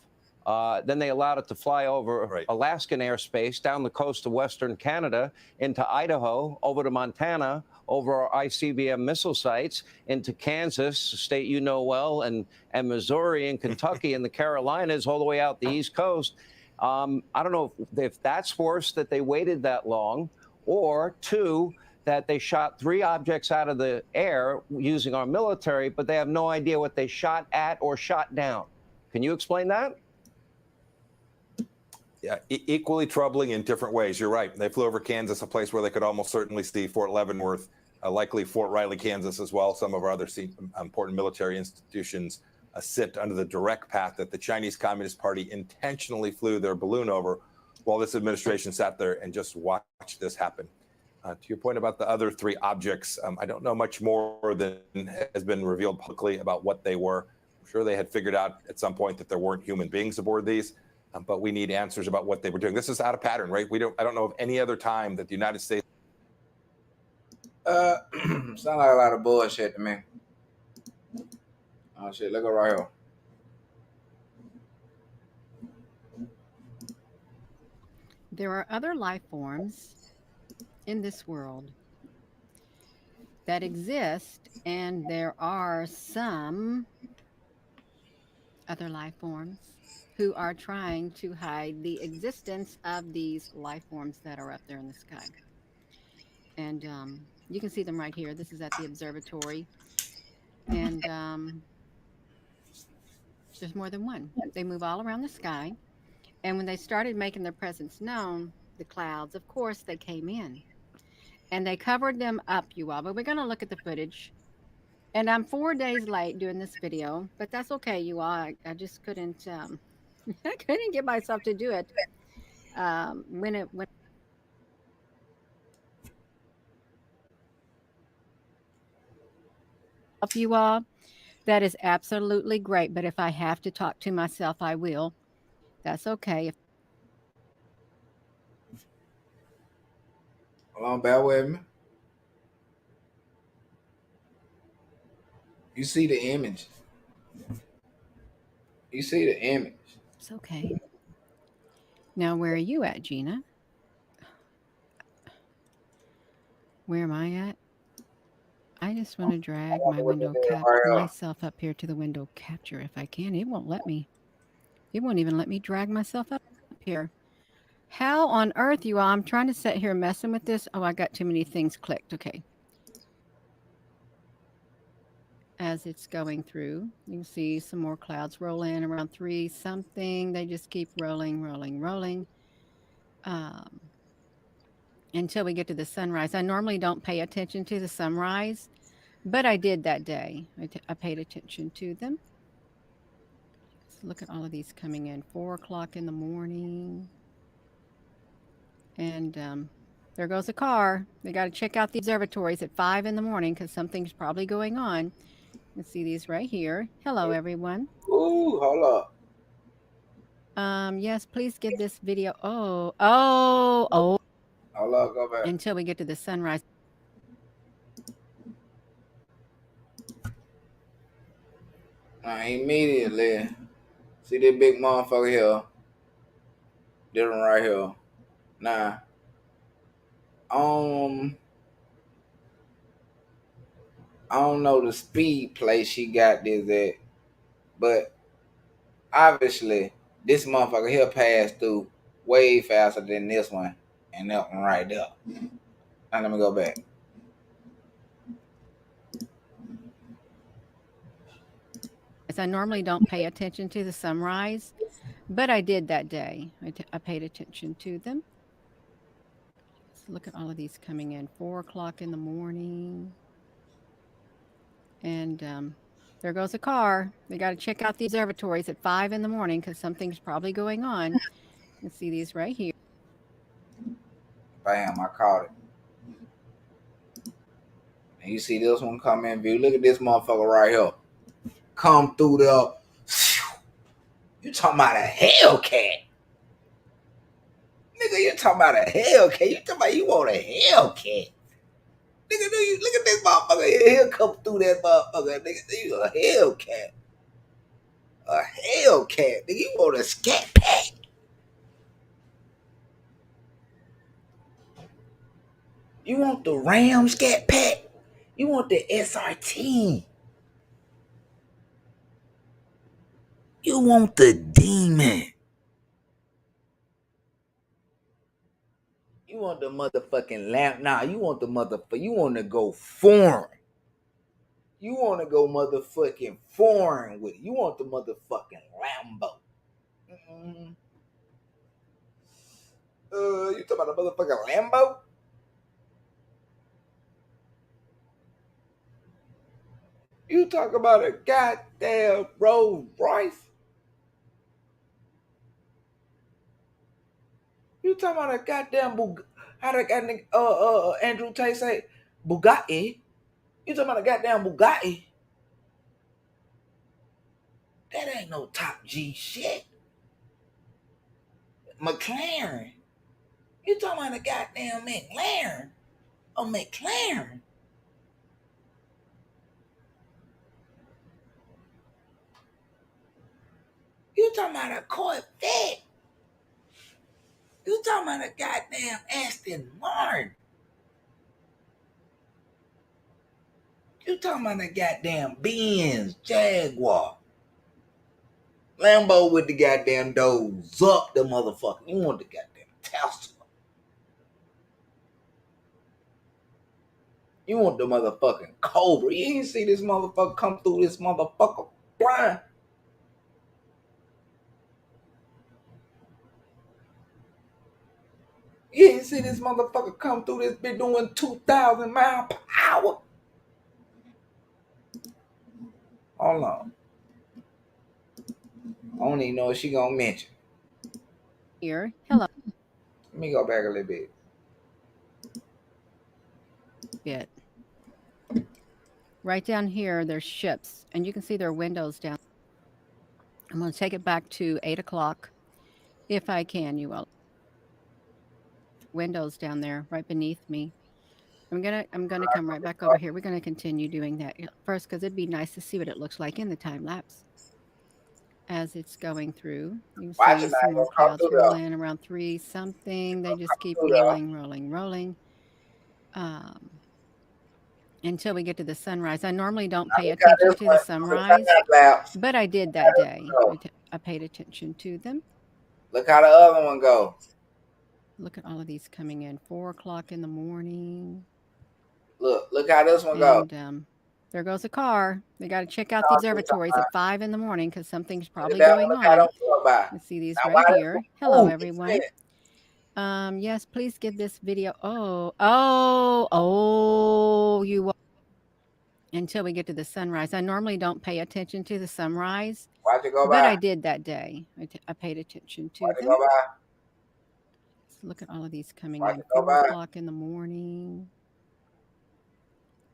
Speaker 16: Then they allowed it to fly over Alaskan airspace, down the coast of Western Canada, into Idaho, over to Montana, over our ICBM missile sites, into Kansas, a state you know well, and Missouri and Kentucky and the Carolinas, all the way out the East Coast. I don't know if that's worse, that they waited that long, or two, that they shot 3 objects out of the air using our military, but they have no idea what they shot at or shot down. Can you explain that?
Speaker 17: Yeah, equally troubling in different ways. You're right. They flew over Kansas, a place where they could almost certainly see Fort Leavenworth, likely Fort Riley, Kansas as well. Some of our other important military institutions sit under the direct path that the Chinese Communist Party intentionally flew their balloon over, while this administration sat there and just watched this happen. To your point about the other 3 objects, I don't know much more than has been revealed publicly about what they were. I'm sure they had figured out at some point that there weren't human beings aboard these. But we need answers about what they were doing. This is out of pattern, right? I don't know of any other time that the United States.
Speaker 1: Sound like a lot of bullshit to me. Oh shit, look at right here.
Speaker 18: There are other life forms in this world that exist, and there are some other life forms who are trying to hide the existence of these life forms that are up there in the sky. And you can see them right here. This is at the observatory. And there's more than one. They move all around the sky. And when they started making their presence known, the clouds, of course, they came in. And they covered them up, you all. But we're going to look at the footage. And I'm 4 days late doing this video, but that's okay, you all. I just couldn't... I couldn't get myself to do it when you all, that is absolutely great. But if I have to talk to myself, I will. That's okay.
Speaker 1: Hold on, bear with me. You see the image. You see the image.
Speaker 18: It's okay. Now, where are you at, Gina? Where am I at? I just want to drag my myself up here to the window capture if I can. It won't let me. It won't even let me drag myself up here. How on earth, you all? I'm trying to sit here messing with this. Oh, I got too many things clicked. Okay. As it's going through, you can see some more clouds roll in around 3 something. They just keep rolling, rolling, rolling. Until we get to the sunrise. I normally don't pay attention to the sunrise, but I did that day. I paid attention to them. Let's look at all of these coming in. 4 o'clock in the morning. And there goes a car. They got to check out the observatories at 5 in the morning because something's probably going on. Let's see these right here. Hello, everyone.
Speaker 1: Ooh, hold up.
Speaker 18: Yes, please give this video. Oh.
Speaker 1: Hold up, go back.
Speaker 18: Until we get to the sunrise.
Speaker 1: Immediately. See this big motherfucker here. This one right here. Nah. I don't know the speed place she got this at, but obviously this motherfucker here passed through way faster than this one and that one right there. Now let me go back.
Speaker 18: I normally don't pay attention to the sunrise, but I did that day. I paid attention to them. Let's look at all of these coming in. 4 o'clock in the morning. And there goes a car. They got to check out the observatories at 5 in the morning because something's probably going on. Let's see these right here.
Speaker 1: Bam, I caught it. And you see this one come in view. Look at this motherfucker right here. Come through there. You talking about a Hellcat. Nigga, you talking about a Hellcat. You talking about you want a Hellcat. Nigga, look at this motherfucker here. He'll come through that motherfucker. Nigga, you a Hellcat. A Hellcat. Nigga, you want a Scat Pack. You want the Ram Scat Pack. You want the SRT. You want the Demon. You want the motherfucking lamp. Nah, you want the motherfucker. You want to go foreign. You want to go motherfucking foreign with it. You want the motherfucking Lambo. You talking about a motherfucking Lambo? You talk about a goddamn Rolls Royce? You talking about a goddamn how the goddamn Andrew Tate say Bugatti? You talking about a goddamn Bugatti? That ain't no top G shit. McLaren. You talking about a goddamn McLaren? A McLaren. You talking about a Corvette. You talking about a goddamn Aston Martin. You talking about a goddamn Benz, Jaguar. Lambo with the goddamn doors up the motherfucker. You want the goddamn Tesla. You want the motherfucking Cobra. You ain't see this motherfucker come through this motherfucker blind. You ain't see this motherfucker come through this bitch doing 2,000 miles per hour. Hold on. I don't even know what she gonna mention.
Speaker 18: Here. Hello.
Speaker 1: Let me go back a little bit.
Speaker 18: Right down here, there's ships, and you can see their windows down. I'm going to take it back to 8 o'clock, if I can, you all. Windows down there, right beneath me. I'm gonna come right back over here. We're gonna continue doing that first because it'd be nice to see what it looks like in the time lapse as it's going through. You can see some more clouds rolling around 3 something. They just keep rolling. Until we get to the sunrise. I normally don't pay attention to the sunrise, but I did that day. I paid attention to them.
Speaker 1: Look how the other one go.
Speaker 18: Look at all of these coming in. 4 o'clock in the morning.
Speaker 1: Look how this one go.
Speaker 18: And there goes a car. They got to check out the observatories at 5 in the morning because something's probably going on. You see these right here. Hello, everyone. Yes, please give this video. You. Until we get to the sunrise. I normally don't pay attention to the sunrise, but I did that day. I paid attention to them. Let's look at all of these coming in. 4 o'clock in the morning.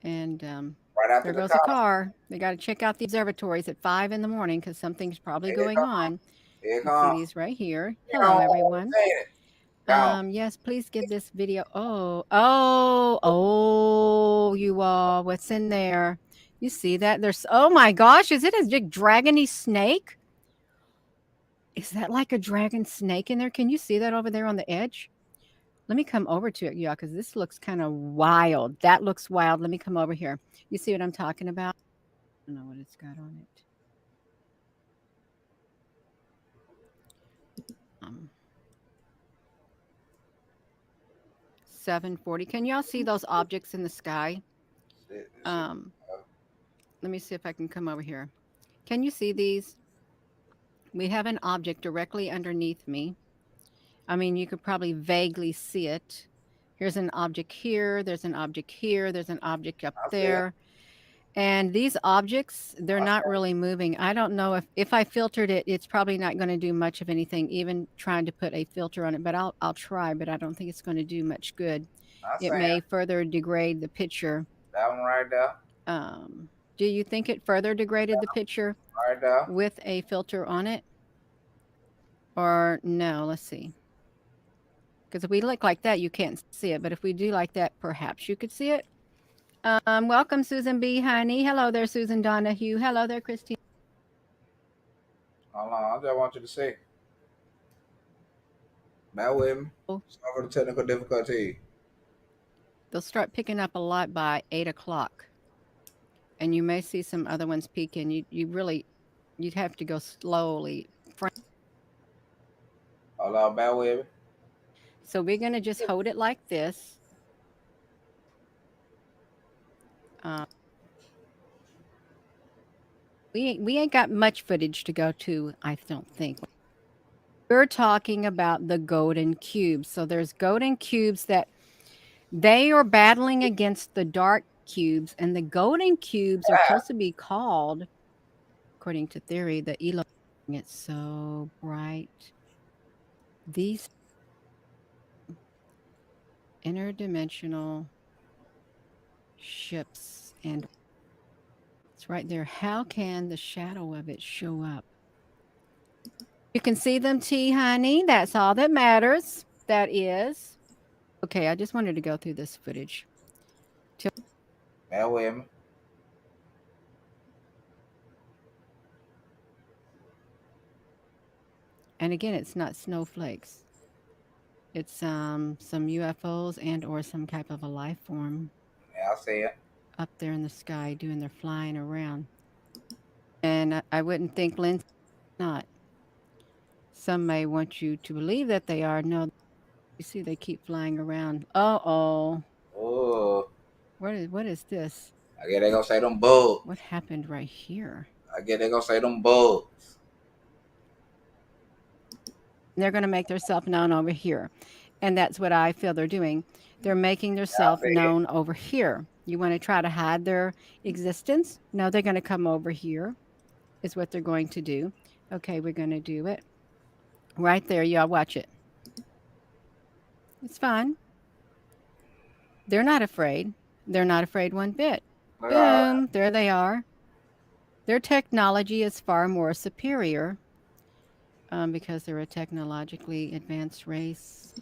Speaker 18: And there goes a car. They got to check out the observatories at 5 in the morning because something's probably going on. You see these right here. Hello, everyone. Yes, please give this video. You all, what's in there? You see that? There's, oh my gosh, is it a big dragony snake? Is that like a dragon snake in there? Can you see that over there on the edge? Let me come over to it, y'all, because this looks kind of wild. That looks wild. Let me come over here. You see what I'm talking about? I don't know what it's got on it. 740. Can y'all see those objects in the sky? Let me see if I can come over here. Can you see these? We have an object directly underneath me. I mean, you could probably vaguely see it. Here's an object here. There's an object here. There's an object up there. And these objects, they're not really moving. I don't know if I filtered it, it's probably not going to do much of anything, even trying to put a filter on it. But I'll try, but I don't think it's going to do much good. It may further degrade the picture.
Speaker 1: That one right there.
Speaker 18: Do you think it further degraded the picture
Speaker 1: right there
Speaker 18: with a filter on it? Or no, let's see. Because if we look like that, you can't see it. But if we do like that, perhaps you could see it. Welcome, Susan B. Honey. Hello there, Susan Donahue. Hello there, Christine.
Speaker 1: Hold on, I just want you to see. Bear with me. Sorry for the technical difficulty.
Speaker 18: They'll start picking up a lot by 8 o'clock. And you may see some other ones peeking. You'd have to go slowly.
Speaker 1: Hold on, bear with me.
Speaker 18: So we're going to just hold it like this. We ain't got much footage to go to, I don't think. We're talking about the golden cubes. So there's golden cubes that they are battling against the dark cubes, and the golden cubes are supposed to be called, according to theory, the Elohim. It's so bright. These interdimensional ships, and it's right there. How can the shadow of it show up? You can see them, T, honey. That's all that matters. That is. Okay, I just wanted to go through this footage.
Speaker 1: Bear with me.
Speaker 18: And again, it's not snowflakes. It's some UFOs and or some type of a life form.
Speaker 1: Yeah, I see it.
Speaker 18: Up there in the sky doing their flying around. And I wouldn't think Lindsay not. Some may want you to believe that they are. No, you see they keep flying around. Oh. What is this?
Speaker 1: I guess they gonna say them bugs.
Speaker 18: What happened right here?
Speaker 1: I guess they gonna say them bugs.
Speaker 18: They're gonna make themselves known over here. And that's what I feel they're doing. They're making themselves known over here. You want to try to hide their existence? No, they're going to come over here is what they're going to do. Okay, we're going to do it. Right there, y'all watch it. It's fine. They're not afraid. They're not afraid one bit. Boom, there they are. Their technology is far more superior because they're a technologically advanced race.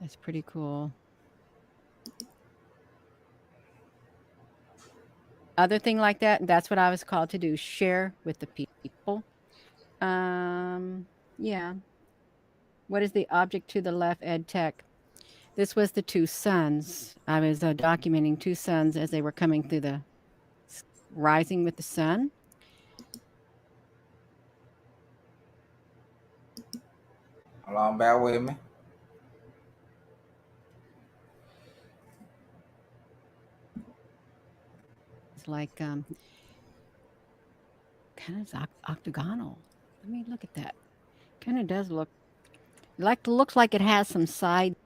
Speaker 18: That's pretty cool. Other thing like that, that's what I was called to do, share with the people. Yeah. What is the object to the left, ed tech? This was the two suns. I was documenting two suns as they were coming through the rising with the sun.
Speaker 1: Hold on, bear with me.
Speaker 18: It's like kind of octagonal. Let me look at that. Kind of does look looks like it has some side.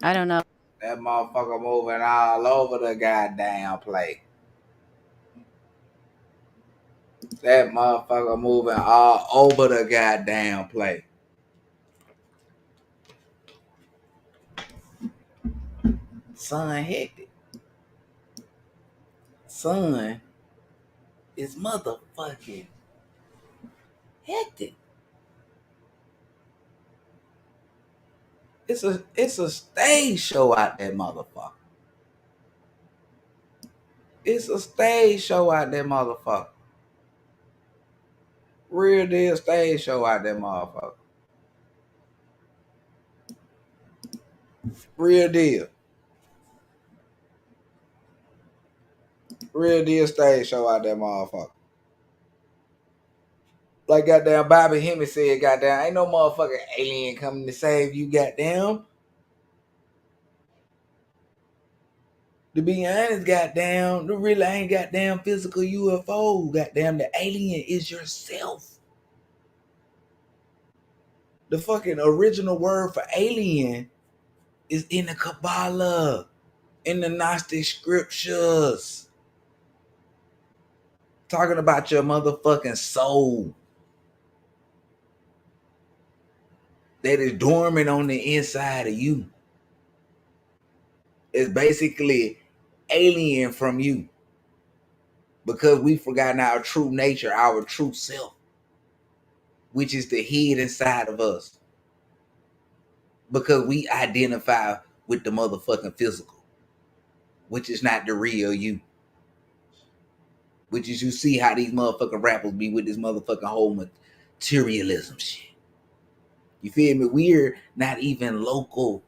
Speaker 18: I don't know.
Speaker 1: That motherfucker moving all over the goddamn place. That motherfucker moving all over the goddamn place. Son hectic. Son is motherfucking hectic. It's a stage show out there, motherfucker. It's a stage show out there, motherfucker. Real deal stage show out there, motherfucker. Real deal. Real deal stage show out there, motherfucker. Like goddamn Bobby Hemming said, goddamn, ain't no motherfucking alien coming to save you, goddamn. To be honest, goddamn, there really ain't goddamn physical UFO. Goddamn, the alien is yourself. The fucking original word for alien is in the Kabbalah, in the Gnostic scriptures. Talking about your motherfucking soul that is dormant on the inside of you. It's basically alien from you because we've forgotten our true nature, our true self, which is the head inside of us. Because we identify with the motherfucking physical, which is not the real you. Which is, you see how these motherfucking rappers be with this motherfucking whole materialism shit. You feel me? We're not even local.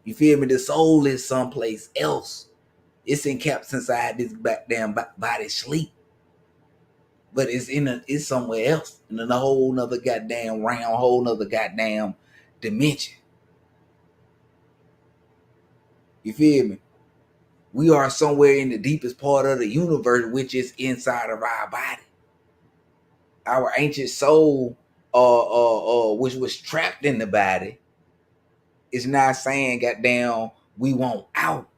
Speaker 1: You feel me? The soul is someplace else. It's encapped inside this goddamn body sleep. But it's somewhere else. In a whole nother goddamn realm, whole nother goddamn dimension. You feel me? We are somewhere in the deepest part of the universe, which is inside of our body. Our ancient soul, which was trapped in the body, is not saying, goddamn, we want out.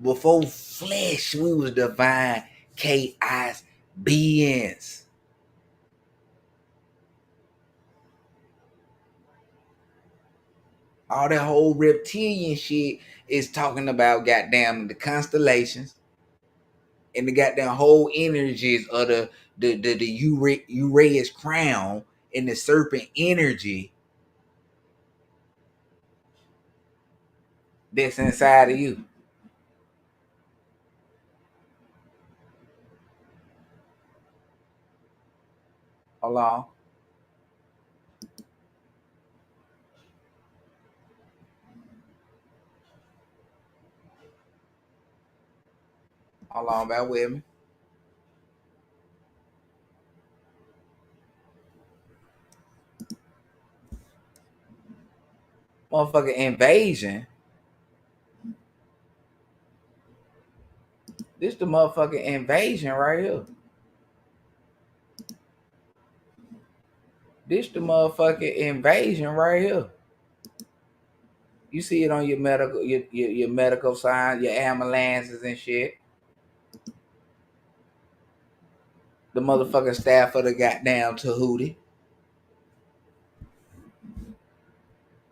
Speaker 1: Before flesh, we was divine chaos beings. All that whole reptilian shit is talking about goddamn the constellations and the goddamn whole energies of the Uranus crown and the serpent energy that's inside of you. Hold on. Hold on, bear with me. Motherfucking invasion. This the motherfucking invasion right here. This the motherfucking invasion right here. You see it on your medical signs, your ambulances and shit. The motherfucking staff of the goddamn Tahuti.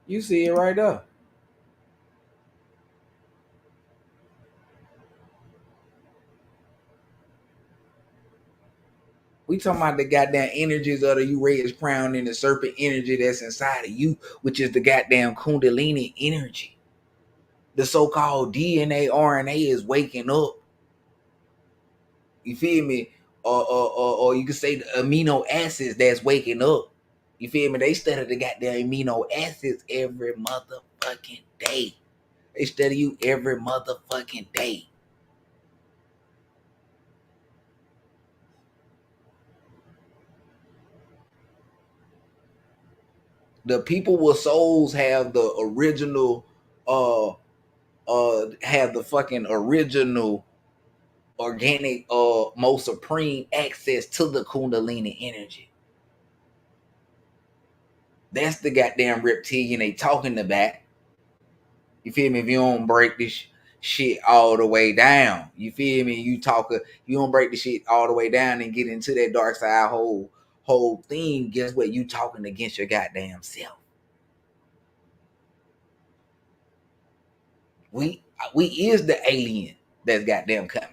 Speaker 1: You see it right there. We talking about the goddamn energies of the Uranus crown and the serpent energy that's inside of you, which is the goddamn Kundalini energy. The so-called DNA, RNA is waking up. You feel me? Or you could say the amino acids that's waking up. You feel me? They study the goddamn amino acids every motherfucking day. They study you every motherfucking day. The people with souls have the original, have the fucking original organic, most supreme access to the Kundalini energy. That's the goddamn reptilian they talking about. You feel me? If you don't break this shit all the way down, you feel me? You don't break the shit all the way down and get into that dark side whole thing. Guess what? You talking against your goddamn self. We is the alien that's goddamn coming.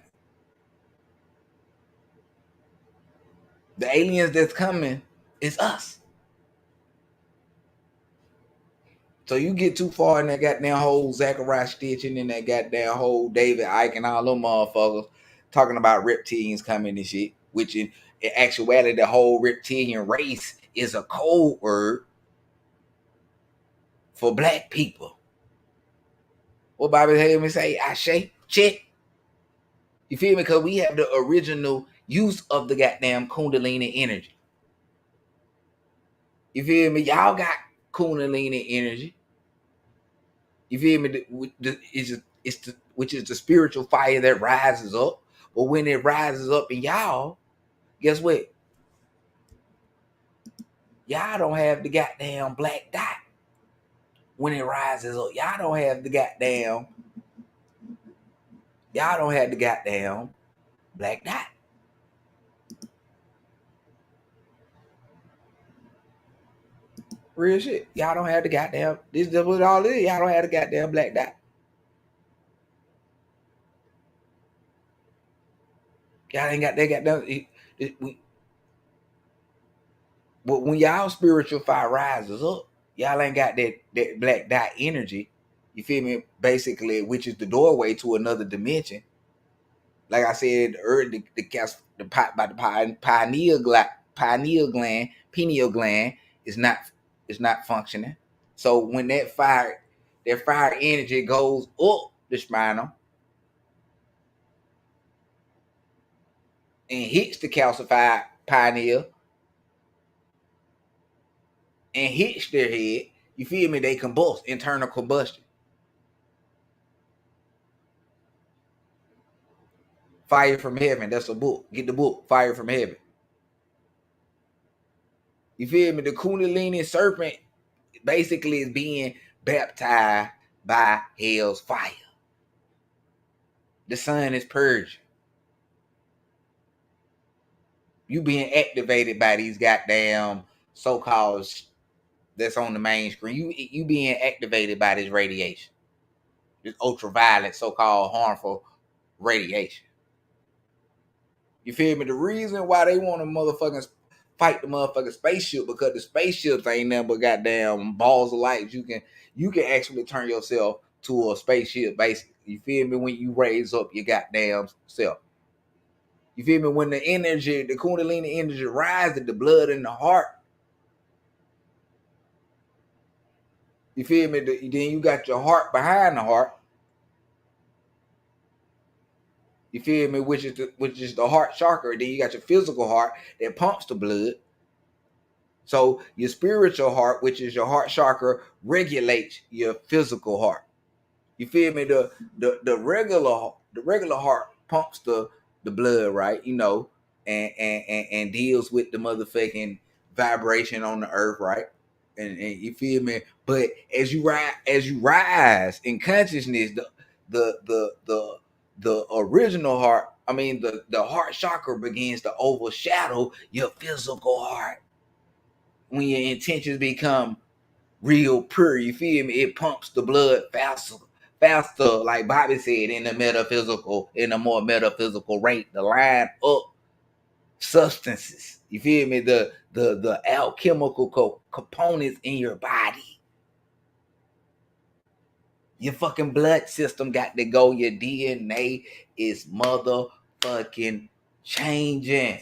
Speaker 1: The aliens that's coming is us. So you get too far in that goddamn whole Zachariah Stitching and that goddamn whole David Icke and all them motherfuckers talking about reptilians coming and shit, which in actuality the whole reptilian race is a code word for black people. What Bible had me say? Ashe, check. You feel me? Because we have the original use of the goddamn Kundalini energy. You feel me? Y'all got Kundalini energy. You feel me? Which is the spiritual fire that rises up. But when it rises up in y'all, guess what? Y'all don't have the goddamn black dot. When it rises up, y'all don't have the goddamn black dot. Real shit. Y'all don't have the goddamn, this is what all it is. Y'all don't have the goddamn black dot. Y'all ain't got that goddamn. But when y'all spiritual fire rises up, y'all ain't got that black dot energy. You feel me? Basically, which is the doorway to another dimension. Like I said earlier, the pineal gland is not functioning. So when that fire energy goes up the spinal and hits the calcified pineal and hits their head, you feel me? They combust, internal combustion. Fire from Heaven. That's a book. Get the book, Fire from Heaven. You feel me? The Kundalini serpent basically is being baptized by hell's fire. The sun is purging. You being activated by these goddamn so-called that's on the main screen. You being activated by this radiation. This ultraviolet, so-called harmful radiation. You feel me? The reason why they want to motherfucking fight the motherfucking spaceship, because the spaceships ain't nothing but goddamn balls of light. You can actually turn yourself to a spaceship, basically. You feel me? When you raise up your goddamn self. You feel me? When the energy, the Kundalini energy rises, the blood in the heart. You feel me? Then you got your heart behind the heart. You feel me? Which is the heart chakra. Then you got your physical heart that pumps the blood. So your spiritual heart, which is your heart chakra, regulates your physical heart. You feel me? The regular heart pumps the blood, right? You know, and deals with the motherfucking vibration on the earth, right? And you feel me? But as you rise in consciousness, the original heart, I mean the heart chakra begins to overshadow your physical heart when your intentions become real pure. You feel me? It pumps the blood faster, like Bobby said, in the more metaphysical rate, the line up substances. You feel me? The alchemical components in your body. Your fucking blood system got to go. Your DNA is motherfucking changing.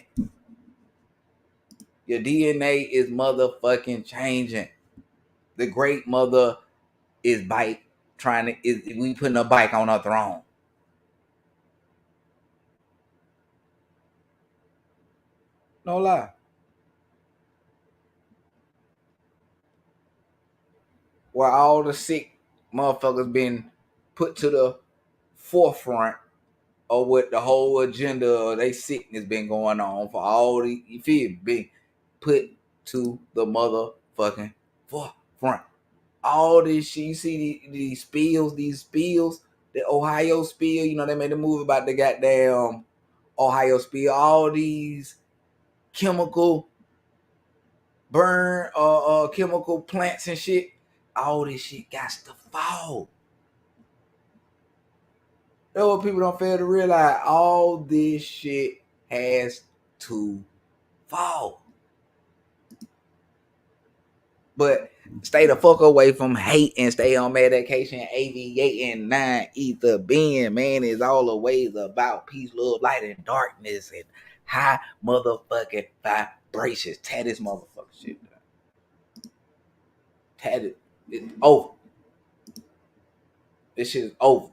Speaker 1: Your DNA is motherfucking changing. The great mother is we putting a bike on her throne. No lie. While all the sick motherfuckers been put to the forefront of what the whole agenda of they sickness been going on for all the, you feel me, been put to the motherfucking forefront. All this shit, you see these spills, the Ohio spill, you know, they made a movie about the goddamn Ohio spill, all these chemical burn chemical plants and shit, all this shit got to fall. That's what people don't fail to realize. All this shit has to fall. But stay the fuck away from hate and stay on medication, aviating, 9 ether being, man, is all the ways about peace, love, light, and darkness and high motherfucking vibrations. Tear this motherfucking shit down. Tear it. It's over. This shit is over.